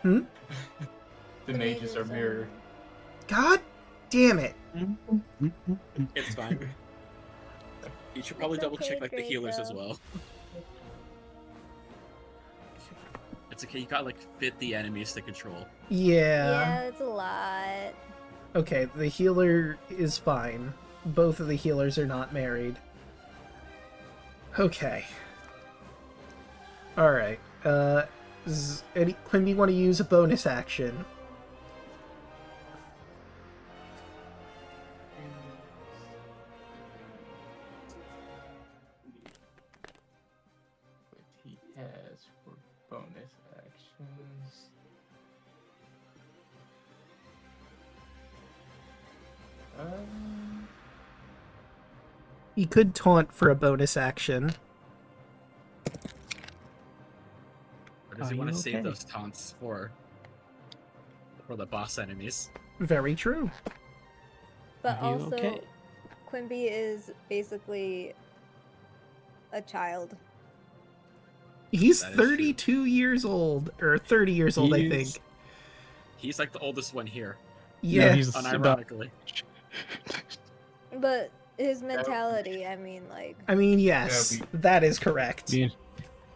Hmm? The mages are mirrored. God damn it. It's fine. You should probably It's double check okay, like the healers as Draco. well. It's okay, you got like 50 enemies to control. Yeah, it's a lot. Okay, the healer is fine. Both of the healers are not married. Okay. Alright. Does Quimby want to use a bonus action? What he has for bonus actions. He could taunt for a bonus action. Or does he Are want to you save okay? those taunts for the boss enemies? Very true. But Are you also, okay? Quimby is basically a child. He's That is true. 32 years old. Or 30 years old, I He's- think. He's like the oldest one here, Yeah. No, he's about... unironically. But his mentality, I mean, like, I mean, yes. Yeah, That is correct. Me and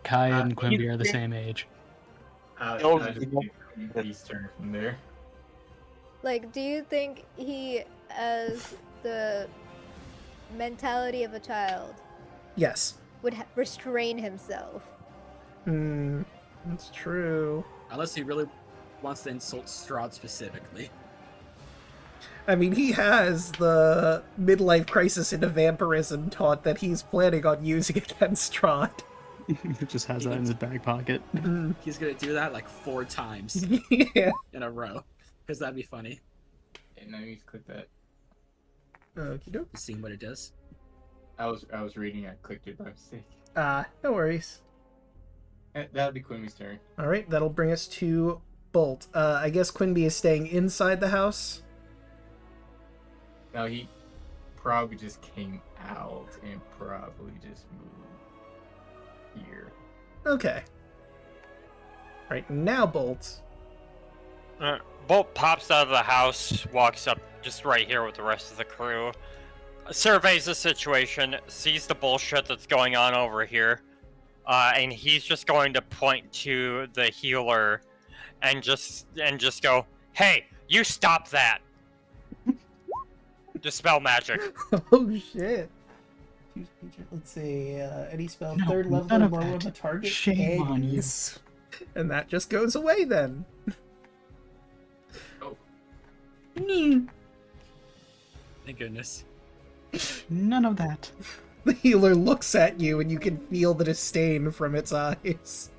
Kai and Uh, Quimby are the same age. I'll just take Quimby's turn from there. do you think he has the mentality of a child, Yes. would restrain himself? That's true. Unless he really wants to insult Strahd specifically. I mean, he has the midlife crisis into vampirism taunt that he's planning on using against Strahd. He just has that in his back pocket. He's gonna do that like 4 times Yeah. in a row. Because that'd be funny. And now you click that. Okie doke. Seeing what it does. I was reading. I clicked it by mistake. No worries. That'll be Quimby's turn. Alright, that'll bring us to Bolt. I guess Quimby is staying inside the house. Now he probably just came out and probably just moved here. Okay. Alright, now Bolt. Bolt pops out of the house, walks up just right here with the rest of the crew, surveys the situation, sees the bullshit that's going on over here, and he's just going to point to the healer and just go, "Hey, you stop that!" Dispel magic. Oh shit. Let's see, any spell No, third level none or of more that. when the target Shame on you. ends. And that just goes away then. Oh. Thank goodness. None of that. The healer looks at you and you can feel the disdain from its eyes.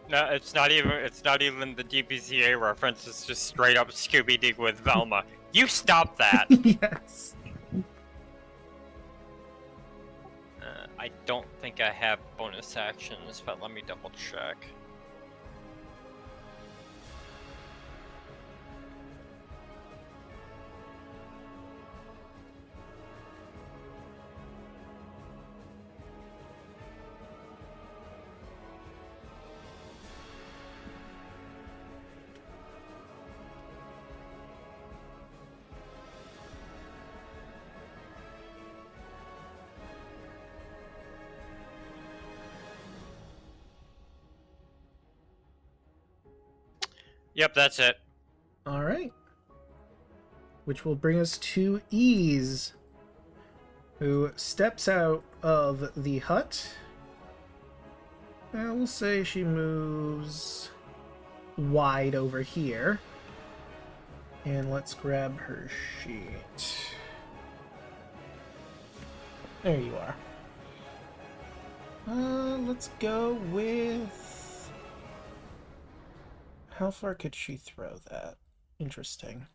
No, it's not even the DBZA reference. It's just straight up Scooby-Doo with Velma. You stop that. Yes. I don't think I have bonus actions, but let me double check. Yep, that's it. All right. Which will bring us to Ease, who steps out of the hut. And we'll say she moves wide over here. And let's grab her sheet. There you are. Let's go with... How far could she throw that? Interesting.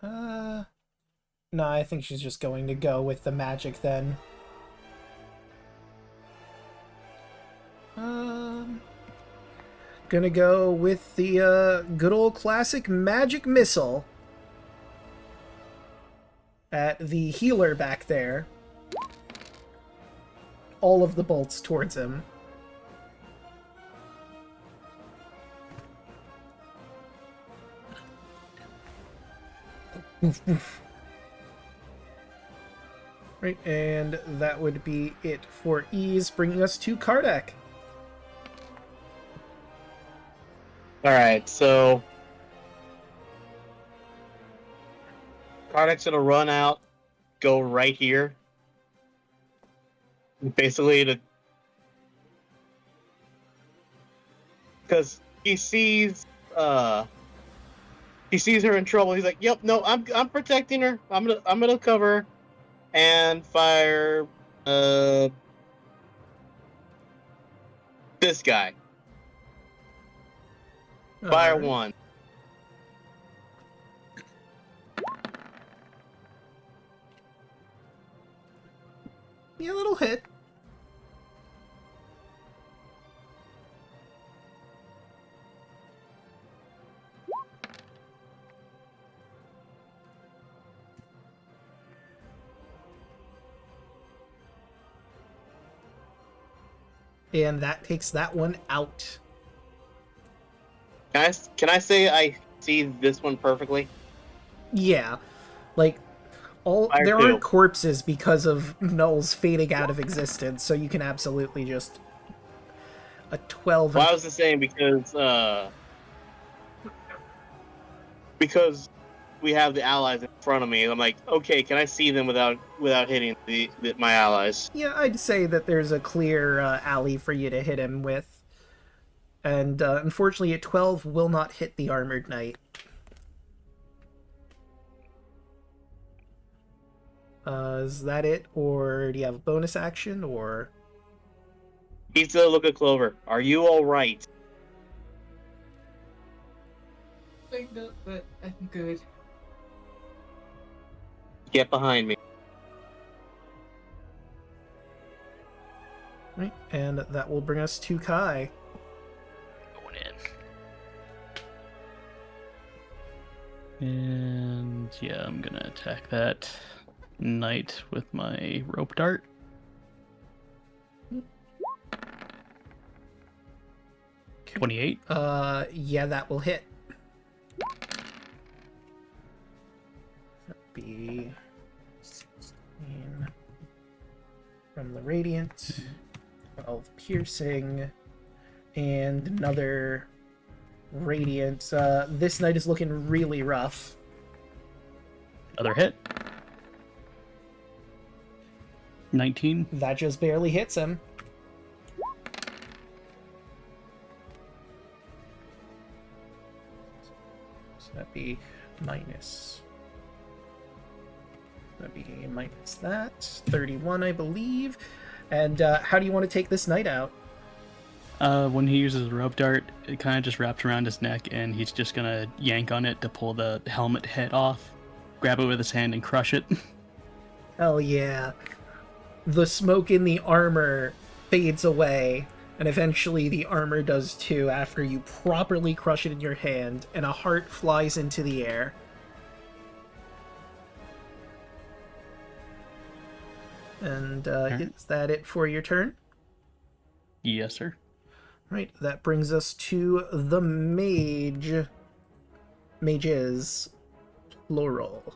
No, I think she's just going to go with the magic then. Gonna go with the good old classic magic missile at the healer back there. All of the bolts towards him. Oof, oof. Right, and that would be it for Ease, bringing us to Kardec. Alright, so Kardec's gonna run out, go right here. Basically to because he sees her in trouble. He's like, "Yep, no, I'm protecting her. I'm gonna cover her and fire this guy. Fire Alright. one. Yeah, little hit. And that takes that one out. Can I say I see this one perfectly? Yeah. Like, Fire there two. aren't corpses because of Null's fading out of existence, so you can absolutely just... A 12... Well, I was just saying because we have the allies in front of me. I'm like, okay, can I see them without hitting my allies? Yeah, I'd say that there's a clear alley for you to hit him with. And unfortunately, a 12 will not hit the Armored Knight. Is that it? Or do you have a bonus action? Or... He's gonna look at Clover. Are you all right? No, but I'm good. Get behind me. Right, and that will bring us to Kai. Going in. And yeah, I'm gonna attack that knight with my rope dart. Okay. 28. Yeah, that will hit. That'd be 16 from the Radiant, 12 piercing, and another Radiant. This knight is looking really rough. Another hit. 19. That just barely hits him. So that'd be minus. That'd be minus that. 31, I believe. And how do you want to take this knight out? When he uses the rope dart, it kind of just wraps around his neck, and he's just gonna yank on it to pull the helmet head off, grab it with his hand, and crush it. Hell yeah. The smoke in the armor fades away, and eventually the armor does too after you properly crush it in your hand, and a heart flies into the air. And is that it for your turn? Yes, sir. Right, that brings us to the mage. Mages, plural.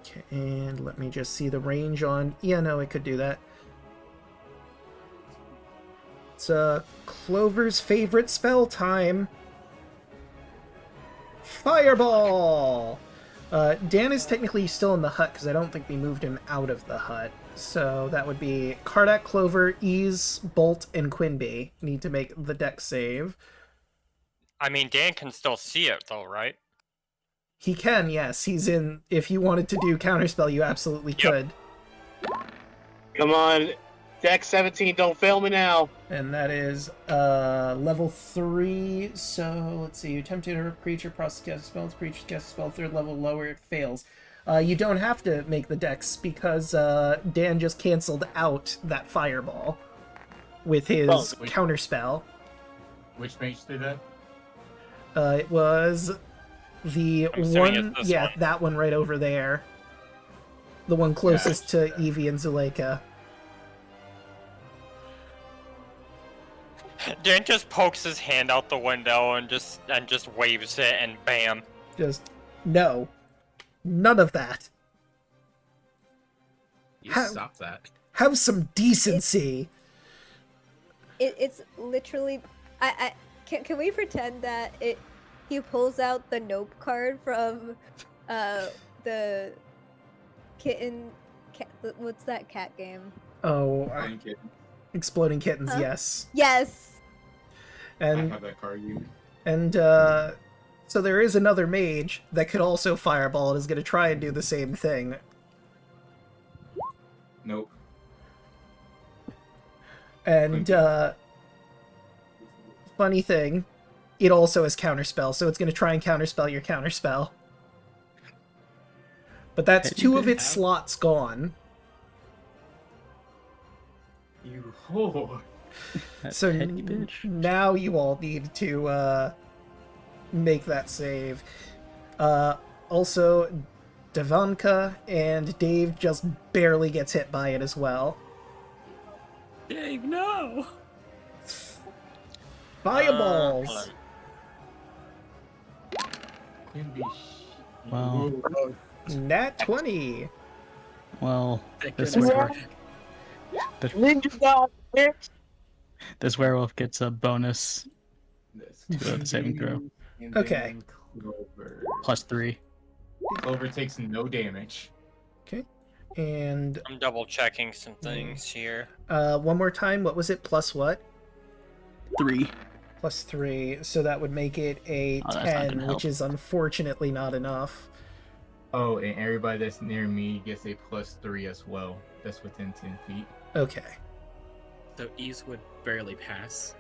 Okay, and let me just see the range on... Yeah, no, it could do that. It's Clover's favorite spell time. Fireball! Dan is technically still in the hut because I don't think we moved him out of the hut. So that would be Kardak, Clover, Ease, Bolt, and Quinby need to make the deck save. I mean, Dan can still see it, though, right? He can, yes. He's in. If you wanted to do Counterspell, you absolutely could. Come on, deck 17, don't fail me now. And that is level 3. So let's see. You attempt to hit a creature, process cast a spell. Its creature cast a spell 3rd level lower. It fails. You don't have to make the dex because Dan just canceled out that fireball with his Counterspell. Which mage did that? It was the one, yeah, that one right over there. The one closest to Evie and Zuleika. Dan just pokes his hand out the window and just waves it, and bam. Just no, none of that. You stop that. Have some decency. It's literally. Can we pretend that he pulls out the Nope card from the kitten. What's that cat game? Oh, Exploding Kittens. Huh? Yes. Yes. And I have that card used. And so there is another mage that could also fireball and is going to try and do the same thing. Nope. And funny thing, it also has counterspell, so it's going to try and counterspell your counterspell. But that's two of its slots gone. You whore. So now you all need to make that save. Also, Devanka and Dave just barely gets hit by it as well. Dave, no! Fireballs! Well, Nat 20! well, this werewolf gets a bonus to the saving throw. Okay. +3. Clover takes no damage. Okay. And I'm double checking some things here. one more time, what was it? Plus what? 3. Plus 3, so that would make it a 10, which is unfortunately not enough. Oh, and everybody that's near me gets a +3 as well. That's within 10 feet. Okay. So Ease would barely pass.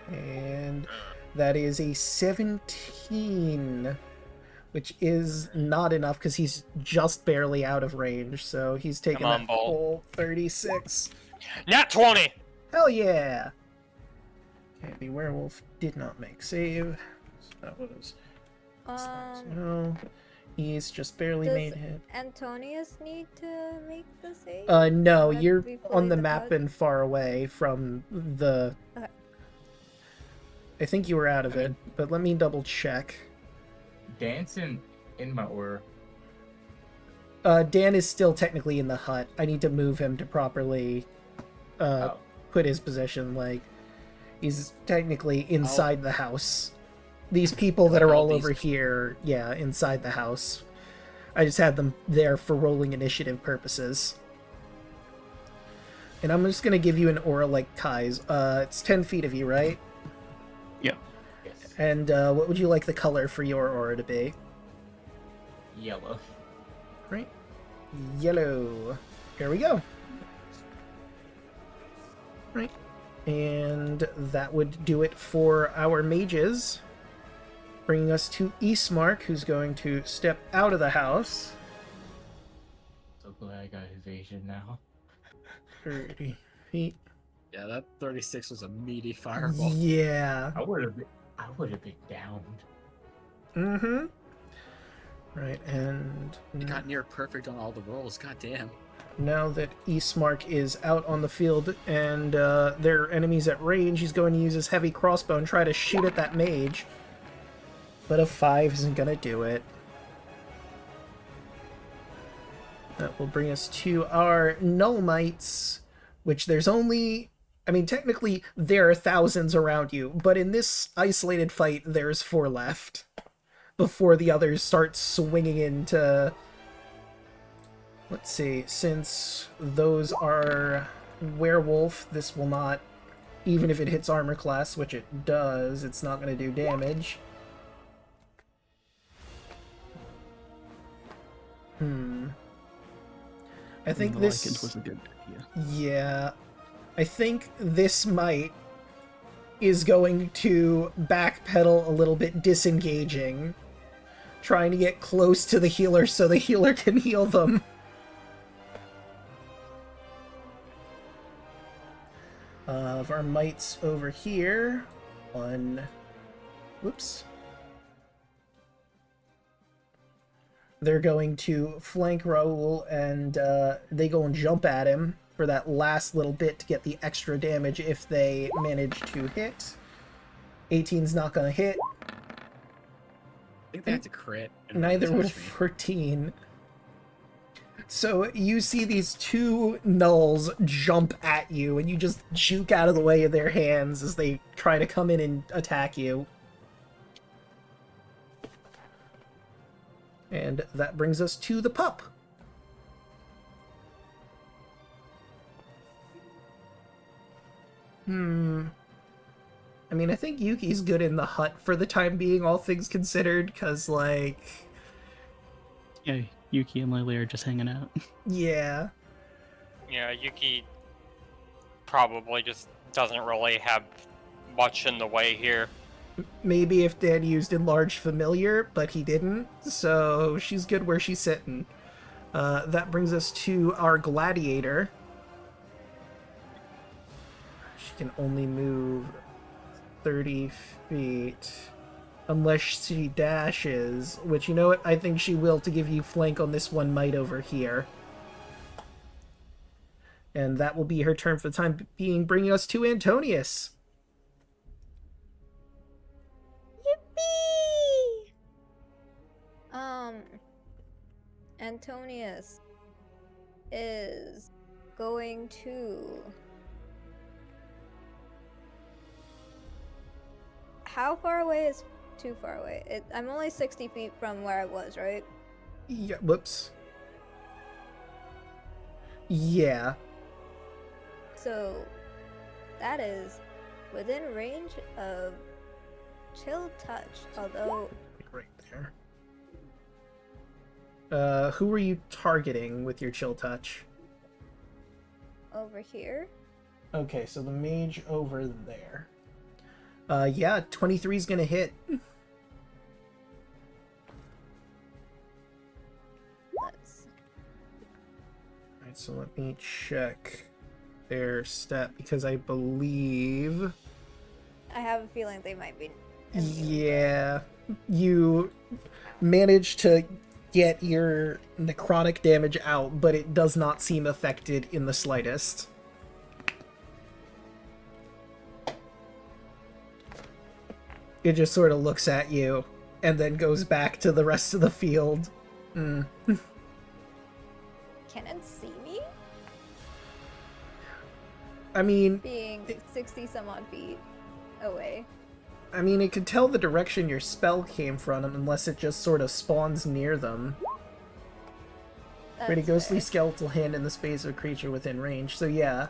And that is a 17, which is not enough because he's just barely out of range, so he's taking that full 36. Nat 20! Hell yeah! Okay, the werewolf did not make save. So that was... No. He's just barely made hit. Antonius need to make the save? No, you're on the map and far away from the... Okay. I think you were out of it, but let me double check. Dan's in my order. Dan is still technically in the hut. I need to move him to properly put his position. Like, he's technically inside the house. These people that are all over here, yeah, inside the house. I just had them there for rolling initiative purposes. And I'm just going to give you an aura like Kai's. It's 10 feet of you, right? Yep. Yes. And what would you like the color for your aura to be? Yellow. Right. Yellow. Here we go. Right. And that would do it for our mages. Bringing us to Eastmark, who's going to step out of the house. So glad I got evasion now. 30 feet. Yeah, that 36 was a meaty fireball. Yeah. I would have been downed. Mm-hmm. Right, and It got near perfect on all the rolls, goddamn. now that Eastmark is out on the field and there are enemies at range, he's going to use his heavy crossbow and try to shoot at that mage. But a 5 isn't going to do it. That will bring us to our Null Mites, which there's only I mean, technically, there are thousands around you, but in this isolated fight, there's 4 left. Before the others start swinging into... Let's see, since those are werewolf, this will not... Even if it hits armor class, which it does, it's not going to do damage. I think this... Lycans was a good idea. Yeah. I think this might is going to backpedal a little bit, disengaging. Trying to get close to the healer so the healer can heal them. Of our mites over here. One. Whoops. They're going to flank Raoul, and they go and jump at him for that last little bit to get the extra damage if they manage to hit. 18's not going to hit. I think they had to crit. and Neither would touch me. 14. So you see these 2 nulls jump at you, and you just juke out of the way of their hands as they try to come in and attack you. And that brings us to the pup. I mean, I think Yuki's good in the hut for the time being, all things considered, because, like... Yeah, Yuki and Lily are just hanging out. Yeah. Yeah, Yuki probably just doesn't really have much in the way here. Maybe if Dan used Enlarged Familiar, but he didn't, so she's good where she's sitting. That brings us to our Gladiator. She can only move 30 feet. Unless she dashes, which, you know what, I think she will to give you flank on this one mite over here. And that will be her turn for the time being, bringing us to Antonius. Yippee! Antonius is going to... How far away is too far away? I'm only 60 feet from where I was, right? Yeah, whoops. Yeah. So, that is within range of Chill Touch, although... Right there. Who were you targeting with your Chill Touch? Over here? Okay, so the mage over there. Yeah, 23 is gonna hit. Let's... Alright, so let me check their stat, because I believe... I have a feeling they might be... Yeah, you managed to get your necrotic damage out, but it does not seem affected in the slightest. It just sort of looks at you, and then goes back to the rest of the field. Can it see me? I mean... Being 60 some odd feet away. I mean, it could tell the direction your spell came from, unless it just sort of spawns near them. Create a That's ghostly fair. skeletal hand in the space of a creature within range, so yeah.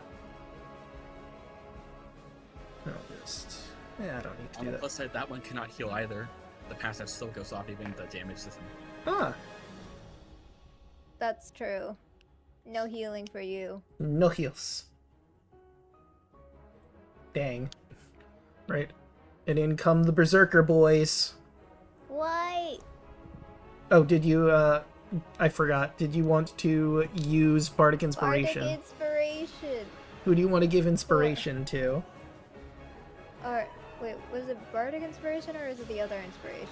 I'll just... Yeah, I don't need to On do the that. plus side, that one cannot heal either. The passive still goes off even the damage system. Ah, That's true. No healing for you. no heals. Dang. Right. And in come the Berserker boys. Why? Oh, did you, I forgot. Did you want to use Bardic Inspiration? Bardic Inspiration! Who do you want to give Inspiration to? Or, wait, was it Bardic Inspiration or is it the other inspiration?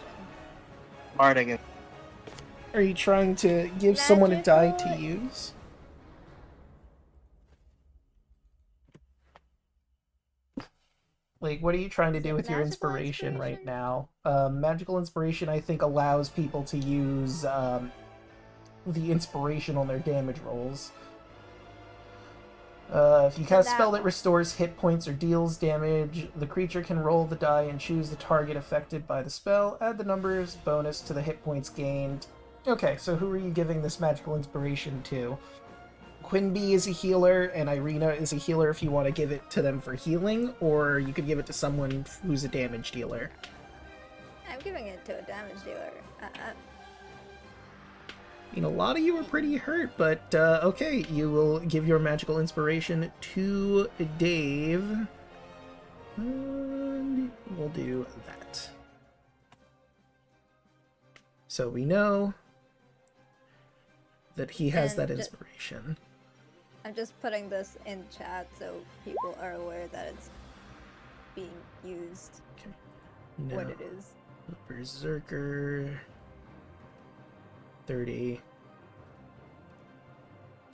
Bardic. Are you trying to give someone a die to Magical- use? Like, what are you trying to Is do it with your magical inspiration right inspiration? now? Magical Inspiration, I think, allows people to use the inspiration on their damage rolls. If you cast a spell that restores hit points or deals damage, the creature can roll the die and choose the target affected by the spell. Add the numbers bonus to the hit points gained. Okay, so who are you giving this magical inspiration to? Quinby is a healer, and Irina is a healer if you want to give it to them for healing, or you could give it to someone who's a damage dealer. I'm giving it to a damage dealer. I mean, a lot of you are pretty hurt, but okay, you will give your magical inspiration to Dave. And we'll do that. So we know that he has that inspiration. I'm just putting this in chat so people are aware that it's being used. Okay. What it is. Berserker. 30.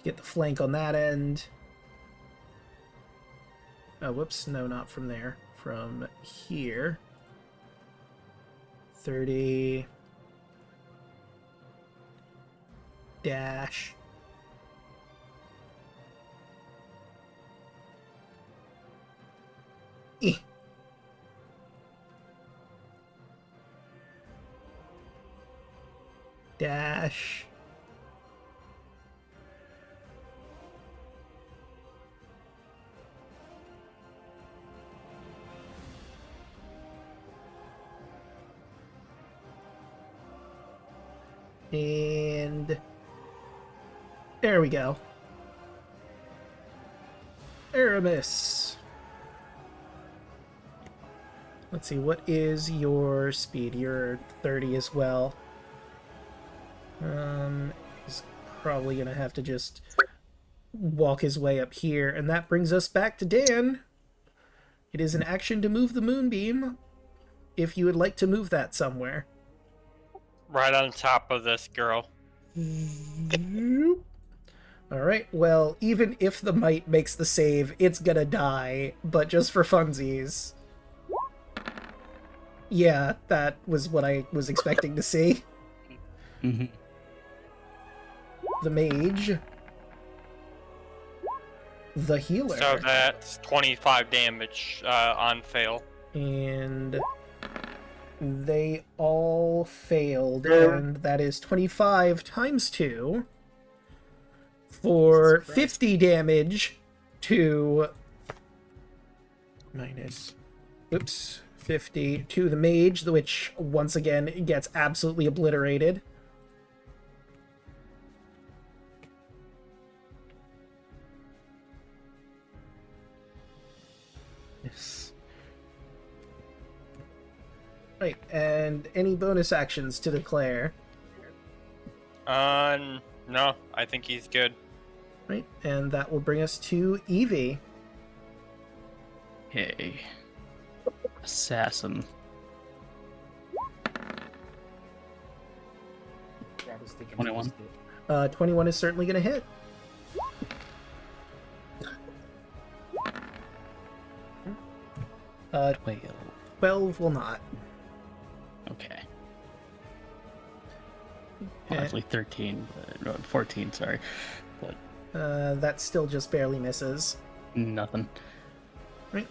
Get the flank on that end. Oh, whoops. No, not from there. From here. 30. Dash. Dash. And there we go. Aramis. Let's see, what is your speed? You're 30 as well. He's probably gonna have to just walk his way up here, and that brings us back to Dan. It is an action to move the moonbeam, if you would like to move that somewhere. Right on top of this girl. Alright, well, even if the might makes the save, it's gonna die, but just for funsies. Yeah, that was what I was expecting to see. Mm-hmm. The mage. The healer. So that's 25 damage on fail. And they all failed, and that is 25 times 2 for 50 damage to minus, oops, 50 to the mage, which once again gets absolutely obliterated. Yes. Right, and any bonus actions to declare? No, I think he's good. Right, and that will bring us to Evie. Hey. Assassin. Yeah, I was thinking 21. 21 is certainly going to hit. Uh, 12 will not. Okay. Okay. Actually 13, but 14, sorry. But That still just barely misses. nothing. Right.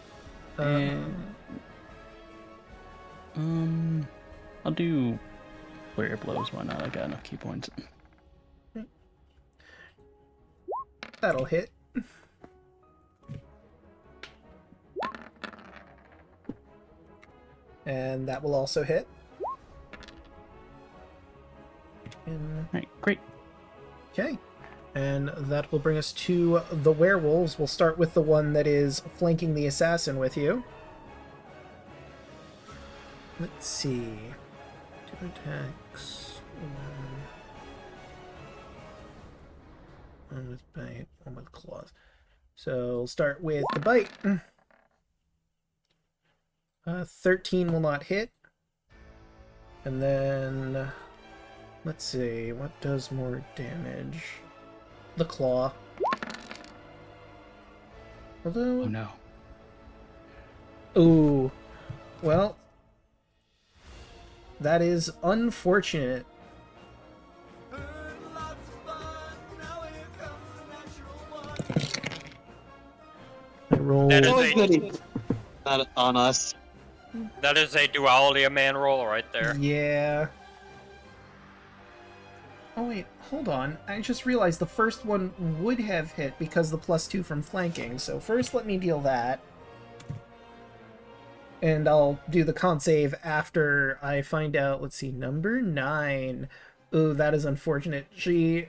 I'll do Flurry of Blows, why not? I got enough key points. That'll hit. And that will also hit. Alright, great. Okay. And that will bring us to the werewolves. We'll start with the one that is flanking the assassin with you. Let's see. 2 attacks. One with bite, one with claws. So we'll start with the bite. 13 will not hit. And then, let's see, what does more damage? The claw. Although... Oh no. Ooh. Well, that is unfortunate. roll. That is Oh, a goody. Not on us. duality of man roll right there. Yeah. Oh wait, hold on. I just realized the first one would have hit because the +2 from flanking. So first let me deal that. And I'll do the con save after I find out, let's see, number 9. Ooh, that is unfortunate. She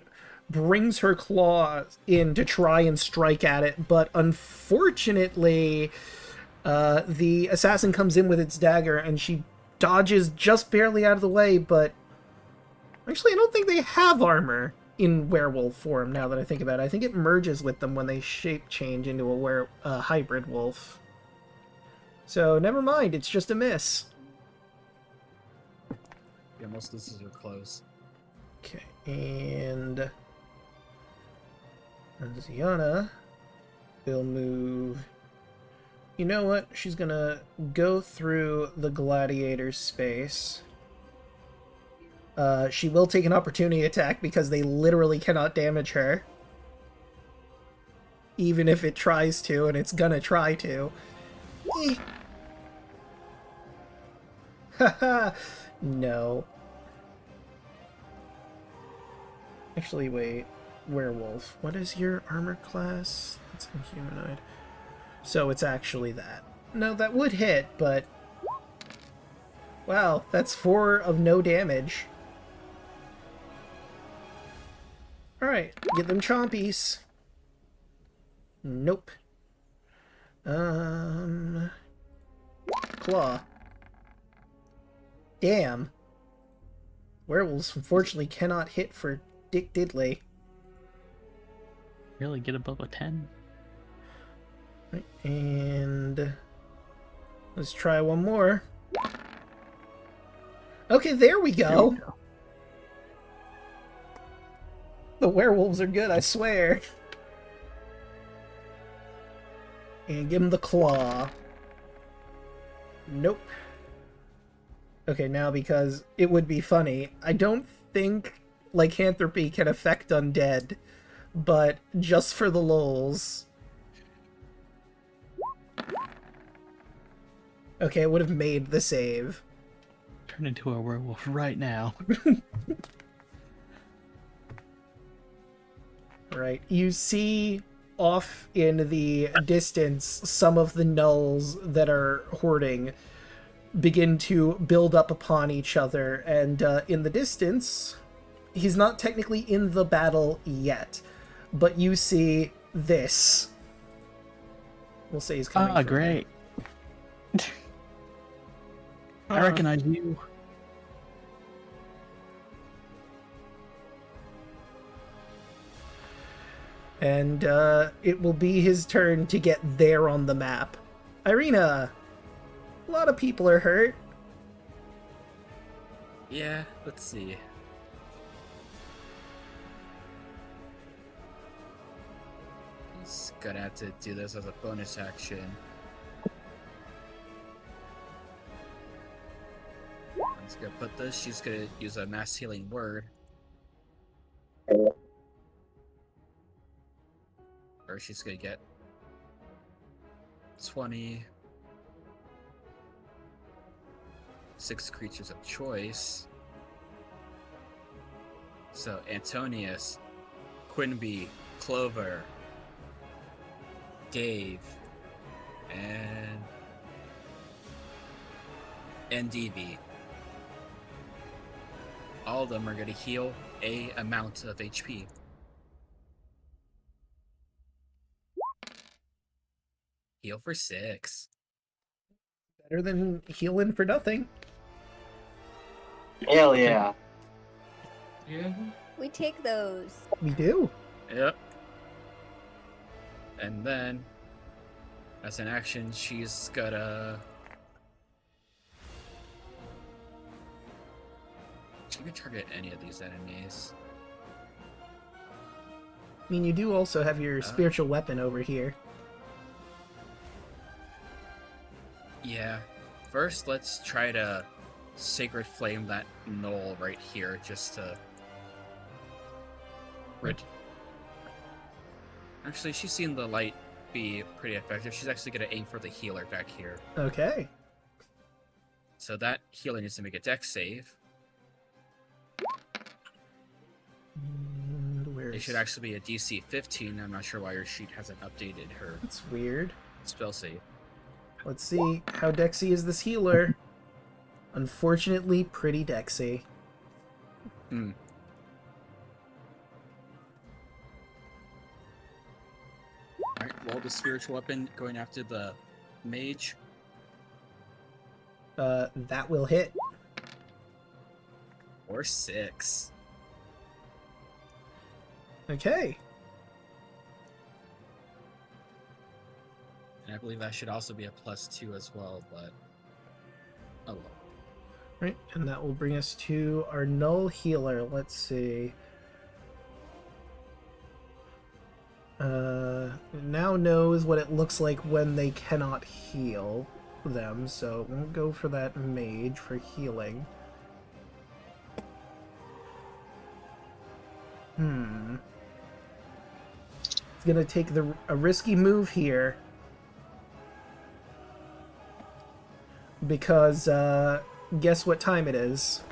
brings her claws in to try and strike at it, but unfortunately, the assassin comes in with its dagger and she dodges just barely out of the way, but actually I don't think they have armor in werewolf form now that I think about it. I think it merges with them when they shape change into a hybrid wolf. So, never mind, it's just a miss. Yeah, most of this are close. Okay, and Ziana will move. You know what? She's gonna go through the gladiator's space. She will take an opportunity attack because they literally cannot damage her. Even if it tries to, and it's gonna try to. Haha! No. Actually, wait. Werewolf. What is your armor class? It's humanoid. So it's actually that. No, that would hit, but... Wow, that's 4 of no damage. Alright, get them chompies. Nope. Claw. Damn. Werewolves, unfortunately, cannot hit for Dick Diddley. Really get above a 10. Right, and let's try one more. Okay, there we go. The werewolves are good, I swear. And give him the claw. Nope. Okay, now because it would be funny, I don't think lycanthropy can affect undead, but just for the lols. Okay, it would have made the save. Turn into a werewolf right now. Right, you see off in the distance some of the gnolls that are hoarding begin to build up upon each other, and in the distance, he's not technically in the battle yet, but you see this. We'll say he's coming. Ah, great. I recognize you. And it will be his turn to get there on the map. Irina, a lot of people are hurt. Yeah, let's see. He's gonna have to do this as a bonus action. I'm just gonna put this. She's gonna use a mass healing word. Or she's gonna get 20. 6 creatures of choice. So Antonius, Quinby, Clover, Dave, and DV. All of them are going to heal a amount of HP. Heal for 6. Better than healing for nothing. Hell yeah. Yeah. We take those. We do. Yep. And then, as an action, she's gotta... She can target any of these enemies. I mean, you do also have your spiritual weapon over here. Yeah. First, let's try to Sacred Flame that gnoll right here, just to... Actually, she's seen the light be pretty effective. She's actually going to aim for the healer back here. Okay. So that healer needs to make a dex save. And where It should actually be a DC 15. I'm not sure why your sheet hasn't updated her That's weird. spell save. Let's see. How dexy is this healer? Unfortunately, pretty dexy. Hmm. Alright, roll the spiritual weapon going after the mage. That will hit. Or 6. Okay. And I believe that should also be a +2 as well, but... Oh well. Right, and that will bring us to our null healer. Let's see. It now knows what it looks like when they cannot heal them, so we'll go for that mage for healing. It's gonna take a risky move here. Because, guess what time it is?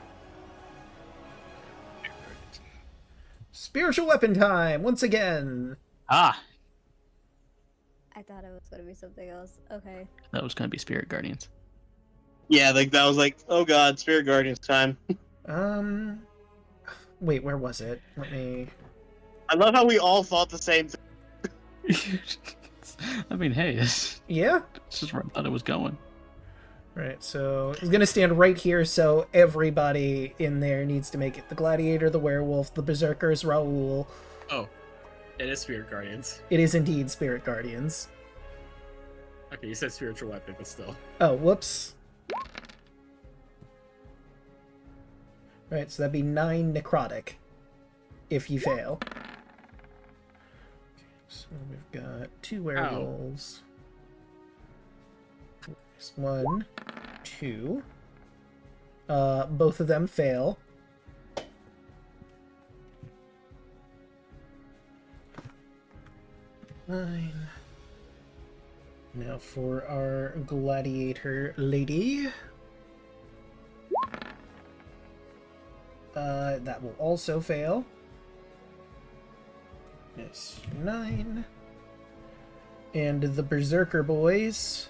Spiritual weapon time, once again! Ah, I thought it was gonna be something else. Okay. that was going to be Spirit Guardians. Yeah, like that was like, oh god, Spirit Guardians time. Wait, where was it? Let me... I love how we all thought the same thing. I mean, hey, it's Yeah? just where I thought it was going. Right, so it's gonna stand right here, so everybody in there needs to make it. The Gladiator, the Werewolf, the Berserkers, Raoul. Oh, it is Spirit Guardians. It is indeed Spirit Guardians. Okay, you said spiritual weapon, but still. Oh, whoops. Right, so that'd be 9 necrotic if you fail. So we've got 2 werewolves. There's 1, 2. Both of them fail. Nine. Now for our gladiator lady. That will also fail. Yes, 9. And the Berserker boys.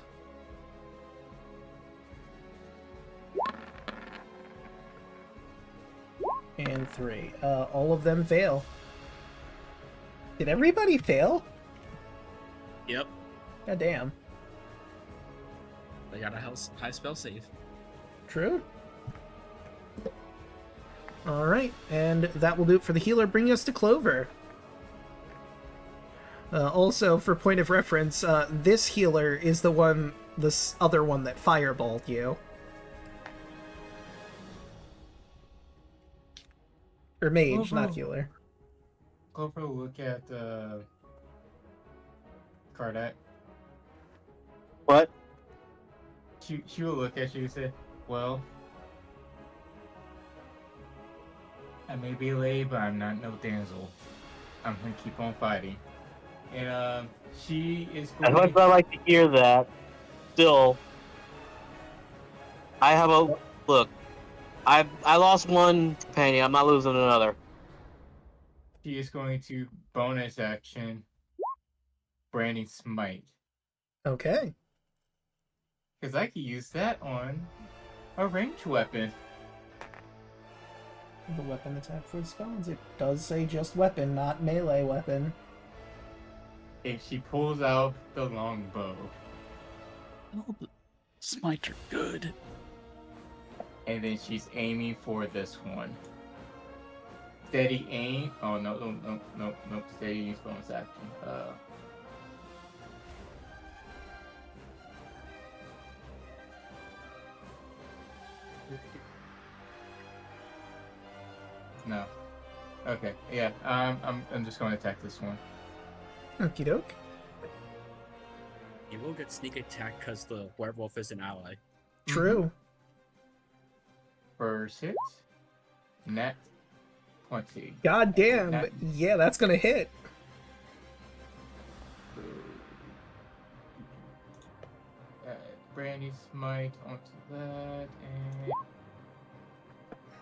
And 3. All of them fail. Did everybody fail? Yep. God damn. They got a high spell save. True. Alright, and that will do it for the healer, bringing us to Clover. Also, for point of reference, this healer is this other one that fireballed you. Or mage, not healer. Go for a look at Kardak. What? She will look at you and say, well, I may be late, but I'm not no damsel. I'm gonna keep on fighting. And she is As going much as I like to hear that, still, I have a look. I lost one companion. I'm not losing another. she is going to bonus action Branding Smite. Okay. Because I could use that on a ranged weapon. The weapon attack for the spells. It does say just weapon, not melee weapon. And she pulls out the longbow. Oh, the smites are good. And then she's aiming for this one. Steady aim. Oh, no. Steady aim's bonus action. No. Okay, yeah. I'm just going to attack this one. Okie doke. You will get sneak attack because the werewolf is an ally. True. First hit. Net 20. God damn. Yeah, that's gonna hit. Brandy Smite onto that, and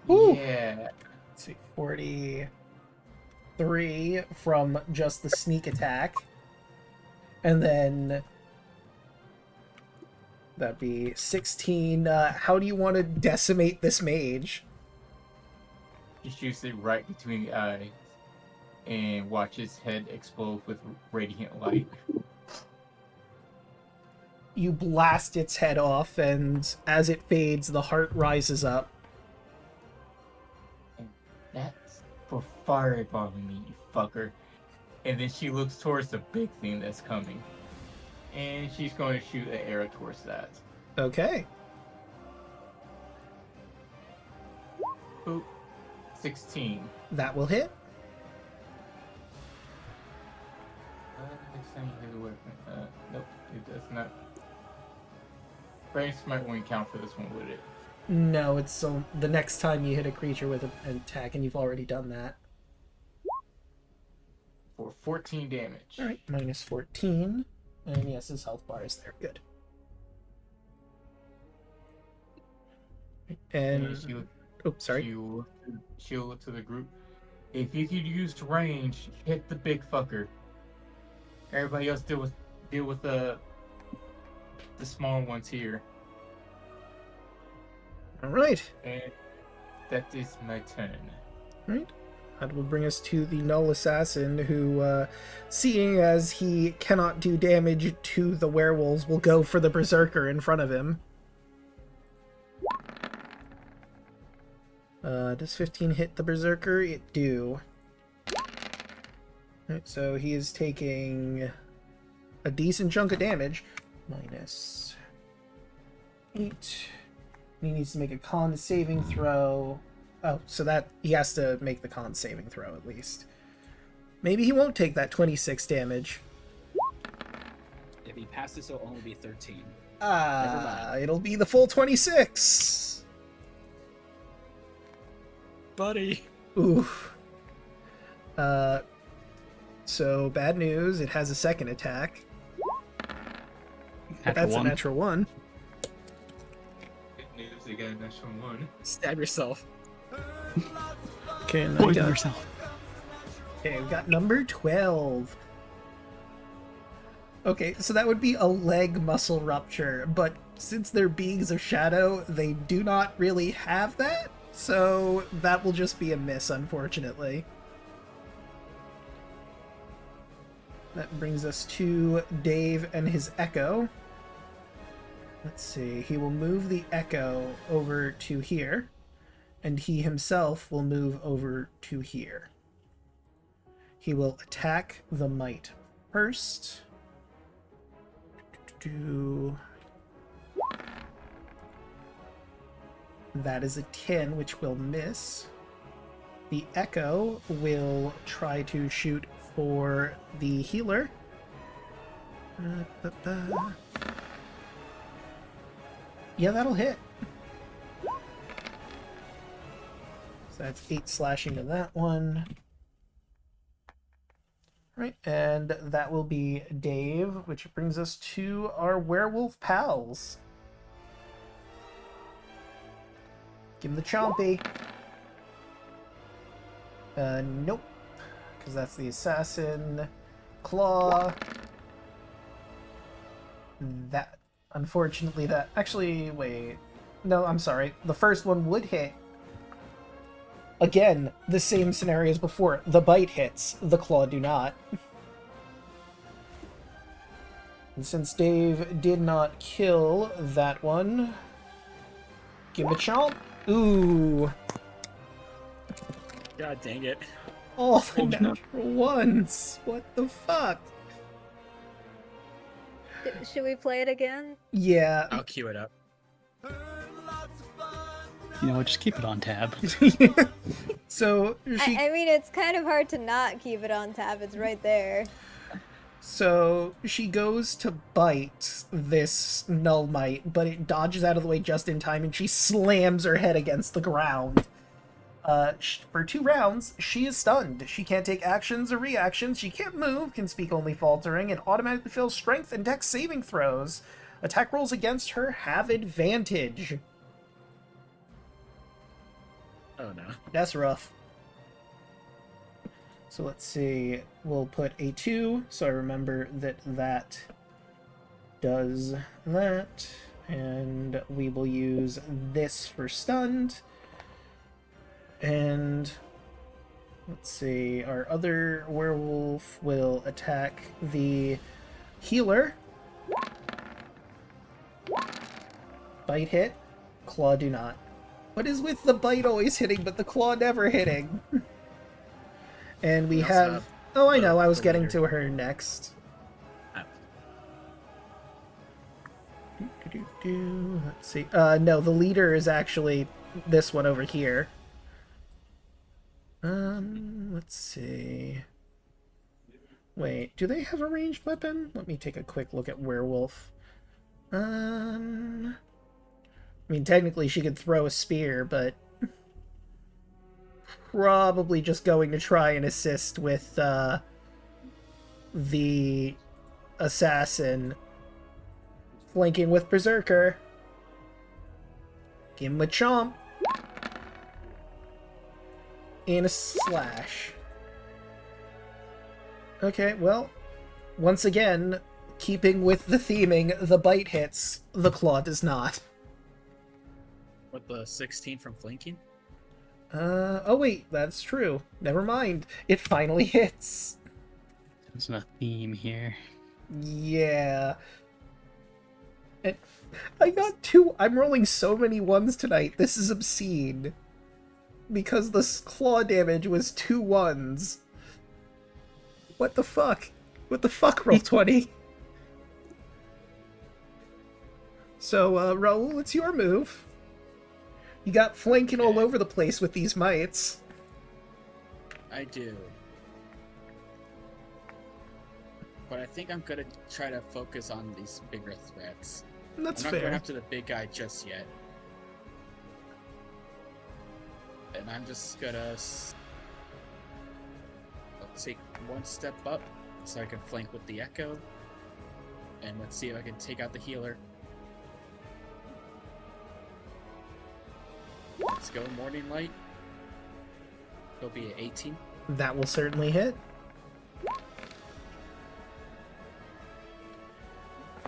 Woo! yeah, Let's see, 43 from just the sneak attack. And then that'd be 16. How do you want to decimate this mage? he shoots it right between the eyes, and watch his head explode with radiant light. You blast its head off, and as it fades, the heart rises up. And that's for firebombing me, you fucker. And then she looks towards the big thing that's coming, and she's going to shoot an arrow towards that. Okay. Boop. 16. That will hit. Next time you hit a weapon. Nope, it does not. Brain Smite won't count for this one, would it? No, it's so the next time you hit a creature with an attack, and you've already done that. For 14 damage. Alright, minus 14. And yes, his health bar is there. Good. And... oh, sorry. She'll look to the group. If you could use range, hit the big fucker. Everybody else deal with the small ones here. Alright. And that is my turn. Right. That will bring us to the Null Assassin, who, seeing as he cannot do damage to the werewolves, will go for the Berserker in front of him. Does 15 hit the Berserker? It do. Right, so he is taking a decent chunk of damage. Minus 8. He needs to make a con saving throw. Oh, so that he has to make the con saving throw at least. Maybe he won't take that 26 damage. If he passes, it'll only be 13. It'll be the full 26. Buddy. Oof. So bad news. It has a second attack. That's a natural 1. Good news, they got a natural 1. Stab yourself. Okay, and Poison yourself. Okay, we've got number 12. Okay, so that would be a leg muscle rupture, but since they're beings of shadow, they do not really have that, so that will just be a miss, unfortunately. That brings us to Dave and his Echo. Let's see, he will move the Echo over to here, and he himself will move over to here. He will attack the Might first. That is a 10, which will miss. The Echo will try to shoot for the healer. Yeah, that'll hit. So that's 8 slashing to that one. Right, and that will be Dave, which brings us to our werewolf pals. Give him the chompy. Nope. Because that's the assassin. Claw. That. Unfortunately, that. Actually, wait. No, I'm sorry. The first one would hit. Again, the same scenario as before. The bite hits, the claw do not. And since Dave did not kill that one, give him a chomp. Ooh. God dang it. All the natural ones. What the fuck? Should we play it again? Yeah. I'll queue it up. You know what, just keep it on tab. So she... I mean, it's kind of hard to not keep it on tab. It's right there. So she goes to bite this Null Might, but it dodges out of the way just in time, and she slams her head against the ground. For 2 rounds, she is stunned. She can't take actions or reactions. She can't move, can speak only faltering, and automatically fails strength and dex saving throws. Attack rolls against her have advantage. Oh no. That's rough. So let's see. We'll put a 2, so I remember that that does that. And we will use this for stunned. And let's see. Our other werewolf will attack the healer. Bite hit. Claw do not. What is with the bite always hitting, but the claw never hitting? And we We also have... have Oh, I the- know. I was the getting leader. to her next. Oh. Let's see. No, the leader is actually this one over here. Let's see. Wait, do they have a ranged weapon? Let me take a quick look at werewolf. I mean, technically she could throw a spear, but probably just going to try and assist with the assassin. Flanking with Berserker. Give him a chomp. And a slash. Okay, well, once again, keeping with the theming, the bite hits, the claw does not. With the 16 from flanking? Oh wait, that's true. Never mind. It finally hits. There's a theme here. Yeah. And I got 2. I'm rolling so many 1s tonight. This is obscene. Because the claw damage was 2 1s. What the fuck? What the fuck, Roll20? So, Raul, it's your move. You got flanking all over the place with these mites. I do. But I think I'm gonna try to focus on these bigger threats. That's I'm not fair. going after the big guy just yet. And I'm just gonna take one step up so I can flank with the echo. And let's see if I can take out the healer. Let's go, Morning Light. It'll be an 18. That will certainly hit.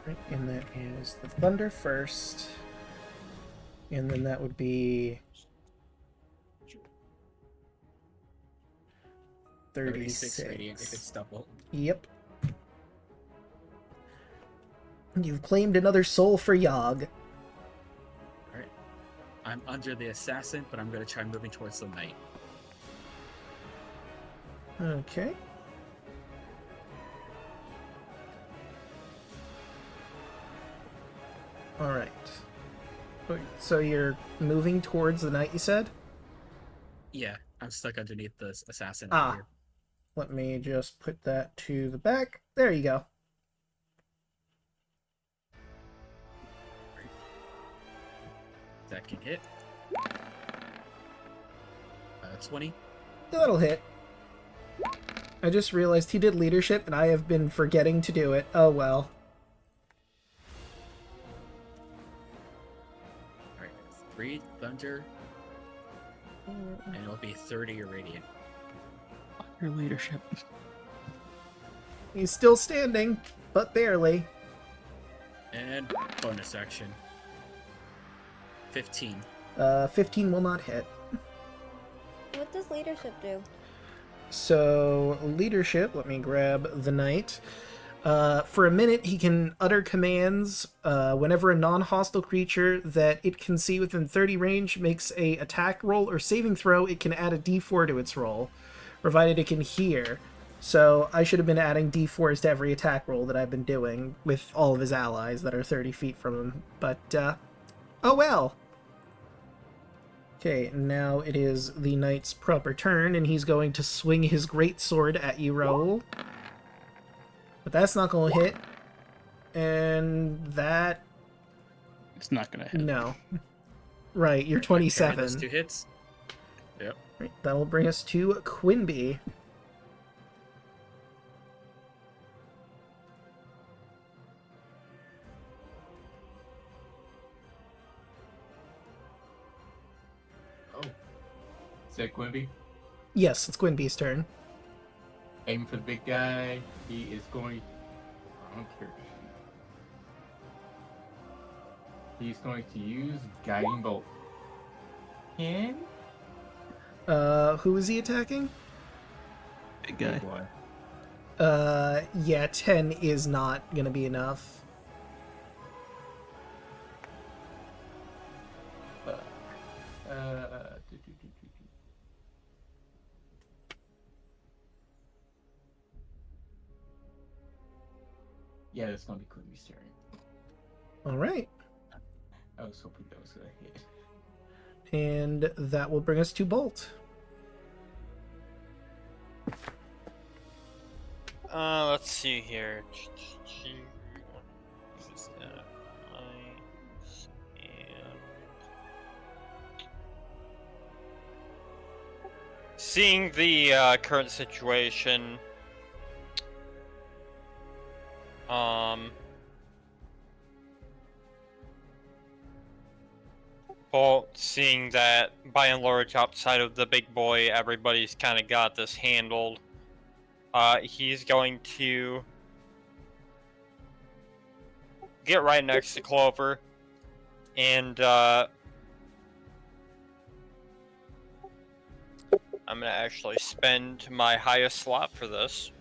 Right, and that is the thunder first. And then that would be 36 radiant if it's double. Yep. You've claimed another soul for Yogg. Alright. I'm under the assassin, but I'm gonna try moving towards the knight. Okay. Alright. So you're moving towards the knight, you said? Yeah, I'm stuck underneath the assassin Ah. over here. Let me just put that to the back. There you go. That can hit. 20. That'll hit. I just realized he did leadership, and I have been forgetting to do it. Oh well. Alright, 3 thunder. And it'll be 30 irradiant. Your leadership. He's still standing, but barely. And bonus action. 15. 15 will not hit. What does leadership do? So, leadership, let me grab the knight. For a minute, he can utter commands whenever a non-hostile creature that it can see within 30 range makes a attack roll or saving throw, it can add a d4 to its roll, provided it can hear. So I should have been adding d4s to every attack roll that I've been doing with all of his allies that are 30 feet from him. But, oh well! Okay, now it is the knight's proper turn, and he's going to swing his greatsword at you, Raoul. But that's not going to hit. And that... It's not gonna hit. No. Right, you're Carry 27. those 2 hits. Yep. Right, that'll bring us to Quinby. Is that Quimby? Yes, it's Quinby's turn. Aim for the big guy. He is going. I don't care. He's going to use Guiding Bolt. 10? Who is he attacking? Big guy. Boy. Yeah, 10 is not gonna be enough. Yeah, that's gonna be Quimby's turn. Alright. I was hoping that was gonna hit. And that will bring us to Bolt. Let's see here. Seeing the current situation, Bolt, seeing that by and large outside of the big boy, everybody's kind of got this handled. He's going to get right next to Clover, and I'm gonna actually spend my highest slot for this.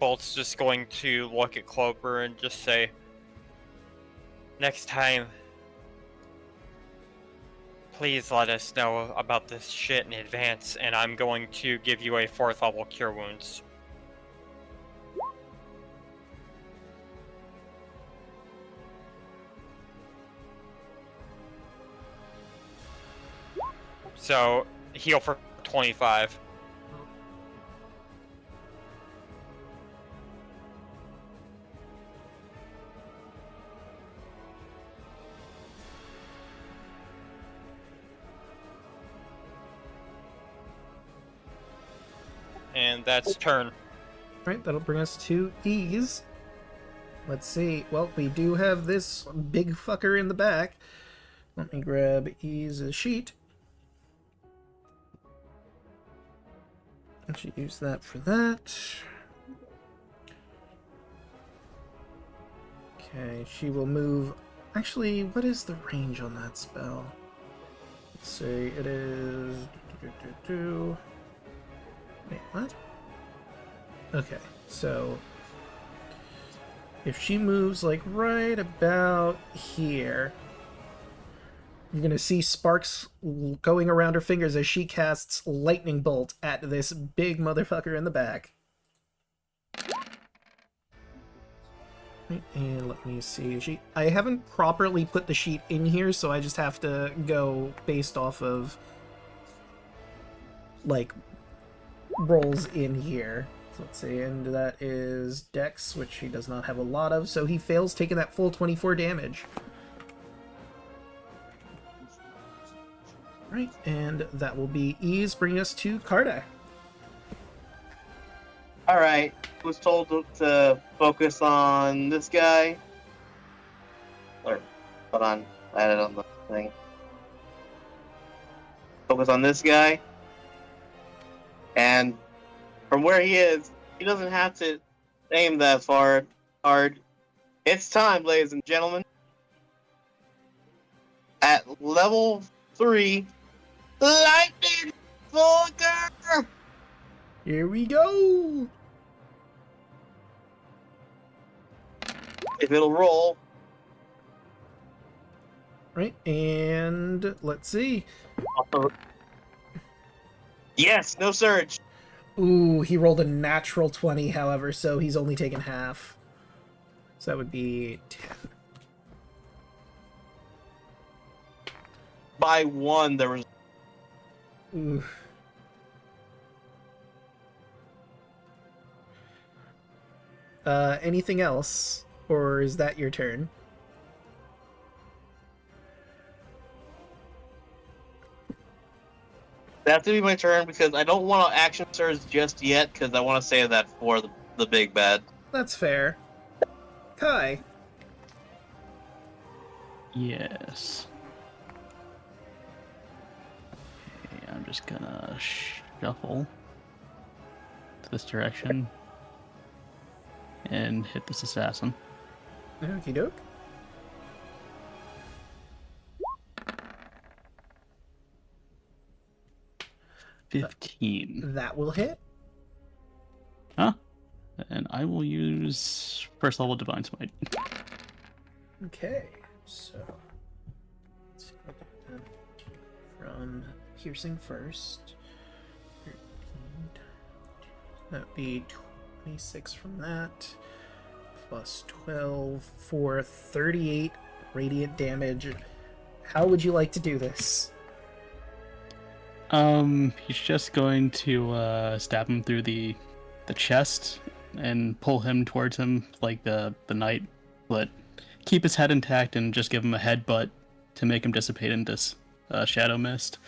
Bolt's just going to look at Clover and just say, "Next time, please let us know about this shit in advance, and I'm going to give you a 4th level Cure Wounds." So, heal for 25. And that's turn. Alright, that'll bring us to Ease. Let's see. Well, we do have this big fucker in the back. Let me grab Ease's sheet. I should use that for that. Okay, she will move. Actually, what is the range on that spell? Let's see, it is. Wait, what? Okay, so if she moves like right about here, you're gonna see sparks going around her fingers as she casts Lightning Bolt at this big motherfucker in the back. Right, and let me see. I haven't properly put the sheet in here, so I just have to go based off of like rolls in here. So let's see, and that is Dex, which he does not have a lot of, so he fails, taking that full 24 damage. Right, and that will be Ease, bringing us to Carda. Alright, was told to focus on this guy. Or, hold on, I had it on the thing. Focus on this guy. And from where he is, he doesn't have to aim that far hard. It's time, ladies and gentlemen. At level 3, Lightning Bolter! Here we go! If it'll roll. Right, and let's see. Yes, no surge. Ooh, he rolled a natural 20, however, so he's only taken half. So that would be 10. By 1, there was... Ooh. Anything else? Or is that your turn? That's to be my turn because I don't want to action surge just yet because I want to save that for the big bad. That's fair. Kai. Yes. I'm just gonna shuffle to this direction and hit this assassin. Okie doke. $15. That will hit. Huh? And I will use first level Divine Smite. Okay, so let's see if I get that from piercing first. 13. That'd be 26 from that, plus 12 for 38 radiant damage. How would you like to do this? He's just going to stab him through the chest and pull him towards him like the knight, but keep his head intact and just give him a headbutt to make him dissipate into shadow mist.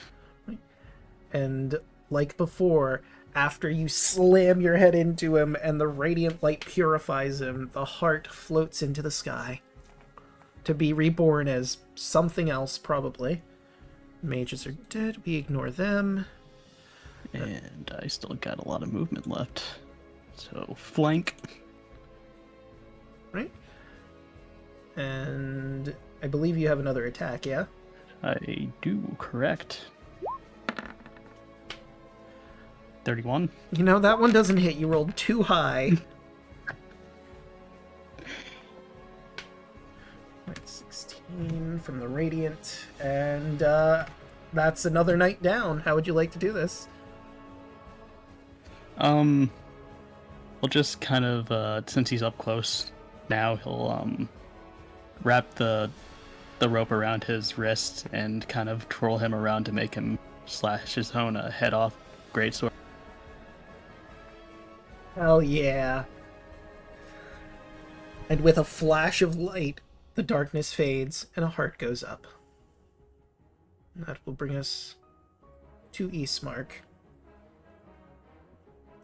And like before, after you slam your head into him and the radiant light purifies him, the heart floats into the sky to be reborn as something else, probably. Mages are dead. We ignore them. And I still got a lot of movement left. So, flank. Right. And I believe you have another attack, yeah? I do, correct. 31. You know, that one doesn't hit. You rolled too high. Right, 16 from the Radiant. And that's another night down. How would you like to do this? We'll just kind of, since he's up close now, he'll wrap the rope around his wrist and kind of twirl him around to make him slash his own head off greatsword. Hell yeah. And with a flash of light, the darkness fades and a heart goes up. And that will bring us to Eastmark.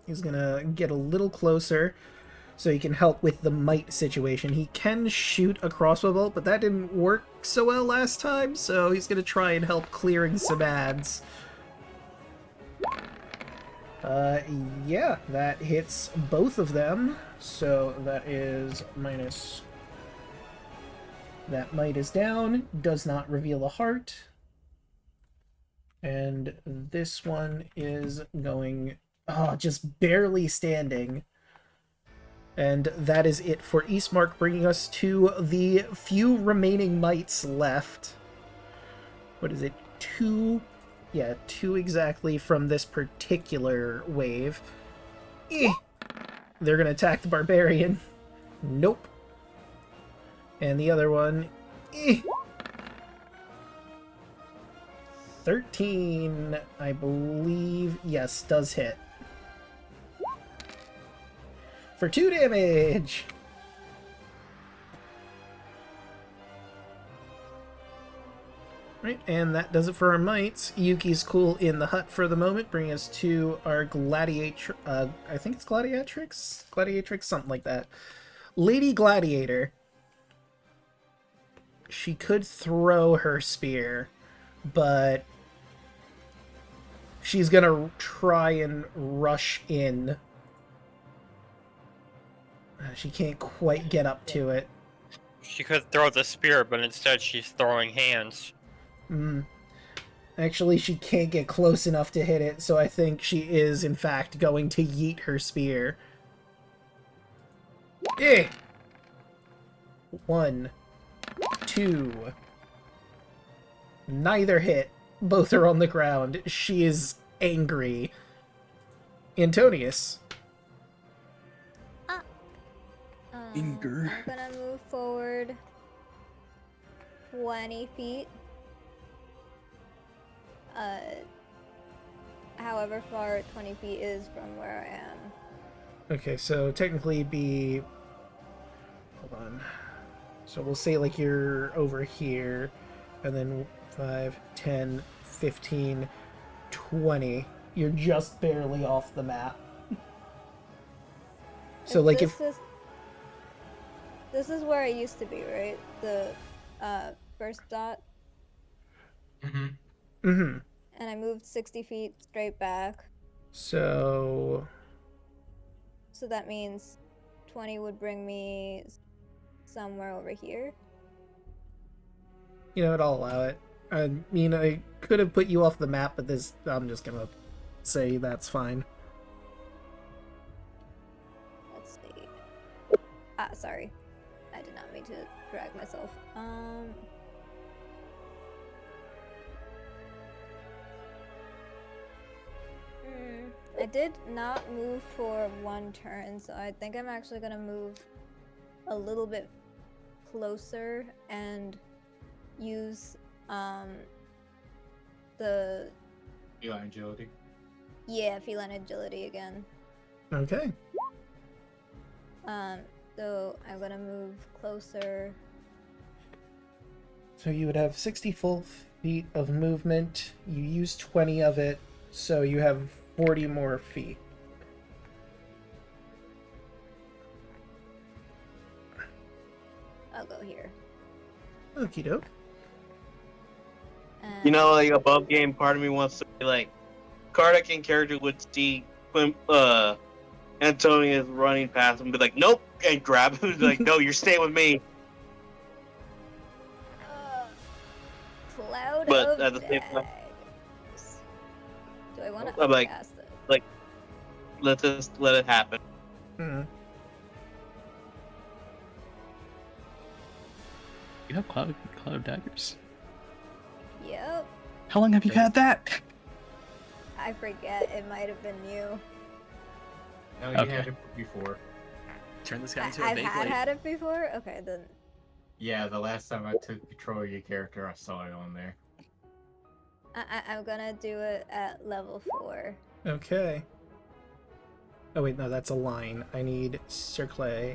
He's gonna get a little closer so he can help with the might situation. He can shoot a crossbow bolt, but that didn't work so well last time, so he's gonna try and help clearing some ads. Yeah, that hits both of them, so that is minus... That might is down, does not reveal a heart. And this one is going... just barely standing. And that is it for Eastmark, bringing us to the few remaining mites left. What is it? 2? Yeah, 2 exactly from this particular wave. They're gonna attack the barbarian. Nope. And the other one... 13, I believe, yes, does hit. For 2 damage! Right, and that does it for our mites. Yuki's cool in the hut for the moment, bringing us to our gladiator... I think it's gladiatrix? Gladiatrix? Something like that. Lady Gladiator. She could throw her spear, but she's gonna try and rush in. She can't quite get up to it. She could throw the spear, but instead she's throwing hands. Actually, she can't get close enough to hit it, so I think she is, in fact, going to yeet her spear. 1, 2. Neither hit. Both are on the ground. She is angry. Antonius. Anger. I'm gonna move forward 20 feet. However far 20 feet is from where I am. Okay, so technically be... Hold on. So we'll say like you're over here, and then 5, 10, 15, 20. You're just barely off the map. So like if... This is where I used to be, right? The first dot? Mm-hmm. Mm-hmm. And I moved 60 feet straight back. So So that means 20 would bring me somewhere over here. you know what? I'll allow it. I mean, I could have put you off the map, but this I'm just gonna say that's fine. Let's see. Sorry. I did not mean to drag myself. I did not move for one turn, so I think I'm actually gonna move a little bit closer and use the Feline agility. feline agility again. Okay. So I'm gonna move closer. So you would have 60 full feet of movement. You use 20 of it, so you have 40 more feet. I'll go here. Okie doke. You know, like above game, part of me wants to be like, Kardak in character would see Antonio is running past him and be like, nope, and grab him and be like, no, you're staying with me. Cloud But of at the same time, daggers. Do I want to I'm like- upcast it? let's just let it happen. Hmm. You have cloud of daggers. Yep. How long have you had that? I forget. It might have been you. No, you Okay. had it before. Turn this guy into a I've Beyblade. had it before? Okay, then. Yeah, the last time I took control of your character, I saw it on there. I'm gonna do it at level 4. Okay. Oh wait, no, that's a line. I need circle.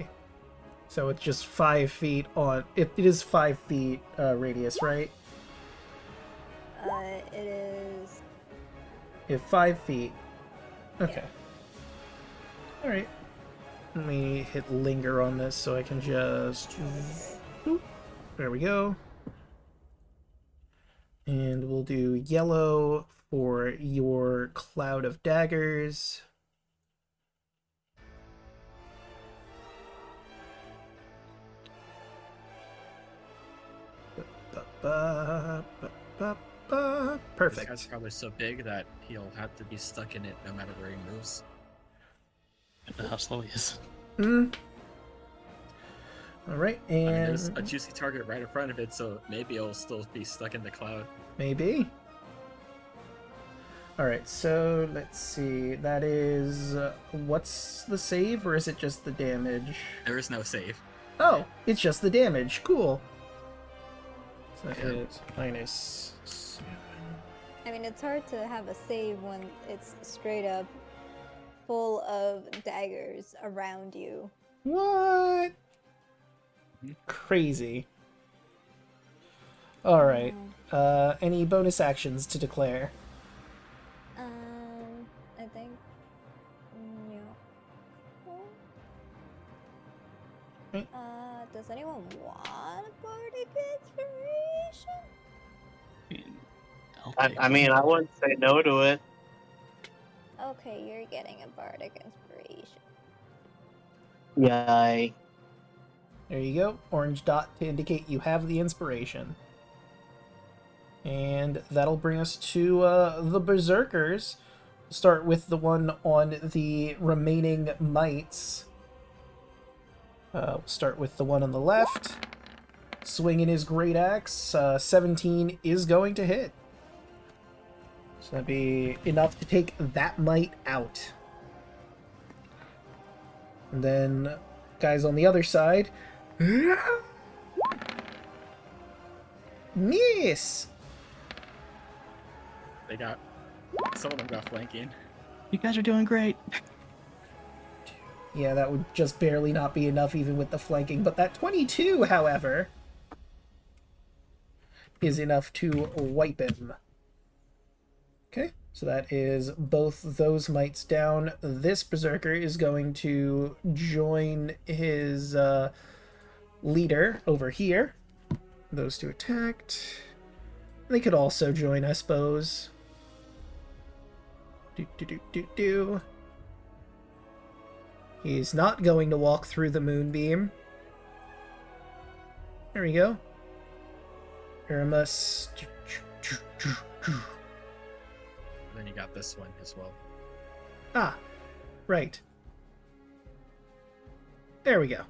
So it's just 5 feet on. It is 5 feet radius, right? It is. If 5 feet. Okay. Alright. Let me hit linger on this so I can just. Boop. There we go. And we'll do yellow for your cloud of daggers. This Perfect. guy's probably so big that he'll have to be stuck in it no matter where he moves. How slow he is. Alright, I mean, and there's a juicy target right in front of it, so maybe it'll still be stuck in the cloud. maybe. Alright, so let's see. That is. What's the save, or is it just the damage? There is no save. Oh, it's just the damage. Cool. So that Yeah. is minus 7. I mean, it's hard to have a save when it's straight up full of daggers around you. What? Mhm. Crazy. Alright. Any bonus actions to declare? I think. No. Right. Does anyone want a bardic inspiration? I mean, I'll I, take I mean, I wouldn't say no to it. Okay, you're getting a bardic inspiration. Yay. There you go. Orange dot to indicate you have the inspiration. And that'll bring us to the Berserkers. We'll start with the one on the remaining mites. We'll start with the one on the left. Swinging his great axe. 17 is going to hit. So that'd be enough to take that mite out. And then guys on the other side. Miss! They got. Some of them got flanking. You guys are doing great. Yeah, that would just barely not be enough even with the flanking, but that 22, however, is enough to wipe him. Okay, so that is both those mites down. This Berserker is going to join his leader over here. Those two attacked. They could also join, I suppose. Do. He's not going to walk through the moonbeam. There we go. Aramis. Then you got this one as well. Ah, right. There we go.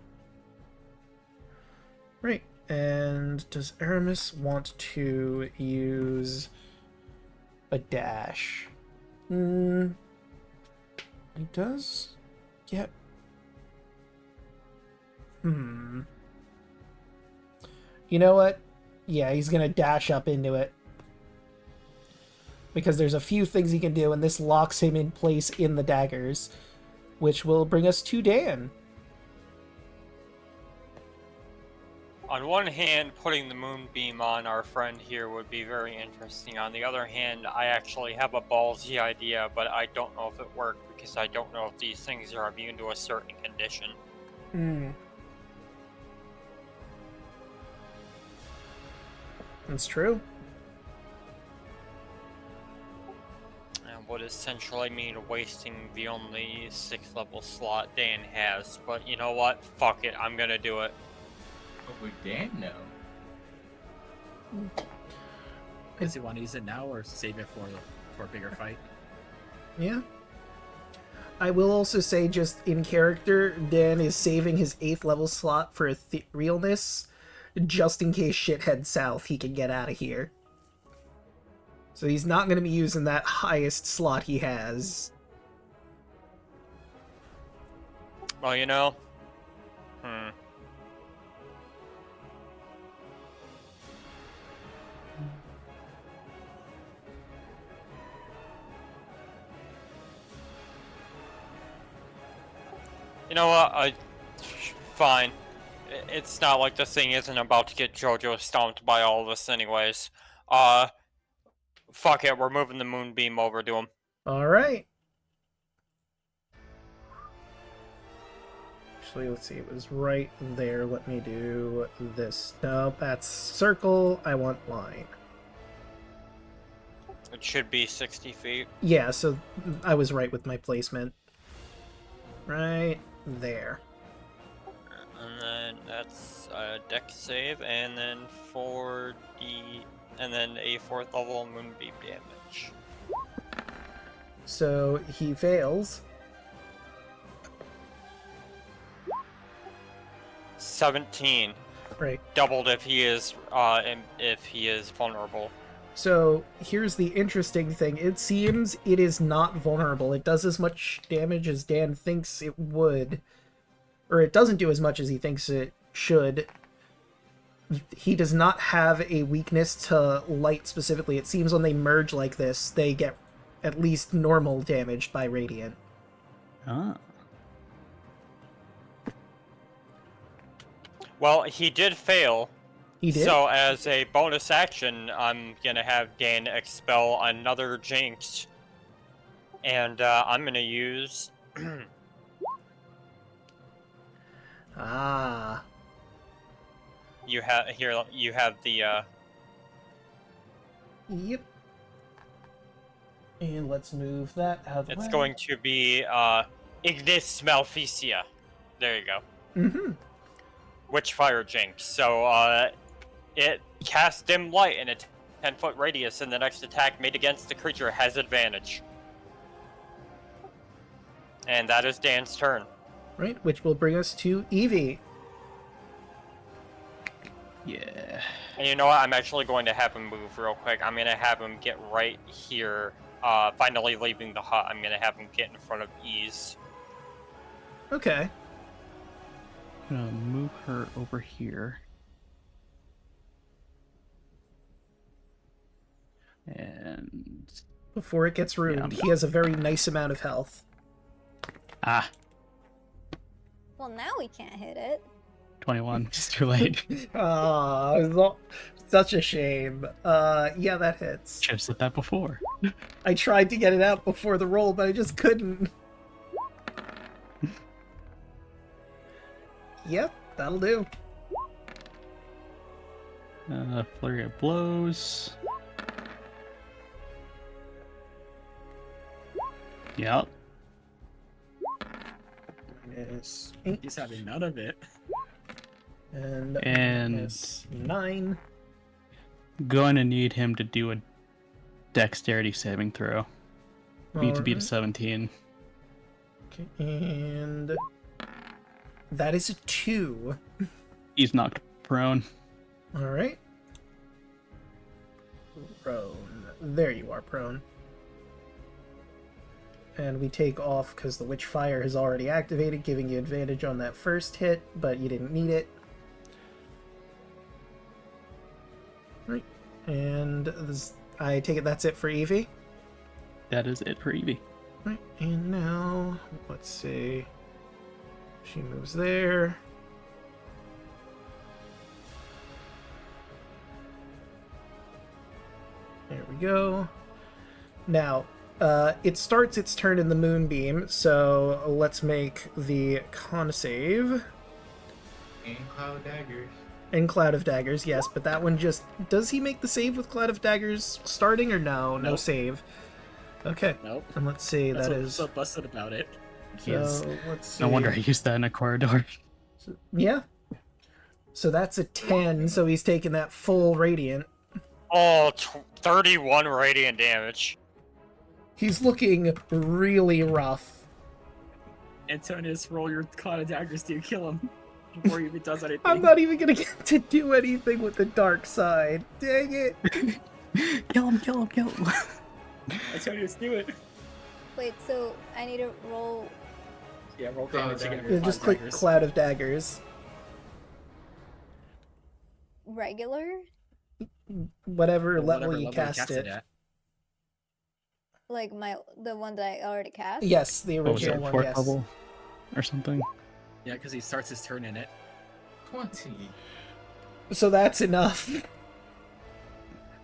Right, and does Aramis want to use a dash? He does get... You know what? Yeah, he's gonna dash up into it. Because there's a few things he can do, and this locks him in place in the daggers. Which will bring us to Dan. On one hand, putting the moonbeam on our friend here would be very interesting. On the other hand, I actually have a ballsy idea, but I don't know if it worked because I don't know if these things are immune to a certain condition. That's true. And would essentially mean wasting the only 6th level slot Dan has. But you know what? Fuck it, I'm gonna do it. What would Dan know? Does he want to use it now or save it for a bigger fight? Yeah. I will also say, just in character, Dan is saving his 8th level slot for realness, just in case shit heads south, he can get out of here. So he's not going to be using that highest slot he has. Well, you know. You know what? Fine. It's not like this thing isn't about to get JoJo stomped by all this anyways. Fuck it, we're moving the moonbeam over to him. Alright. Actually, let's see, it was right there. Let me do this. No, that's circle. I want line. It should be 60 feet. Yeah, so I was right with my placement. Right there. And then that's a deck save, and then and then a 4th level moonbeam damage. So he fails. 17. Right. Doubled if he is vulnerable. So here's the interesting thing. It seems it is not vulnerable. It does as much damage as Dan thinks it would. Or it doesn't do as much as he thinks it should. He does not have a weakness to light specifically. It seems when they merge like this, they get at least normal damage by radiant. Ah. Well, he did fail. He did? So as a bonus action, I'm gonna have Dan expel another Jinx. And I'm gonna use... Ah. You have the Yep. And let's move that out of the way. It's going to be Ignis Maleficia. There you go. Mm-hmm. Witchfire Jinx. So it casts dim light in a 10-foot radius, and the next attack made against the creature has advantage. And that is Dan's turn. Right, which will bring us to Evie. Yeah. And you know what? I'm actually going to have him move real quick. I'm going to have him get right here. Finally leaving the hut, I'm going to have him get in front of Ease. Okay. I'm gonna move her over here. And Before it gets ruined, he has a very nice amount of health. ah, Well, now we can't hit it. 21. It's too late. Ah, such a shame. Yeah, that hits. Should have said that before. I tried to get it out before the roll, but I just couldn't. Yep, that'll do. Flurry of blows. Yep. Minus 8. He's having none of it. And And- minus 9. Going to need him to do a dexterity saving throw. Need to beat a Alright. 17. Okay, and that is a 2. He's knocked prone. Alright. Prone. There you are, prone. And we take off because the Witch Fire has already activated, giving you advantage on that first hit, but you didn't need it. Right. And this, I take it that's it for Evie. That is it for Evie. Right, and now, let's see. She moves there. There we go. Now, it starts its turn in the Moonbeam, so let's make the con save. And Cloud Daggers. And Cloud of Daggers, yes, but that one just... Does he make the save with Cloud of Daggers starting, or no? No Nope. save. Okay, Nope. and let's see, That's that what's is... so busted about it. So, let's see. No wonder I used that in a corridor. Yeah. So that's a 10, so he's taking that full radiant. Oh, 31 radiant damage. He's looking really rough. Antonius, roll your cloud of daggers to kill him before he even does anything. I'm not even gonna get to do anything with the dark side. Dang it. Kill him, kill him, kill him. Antonius, do it. Wait, so I need to roll. Yeah, roll Cloud damage again. daggers. Yeah, with just cloud click daggers. Cloud of Daggers. Regular? Whatever Or level whatever you level cast it. at. Like the one that I already cast? Yes, the What was original it, one, fourth yes. level? Or something? Yeah, because he starts his turn in it. 20. So that's enough.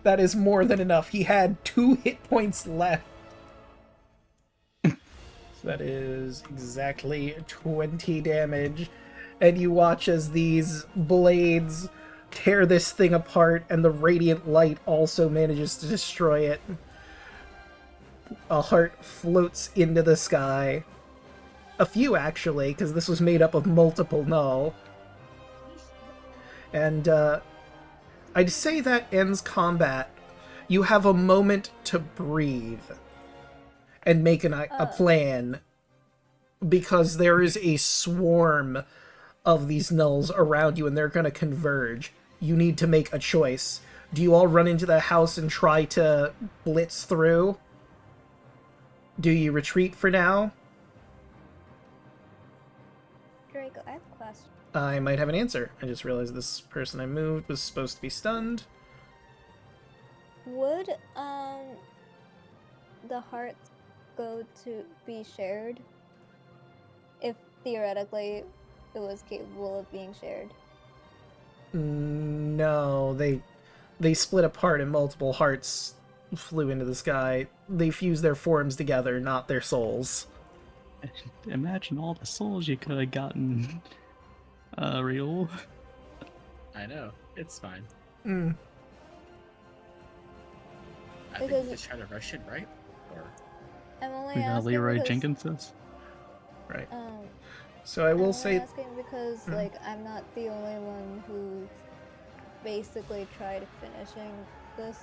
That is more than enough. He had 2 hit points left. So that is exactly 20 damage. And you watch as these blades tear this thing apart, and the radiant light also manages to destroy it. A heart floats into the sky. A few, actually, because this was made up of multiple null. And, I'd say that ends combat. You have a moment to breathe and make a plan, because there is a swarm of these nulls around you and they're going to converge. You need to make a choice. Do you all run into the house and try to blitz through? Do you retreat for now? Draco, I have a question. I might have an answer. I just realized this person I moved was supposed to be stunned. Would the hearts go to be shared if theoretically it was capable of being shared? No, they split apart and multiple hearts flew into the sky. They fused their forms together, not their souls. Imagine all the souls you could have gotten. Real. I know. It's fine. Mm. I think Because- we just try to rush it, right? Or I'm only We got asking Leroy because, Jenkins's. Right. Um, So I will I'm say, only asking because like I'm not the only one who basically tried finishing this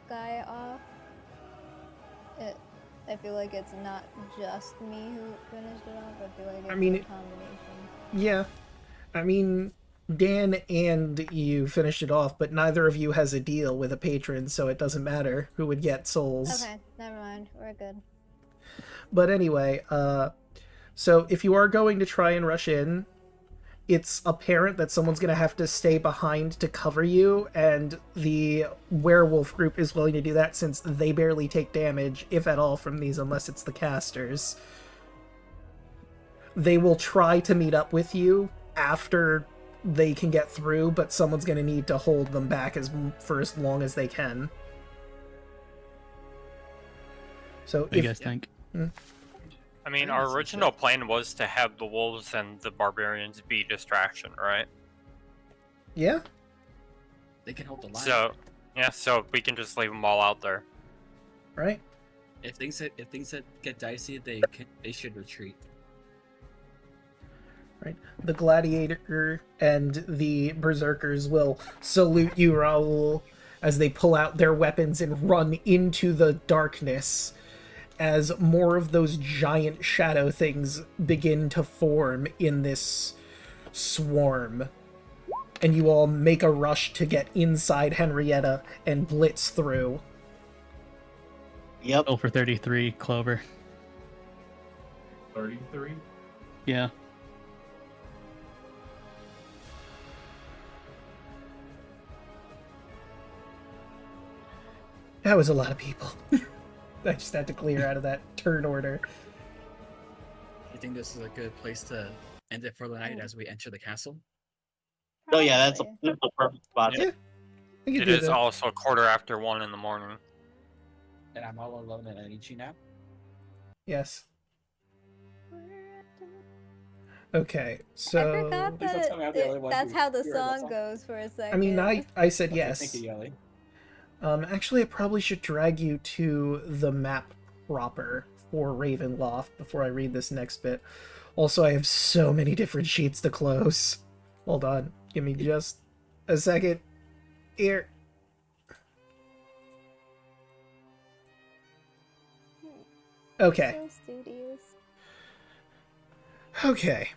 guy off. I feel like it's not just me who finished it off. I feel like it's mean, a it- combination. yeah. I mean, Dan and you finished it off, but neither of you has a deal with a patron, so it doesn't matter who would get souls. Okay, never mind. We're good. But anyway, so if you are going to try and rush in, it's apparent that someone's going to have to stay behind to cover you, and the werewolf group is willing to do that since they barely take damage, if at all, from these, unless it's the casters. They will try to meet up with you after they can get through, but someone's going to need to hold them back for as long as they can. So What do you guys think? I mean, Yeah, our that's original plan was to have the wolves and the barbarians be distraction, right? yeah, they can hold the line. So, yeah, so we can just leave them all out there. right. If things get dicey, they should retreat. Right. The gladiator and the berserkers will salute you, Raoul, as they pull out their weapons and run into the darkness as more of those giant shadow things begin to form in this swarm. And you all make a rush to get inside Henrietta and blitz through. Yep. Go for 33, Clover. 33? Yeah. That was a lot of people. I just had to clear out of that turn order. You think this is a good place to end it for the night as we enter the castle? Oh yeah, that's Probably. a perfect spot. Yeah. We could It do is that. also 1:15 in the morning. And I'm all alone in an Ichi now? Yes. Okay, so... I forgot Please don't tell me I'm the only one that's who how the heard that song song. goes for a second. I mean, I said Okay, yes. Thank you, Yelly. Actually, I probably should drag you to the map proper for Ravenloft before I read this next bit. Also, I have so many different sheets to close. Hold on. Give me just a second. Here. Okay. So studious. Okay.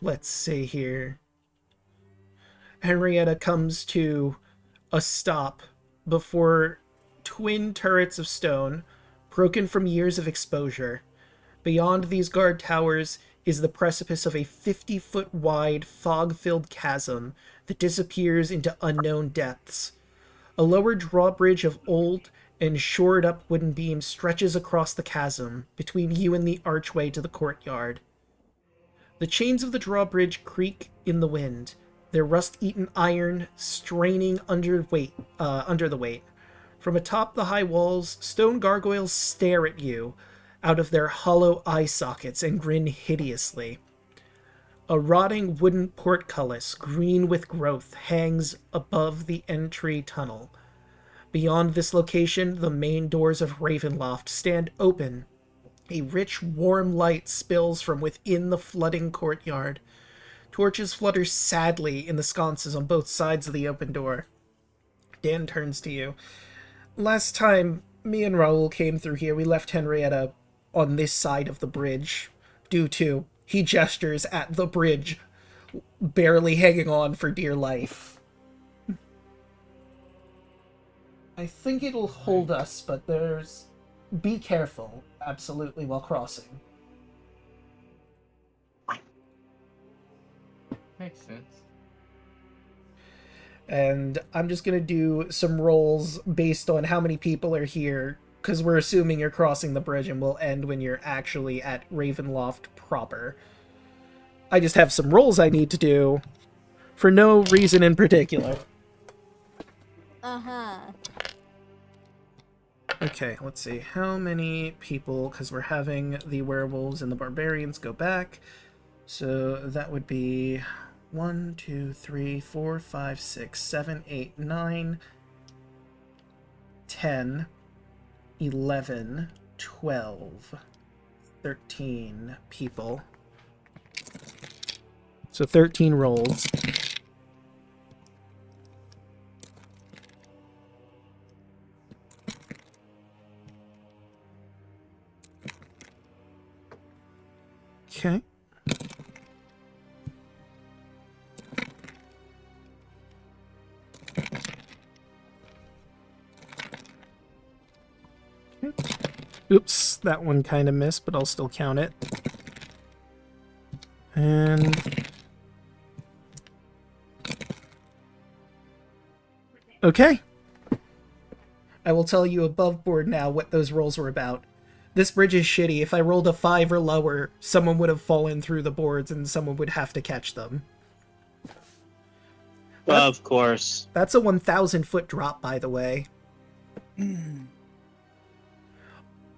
Let's see here. Henrietta comes to a stop before twin turrets of stone, broken from years of exposure. Beyond these guard towers is the precipice of a 50-foot wide, fog-filled chasm that disappears into unknown depths. A lower drawbridge of old and shored-up wooden beams stretches across the chasm between you and the archway to the courtyard. The chains of the drawbridge creak in the wind, their rust-eaten iron straining under the weight. From atop the high walls, stone gargoyles stare at you out of their hollow eye sockets and grin hideously. A rotting wooden portcullis, green with growth, hangs above the entry tunnel. Beyond this location, the main doors of Ravenloft stand open. A rich, warm light spills from within the flooding courtyard. Torches flutter sadly in the sconces on both sides of the open door. Dan turns to you. Last time me and Raoul came through here, we left Henrietta on this side of the bridge, due to, he gestures at the bridge, barely hanging on for dear life. I think it'll hold us, but there's... Be careful, absolutely, while crossing. Makes sense. And I'm just gonna do some rolls based on how many people are here, because we're assuming you're crossing the bridge and we'll end when you're actually at Ravenloft proper. I just have some rolls I need to do, for no reason in particular. Uh-huh. Okay, let's see. How many people, because we're having the werewolves and the barbarians go back. So that would be 1, 2, 3, 4, 5, 6, 7, 8, 9, 10, 11, 12, 13 people. So 13 rolls. Okay. Oops, that one kind of missed, but I'll still count it. And... Okay. I will tell you above board now what those rolls were about. This bridge is shitty. If I rolled a 5 or lower, someone would have fallen through the boards and someone would have to catch them. Of course. That's a 1,000-foot drop, by the way.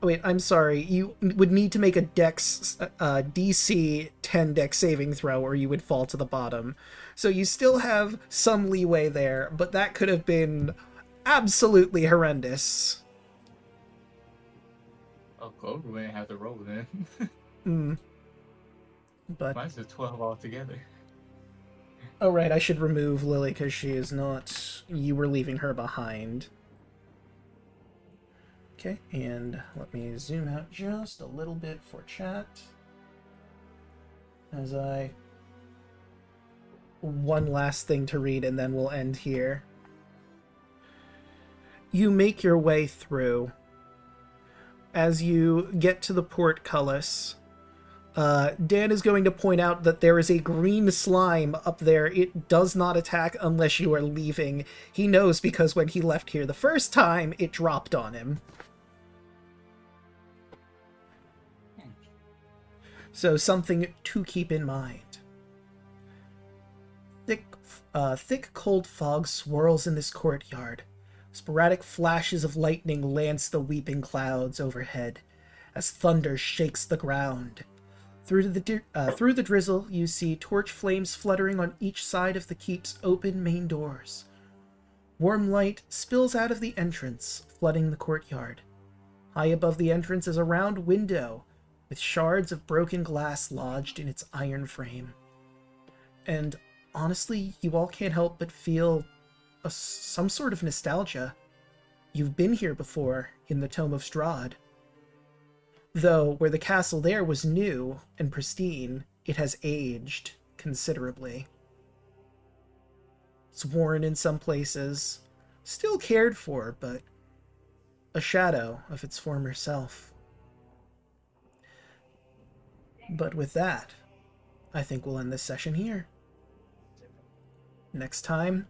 Wait, I'm sorry. You would need to make a Dex DC 10 Dex saving throw, or you would fall to the bottom. So you still have some leeway there, but that could have been absolutely horrendous. Oh, Clover wouldn't have to roll then. But Mine's just 12 altogether. oh right, I should remove Lily because she is not. You were leaving her behind. Okay, and let me zoom out just a little bit for chat. As I. One last thing to read, and then we'll end here. You make your way through. As you get to the portcullis, Dan is going to point out that there is a green slime up there. It does not attack unless you are leaving. He knows because when he left here the first time, it dropped on him. So something to keep in mind. Thick, cold fog swirls in this courtyard. Sporadic flashes of lightning lance the weeping clouds overhead as thunder shakes the ground. Through the drizzle, you see torch flames fluttering on each side of the keep's open main doors. Warm light spills out of the entrance, flooding the courtyard. High above the entrance is a round window with shards of broken glass lodged in its iron frame. And honestly, you all can't help but feel some sort of nostalgia. You've been here before, in the Tome of Strahd. Though, where the castle there was new and pristine, it has aged considerably. It's worn in some places, still cared for, but a shadow of its former self. But with that, I think we'll end this session here. Next time,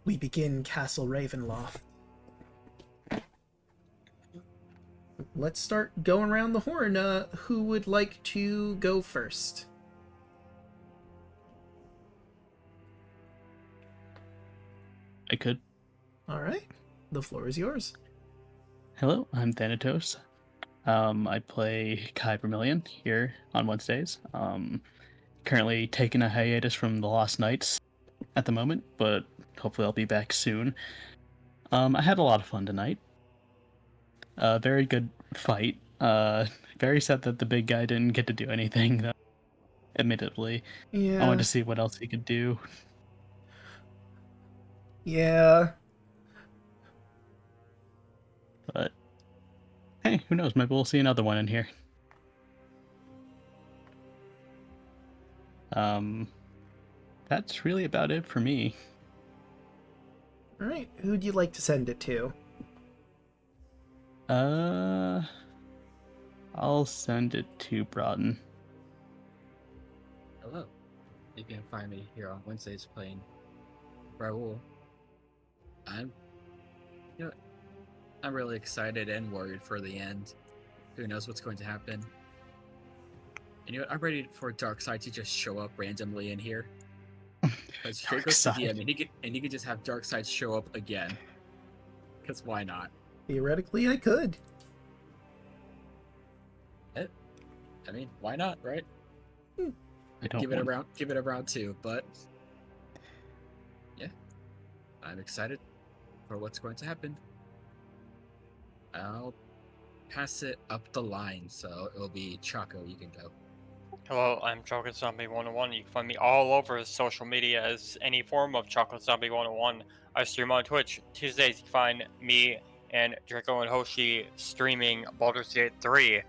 we begin Castle Ravenloft. Let's start going around the horn. Who would like to go first? I could. All right, the floor is yours. Hello, I'm Thanatos. I play Kai Vermillion here on Wednesdays. Currently taking a hiatus from the Lost Knights at the moment, but hopefully I'll be back soon. I had a lot of fun tonight. Very good fight. Very sad that the big guy didn't get to do anything, though, admittedly. Yeah. I wanted to see what else he could do. Yeah. But hey, who knows? Maybe we'll see another one in here. That's really about it for me. All right, who'd you like to send it to? I'll send it to Broughton. Hello. You can find me here on Wednesdays playing Raoul. I'm really excited and worried for the end. Who knows what's going to happen? And I'm ready for Darkseid to just show up randomly in here. Because Draco's the DM, and he could just have Darkseid show up again. Because why not? Theoretically, I could. I mean, why not, right? I don't give it a round two, but yeah, I'm excited for what's going to happen. I'll pass it up the line, so it'll be Chaco. You can go. Hello, I'm Chocolate Zombie 101. You can find me all over social media as any form of Chocolate Zombie 101. I stream on Twitch. Tuesdays you can find me and Draco and Hoshi streaming Baldur's Gate 3,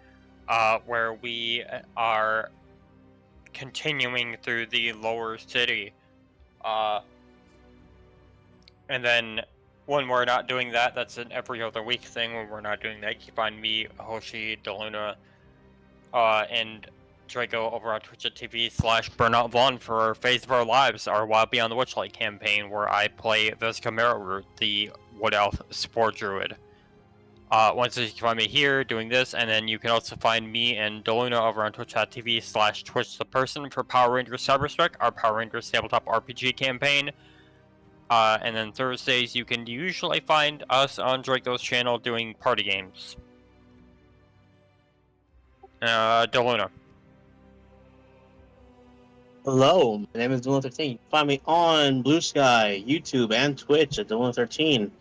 where we are continuing through the lower city. And then when we're not doing that, that's an every other week thing. When we're not doing that, you can find me, Hoshi, Daluna, and Draco over on twitch.tv/Burnout Vaughn for Phase of Our Lives, our Wild Beyond the Witchlight campaign, where I play the Chimera Root, the Wood Elf Spore Druid. Once you can find me here doing this, and then you can also find me and Daluna over on twitch.tv/TwitchThePerson for Power Rangers Cyberspec, our Power Rangers Tabletop RPG campaign. And then Thursdays, you can usually find us on Draco's channel doing party games. Daluna. Hello, my name is Daluna13. You can find me on Blue Sky, YouTube, and Twitch at Daluna13.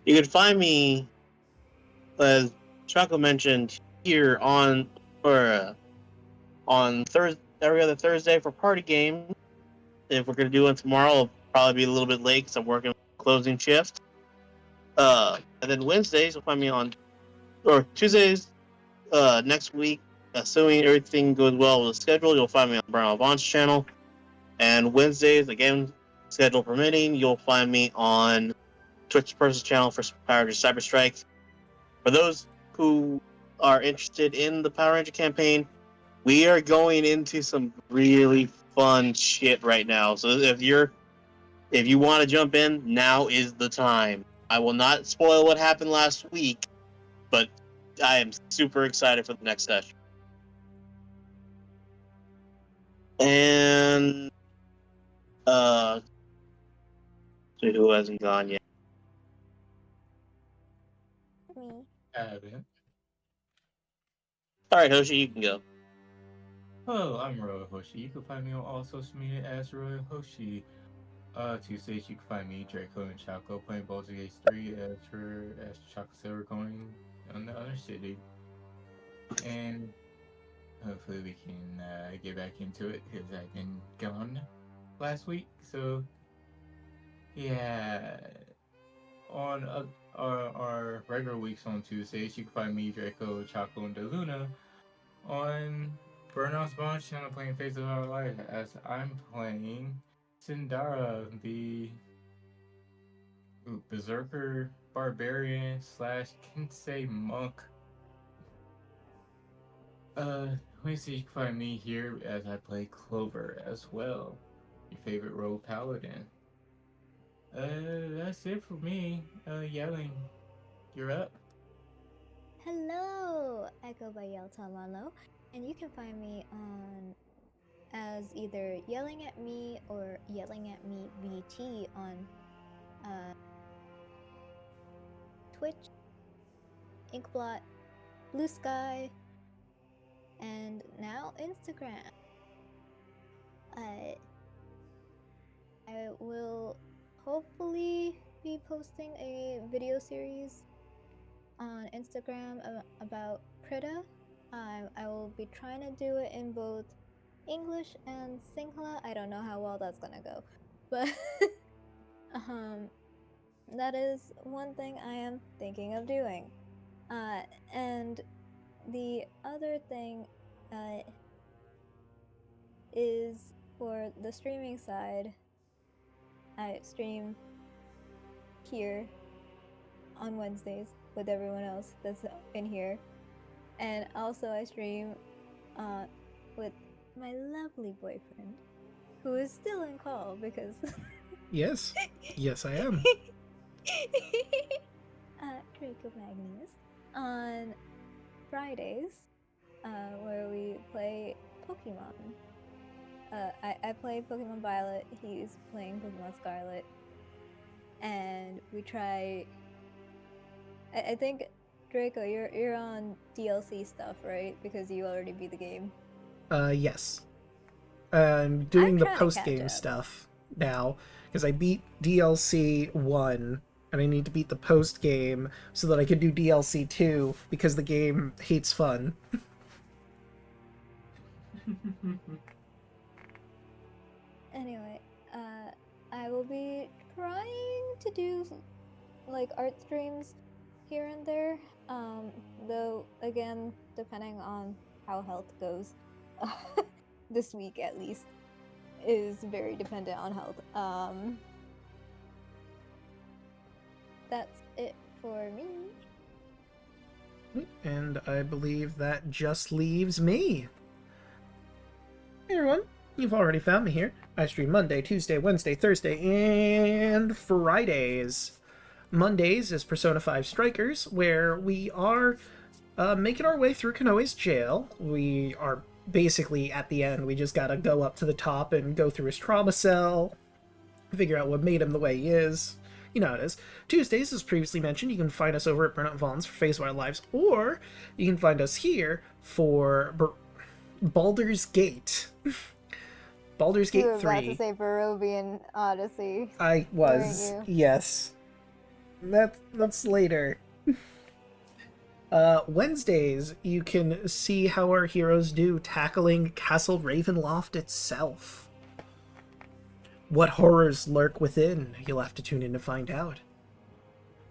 You can find me Choco mentioned here on Thursday, every other Thursday for party game. If we're gonna do one tomorrow, it'll probably be a little bit late because I'm working closing shift. And then Wednesdays you'll find me on, or Tuesdays, next week, assuming everything goes well with the schedule, you'll find me on Brian Vaughn's channel. And Wednesdays, again, schedule permitting, you'll find me on Twitch Person's channel for Power Ranger Cyber Strike. For those who are interested in the Power Ranger campaign, we are going into some really fun shit right now. So if you want to jump in, now is the time. I will not spoil what happened last week, but I am super excited for the next session. And who hasn't gone yet? Me. Haven't. All right, Hoshi, you can go. Hello, I'm Royal Hoshi. You can find me on all social media as Royal Hoshi. Tuesdays you can find me, Draco and Choco, playing Baldur's Gate 3 as Choco said we're going on the other city. And hopefully we can get back into it because I've been gone last week. So yeah, on our regular weeks on Tuesdays you can find me, Draco, Choco, and Daluna on Burnout's Bond channel playing Face of Our Life as I'm playing Sindara, the Berserker Barbarian / Kensei Monk. Wednesday you can find me here as I play Clover as well, your favorite rogue paladin. That's it for me. Yelling, you're up. Hello, I go by Yel Tamano, and you can find me on as either Yelling at Me or Yelling at Me VT on Twitch, Inkblot, Blue Sky, and now Instagram. I will hopefully be posting a video series on Instagram about Prita. I will be trying to do it in both English and Sinhala. I don't know how well that's gonna go, but that is one thing I am thinking of doing. And the other thing is for the streaming side. I stream here on Wednesdays with everyone else that's in here, and also I stream with my lovely boyfriend, who is still in call because Yes. Yes, I am. Draco Magnus on Fridays, where we play Pokemon. I play Pokemon Violet, he's playing Pokemon Scarlet, and we try. I think Draco, you're on DLC stuff, right? Because you already beat the game. Yes. I'm doing the trying to post-game catch up. stuff now, because I beat DLC 1, and I need to beat the post-game so that I can do DLC 2, because the game hates fun. Anyway, I will be trying to do like art streams here and there. Though again, depending on how health goes, this week at least is very dependent on health. That's it for me. And I believe that just leaves me. Hey everyone, you've already found me here. I stream Monday, Tuesday, Wednesday, Thursday, and Fridays. Mondays is Persona 5 Strikers, where we are making our way through Konoe's jail. We are basically at the end. We just gotta go up to the top and go through his trauma cell, figure out what made him the way he is. You know how it is. Tuesdays, as previously mentioned, you can find us over at Burnout Vaughn's for Phase of Our Lives, or you can find us here for Baldur's Gate. Baldur's Gate 3. You were about to say Barovian Odyssey. I was, weren't you? yes. That's later. Wednesdays, you can see how our heroes do tackling Castle Ravenloft itself. What horrors lurk within? You'll have to tune in to find out.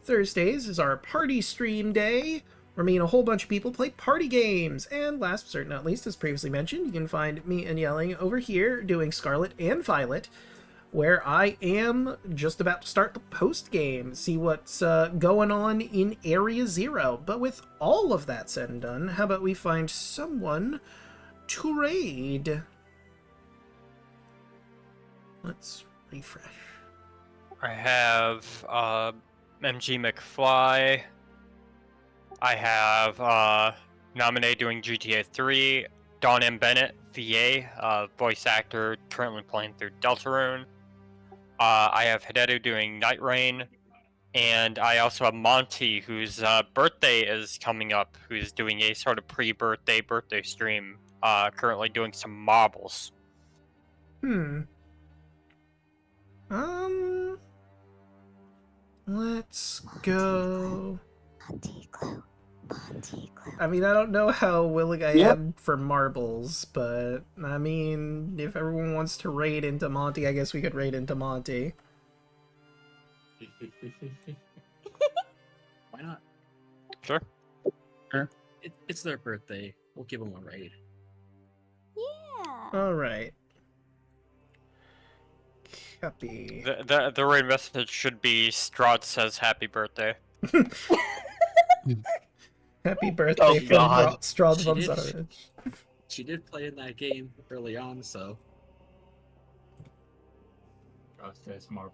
Thursdays is our party stream day, where me and a whole bunch of people play party games. And last but certainly not least, as previously mentioned, you can find me and Yelling over here doing Scarlet and Violet, where I am just about to start the post-game, see what's going on in Area Zero. But with all of that said and done, how about we find someone to raid? Let's refresh. I have MG McFly. I have Nominee doing GTA 3. Don M. Bennett, VA, voice actor, currently playing through Deltarune. I have Hideto doing Night Rain. And I also have Monty, whose birthday is coming up, who's doing a sort of pre-birthday stream, currently doing some marbles. Let's go. I mean, I don't know how willing I am for marbles, but I mean, if everyone wants to raid into Monty, I guess we could raid into Monty. Why not? Sure. It's their birthday. We'll give them a raid. Yeah. Alright. Copy. The raid message should be Strahd says happy birthday. Happy birthday Oh, from God. Strahd She von did- Zarevich. She did play in that game early on, so Says marbles.